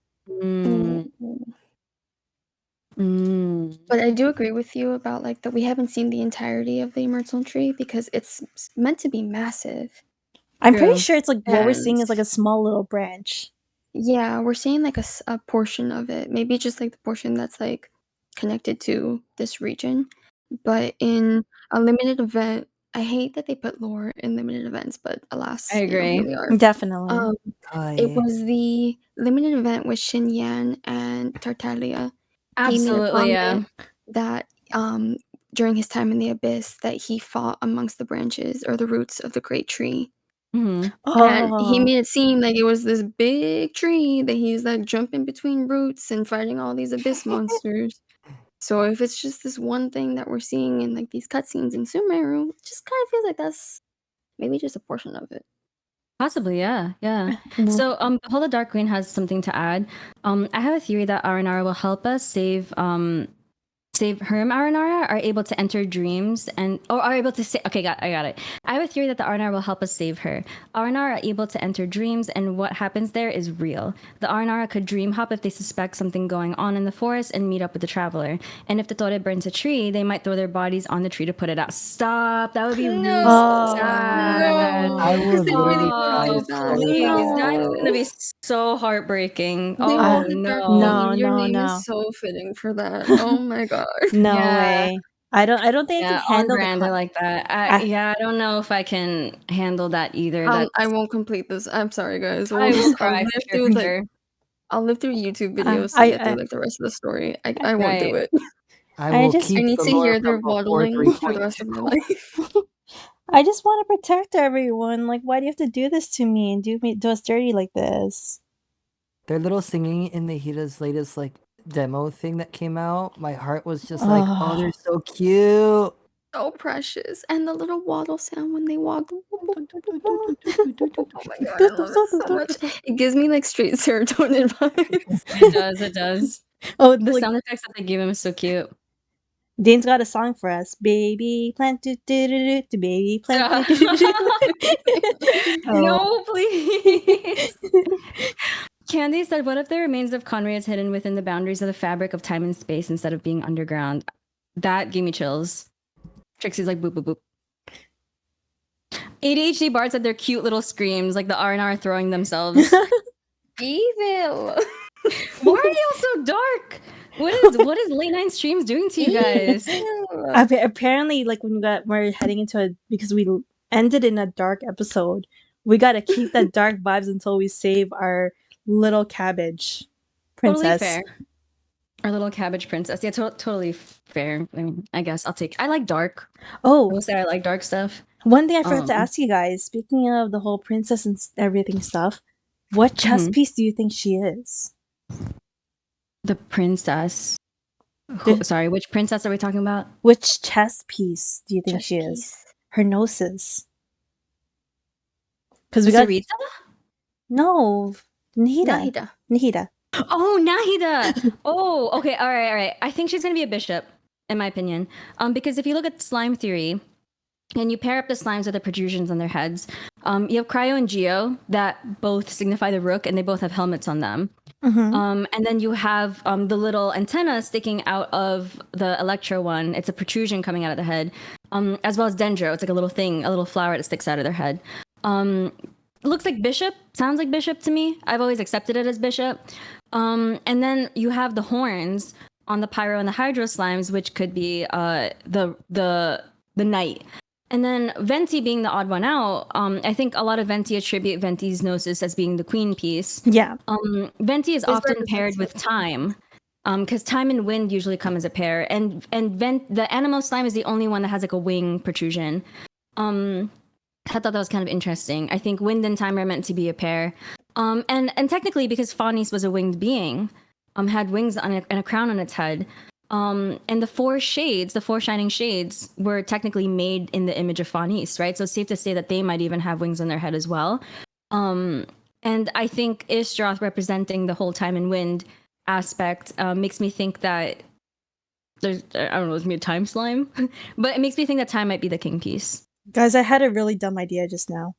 But I do agree with you about like that we haven't seen the entirety of the Irminsul tree because it's meant to be massive. I'm pretty sure it's like what we're seeing is like a small little branch. Yeah, we're seeing like a portion of it. Maybe just like the portion that's like connected to this region. But in a limited event, I hate that they put lore in limited events, but alas, I agree. Here we are. Definitely. It was the limited event with Xinyan and Tartaglia. Absolutely, yeah. That during his time in the Abyss, that he fought amongst the branches or the roots of the great tree. And he made it seem like it was this big tree that he's like jumping between roots and fighting all these abyss monsters. So if it's just this one thing that we're seeing in like these cutscenes in Sumeru, it just kind of feels like that's Maybe just a portion of it. Possibly, yeah. So, Behold the Dark Queen has something to add. I have a theory that Aranara will help us save Herm Aranara are able to enter dreams or are able to say, okay, I got it. I have a theory that the Aranara will help us save her. Aranara are able to enter dreams, and what happens there is real. The Aranara could dream hop if they suspect something going on in the forest and meet up with the traveler. And if the Tore burns a tree, they might throw their bodies on the tree to put it out. Stop! That would be really sad. I would literally cry Oh, so please. That's bad. going to be so heartbreaking. Oh, Oh, no. Your name is so fitting for that. Oh my god. No way. I don't think I can handle on brand. I like that. I don't know if I can handle that either. I won't complete this. I'm sorry, guys. I will cry for sure. I'll live through YouTube videos to get through like the rest of the story. I won't do it. I need to hear their waddling for the rest of my life. I just want to protect everyone. Like, why do you have to do this to me and do us dirty like this? Their little singing in Nahida's latest like demo thing that came out, my heart was just like, oh, they're so cute. So precious. And the little waddle sound when they waddle. Oh my god, I love it so much. It gives me like straight serotonin vibes. It does. Oh, the sound effects that they give him is so cute. Dane's got a song for us. Baby plant, baby plant. No, please. Candy said, what if the remains of Conray is hidden within the boundaries of the fabric of time and space instead of being underground? That gave me chills. Trixie's like, boop, boop, boop. ADHD Bard said they're cute little screams, like the R&R throwing themselves. Evil. Why are you so dark? What is late night streams doing to you guys? Apparently, like when we're heading into because we ended in a dark episode, we gotta keep that dark vibes until we save our little cabbage princess. Totally fair. Our little cabbage princess. Yeah, totally fair. I mean, I guess I like dark. Oh, I will say I like dark stuff. One thing I forgot to ask you guys. Speaking of the whole princess and everything stuff, what chess piece do you think she is? The princess. Sorry, which princess are we talking about? Which chess piece do you think she is? Her Gnosis. Because we got Sarita? No, Nahida. Oh, Nahida. Oh, okay. All right. I think she's gonna be a bishop, in my opinion. Because if you look at slime theory, and you pair up the slimes with the protrusions on their heads, you have Cryo and Geo that both signify the rook, and they both have helmets on them. Mm-hmm. And then you have the little antenna sticking out of the Electro one. It's a protrusion coming out of the head, as well as Dendro. It's like a little thing, a little flower that sticks out of their head. It looks like bishop. Sounds like bishop to me. I've always accepted it as bishop. And then you have the horns on the Pyro and the Hydro slimes, which could be the knight. And then Venti being the odd one out, I think a lot of Venti attribute Venti's Gnosis as being the queen piece. Yeah. Venti is often paired with time, because time and wind usually come as a pair. And the Animo slime is the only one that has like a wing protrusion. I thought that was kind of interesting. I think wind and time are meant to be a pair. And technically, because Fanis was a winged being, had wings and a crown on its head. And the four shining shades were technically made in the image of Fanis, right? So it's safe to say that they might even have wings on their head as well. And I think Ishtroth representing the whole time and wind aspect makes me think that there's, I don't know, it's me a time slime, but it makes me think that time might be the king piece. Guys, I had a really dumb idea just now.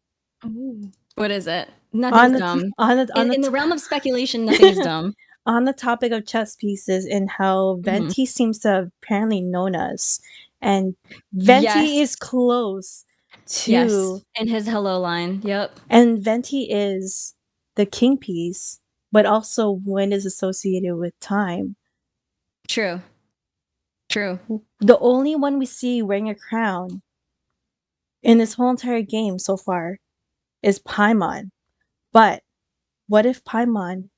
Ooh. What is it? Nothing's dumb. In the realm of speculation, nothing's dumb. On the topic of chess pieces and how Venti seems to have apparently known us, and Venti is close to in his hello line. Yep. And Venti is the king piece, but also wind is associated with time. True. The only one we see wearing a crown in this whole entire game so far is Paimon. But what if Paimon,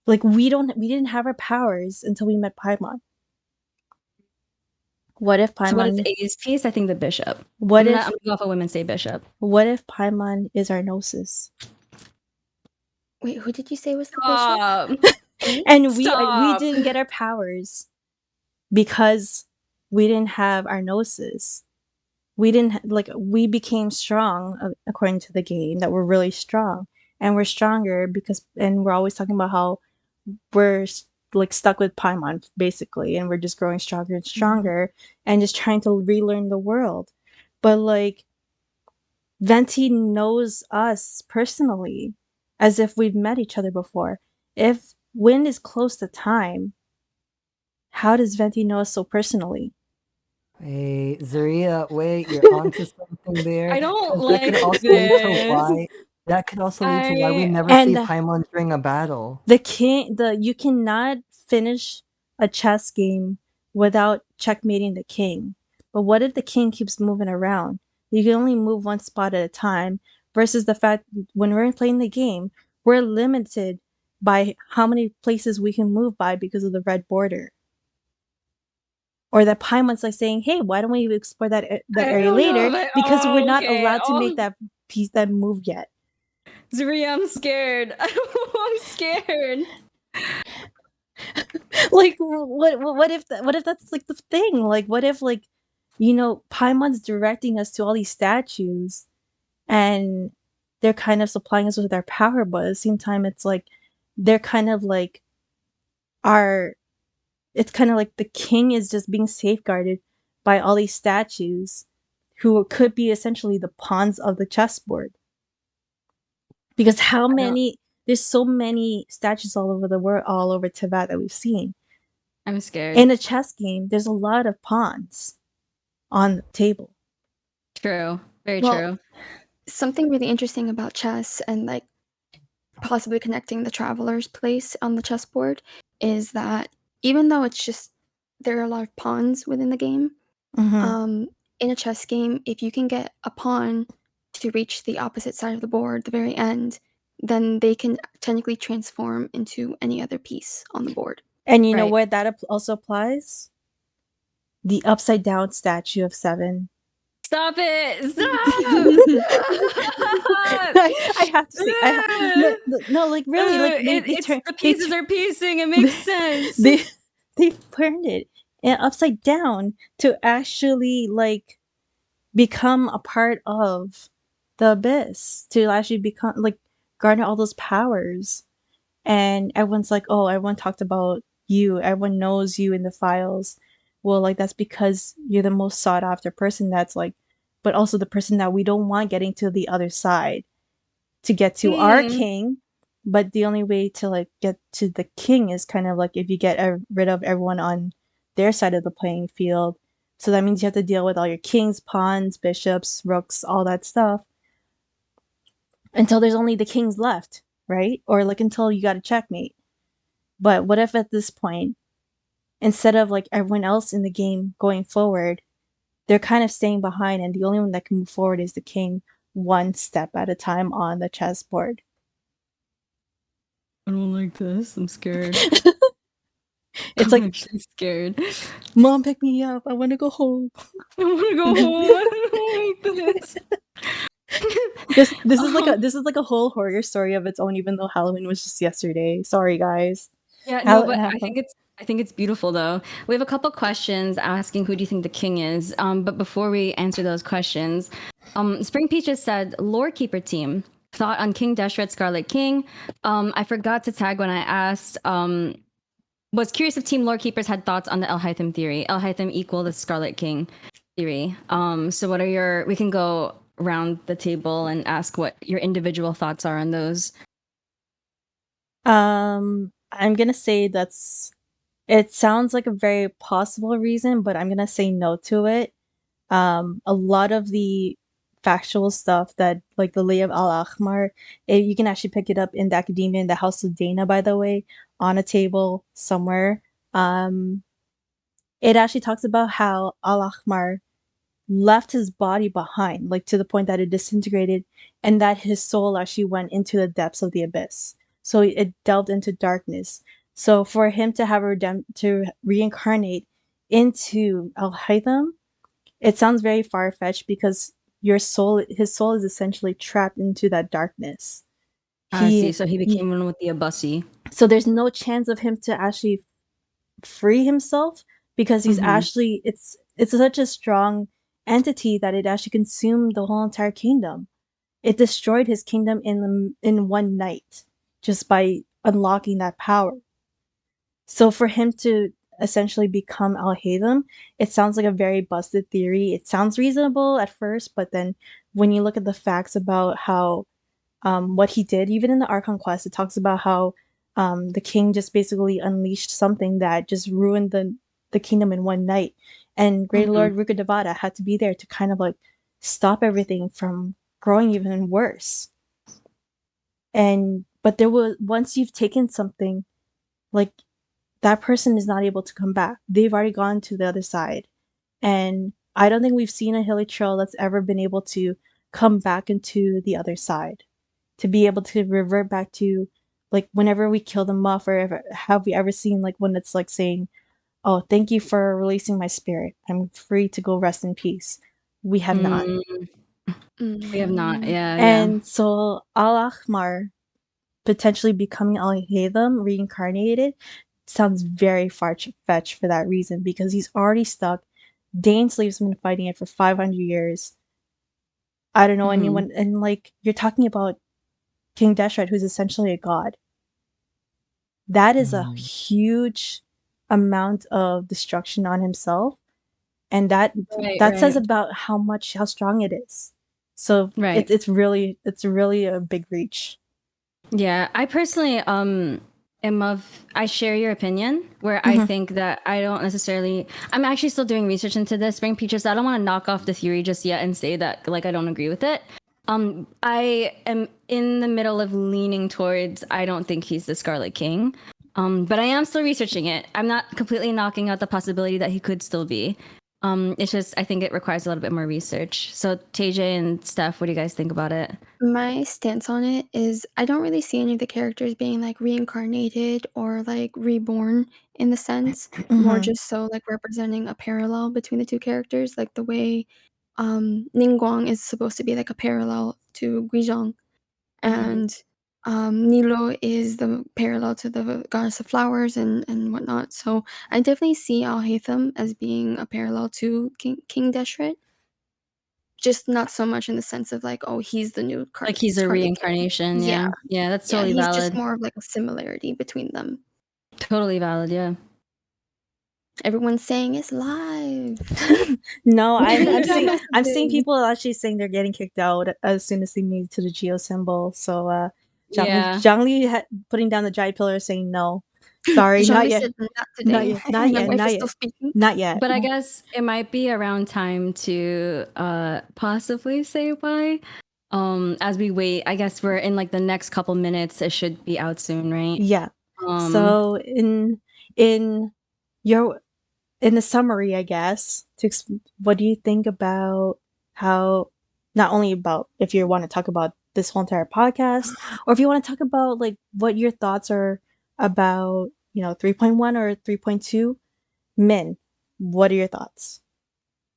like we didn't have our powers until we met Paimon. What if Paimon? So what is A's piece? I think the bishop. I'm gonna go off of women say bishop. What if Paimon is our Gnosis? Wait, who did you say was the bishop? And we didn't get our powers because we didn't have our Gnosis. we became strong according to the game, that we're really strong, and we're stronger and we're always talking about how we're like stuck with Paimon basically, and we're just growing stronger and stronger and just trying to relearn the world. But like Venti knows us personally as if we've met each other before. If Wind is close to time, how does Venti know us so personally? Hey, Zaria, wait, you're onto something there. I don't That could like also lead to this. why. That could also lead to why we never see And Paimon during a battle. you cannot finish a chess game without checkmating the king. But what if the king keeps moving around? You can only move one spot at a time, versus the fact when we're playing the game, we're limited by how many places we can move by because of the red border. Or that Paimon's like saying, "Hey, why don't we explore that area later?" Because we're not allowed to make that move yet. Zaria, I'm scared. I'm scared. Like, what if that's like the thing? Like, what if, like, Paimon's directing us to all these statues, and they're kind of supplying us with our power, but at the same time, it's like they're kind of like it's kind of like the king is just being safeguarded by all these statues who could be essentially the pawns of the chessboard. Because there's so many statues all over the world, all over Teyvat that we've seen. I'm scared. In a chess game, there's a lot of pawns on the table. True. Very true. Something really interesting about chess and like possibly connecting the traveler's place on the chessboard is that even though it's just there are a lot of pawns within the game, in a chess game, if you can get a pawn to reach the opposite side of the board, the very end, then they can technically transform into any other piece on the board. And you know where that also applies? The upside down statue of 7. Stop it! Stop! I have to say, no, like really, like the pieces are piecing. It makes sense. They turned it upside down to actually like become a part of the abyss, to actually become like garner all those powers. And everyone's like, oh, everyone talked about you, everyone knows you in the files. Well, like, that's because you're the most sought after person, that's like, but also the person that we don't want getting to the other side to get to our king. But the only way to like get to the king is kind of like if you get rid of everyone on their side of the playing field. So that means you have to deal with all your kings, pawns, bishops, rooks, all that stuff, until there's only the kings left, right? Or like until you got a checkmate. But what if at this point, instead of like everyone else in the game going forward, they're kind of staying behind, and the only one that can move forward is the king, one step at a time on the chessboard? I don't like this. I'm scared. It's I'm like, actually scared. Mom, pick me up. I want to go home. I want to go home. I don't like this. This is like a whole horror story of its own, even though Halloween was just yesterday. Sorry, guys. Yeah, no, but I think it's beautiful though. We have a couple questions asking who do you think the king is. But before we answer those questions, Spring Peaches said, Lore Keeper team, thought on King Deshret Scarlet King. I forgot to tag when I asked. Was curious if Team Lore Keepers had thoughts on the El Haitham theory. El Haitham equal the Scarlet King theory. So what are we can go around the table and ask what your individual thoughts are on those. I'm gonna say it sounds like a very possible reason, but I'm gonna say no to it. A lot of the factual stuff that, like the Lay of Al-Ahmar, you can actually pick it up in the Academia in the House of Dana, by the way, on a table somewhere. It actually talks about how Al-Ahmar left his body behind, like to the point that it disintegrated, and that his soul actually went into the depths of the abyss. So it delved into darkness. So for him to have to reincarnate into Al Haitham, it sounds very far-fetched because his soul is essentially trapped into that darkness. So he became one with the Abussi. So there's no chance of him to actually free himself, because he's actually it's such a strong entity that it actually consumed the whole entire kingdom. It destroyed his kingdom in one night just by unlocking that power. So for him to essentially become Al Haitham, it sounds like a very busted theory. It sounds reasonable at first, but then when you look at the facts about how what he did, even in the Archon quest, it talks about how the king just basically unleashed something that just ruined the kingdom in one night, and Great Lord Rukkhadevata had to be there to kind of like stop everything from growing even worse. But there was, once you've taken something, like, that person is not able to come back. They've already gone to the other side. And I don't think we've seen a Hilichurl that's ever been able to come back into the other side. To be able to revert back to, like, whenever we kill them off, or have we ever seen, like, one that's, like, saying, oh, thank you for releasing my spirit. I'm free to go rest in peace. We have not. We have not, yeah. And so Al-Ahmar potentially becoming Al-Haitham reincarnated sounds very far-fetched for that reason, because he's already stuck. Dainsleif's been fighting it for 500 years. I don't know anyone, and like, you're talking about King Deshret, who's essentially a god. That is a huge amount of destruction on himself, and that says about how strong it is. So it's really a big reach. Yeah, I personally I share your opinion, where I think that I don't necessarily, I'm actually still doing research into this Spring Peaches, so I don't want to knock off the theory just yet and say that, like, I don't agree with it. I am in the middle of leaning towards, I don't think he's the Scarlet King, but I am still researching it. I'm not completely knocking out the possibility that he could still be. It's just, I think it requires a little bit more research. So Teyjayy and Steph, what do you guys think about it? My stance on it is I don't really see any of the characters being like reincarnated or like reborn in the sense, more just so like representing a parallel between the two characters, like the way Ningguang is supposed to be like a parallel to Guizhong, and Nilo is the parallel to the goddess of flowers and whatnot. So I definitely see Al Haitham as being a parallel to King Deshret. Just not so much in the sense of like, oh, he's the new like he's a reincarnation. Yeah, that's totally valid. He's just more of like a similarity between them. Totally valid. Yeah. Everyone's saying it's live. No, I'm seeing people actually saying they're getting kicked out as soon as they move to the Geo symbol. So Zhang Li putting down the giant pillar saying no. Sorry, not yet. Not yet. But I guess it might be around time to possibly say bye. As we wait, I guess we're in like the next couple minutes. It should be out soon, right? Yeah. So in the summary, I guess, what do you think about how, not only about if you want to talk about this whole entire podcast, or if you want to talk about like what your thoughts are about, 3.1 or 3.2, Min, what are your thoughts?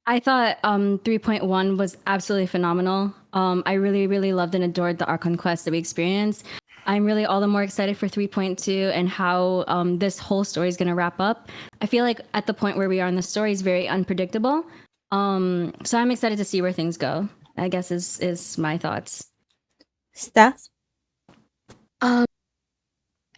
I thought 3.1 was absolutely phenomenal. I really, really loved and adored the Archon quest that we experienced. I'm really all the more excited for 3.2 and how this whole story is going to wrap up. I feel like at the point where we are in the story is very unpredictable. So I'm excited to see where things go, I guess is my thoughts. Steph?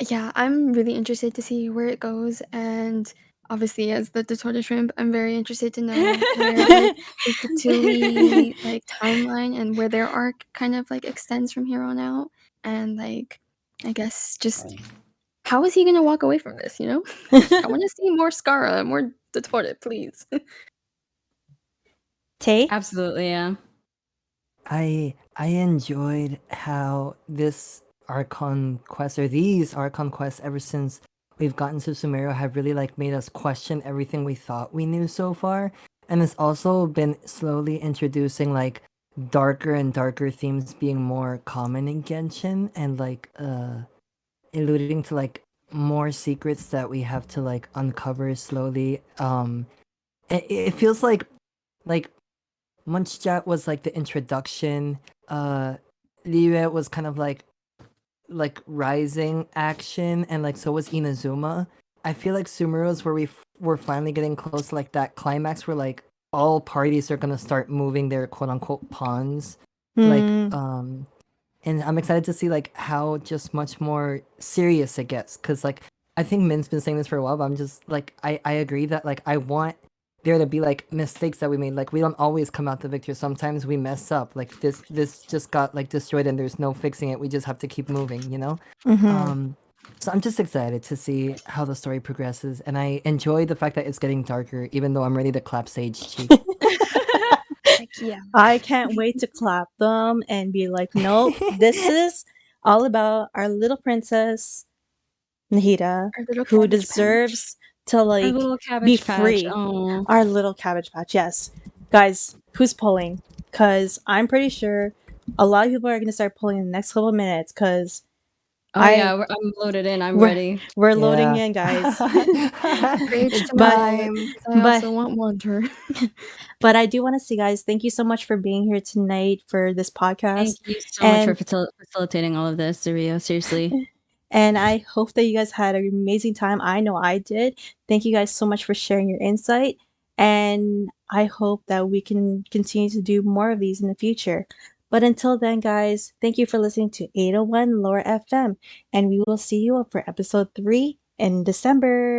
Yeah, I'm really interested to see where it goes, and obviously as the tortoise shrimp, I'm very interested to know where like, the Fatui like timeline and where their arc kind of like extends from here on out, and like I guess just how is he gonna walk away from this, I want to see more Skara, more the tortoise, please. Tay? Absolutely, yeah. I enjoyed how this Archon quest, or these Archon quests, ever since we've gotten to Sumeru, have really like made us question everything we thought we knew so far. And it's also been slowly introducing like darker and darker themes being more common in Genshin, and like alluding to like more secrets that we have to like uncover slowly. It feels like Munchjat was like the introduction. Liyue was kind of like rising action, and like so was Inazuma. I feel like Sumeru is where we're finally getting close to like that climax where like all parties are gonna start moving their quote unquote pawns. And I'm excited to see like how just much more serious it gets, because like I think Min's been saying this for a while, but I'm just like I agree that like I want there to be like mistakes that we made. Like we don't always come out the victor. Sometimes we mess up. Like this just got like destroyed and there's no fixing it. We just have to keep moving, you know? So I'm just excited to see how the story progresses, and I enjoy the fact that it's getting darker, even though I'm ready to clap Sage cheek. Yeah. I can't wait to clap them and be like, nope, this is all about our little princess, Nahida, who deserves to like be free. Our little cabbage patch, yes. Guys, who's pulling? Because I'm pretty sure a lot of people are going to start pulling in the next couple of minutes, because I'm loaded in. I'm ready. We're loading in, guys. But I also want water. But I do want to say, guys, thank you so much for being here tonight for this podcast. Thank you so much for facilitating all of this, Zaria. Seriously. And I hope that you guys had an amazing time. I know I did. Thank you guys so much for sharing your insight. And I hope that we can continue to do more of these in the future. But until then, guys, thank you for listening to 801 Lore FM. And we will see you up for episode 3 in December.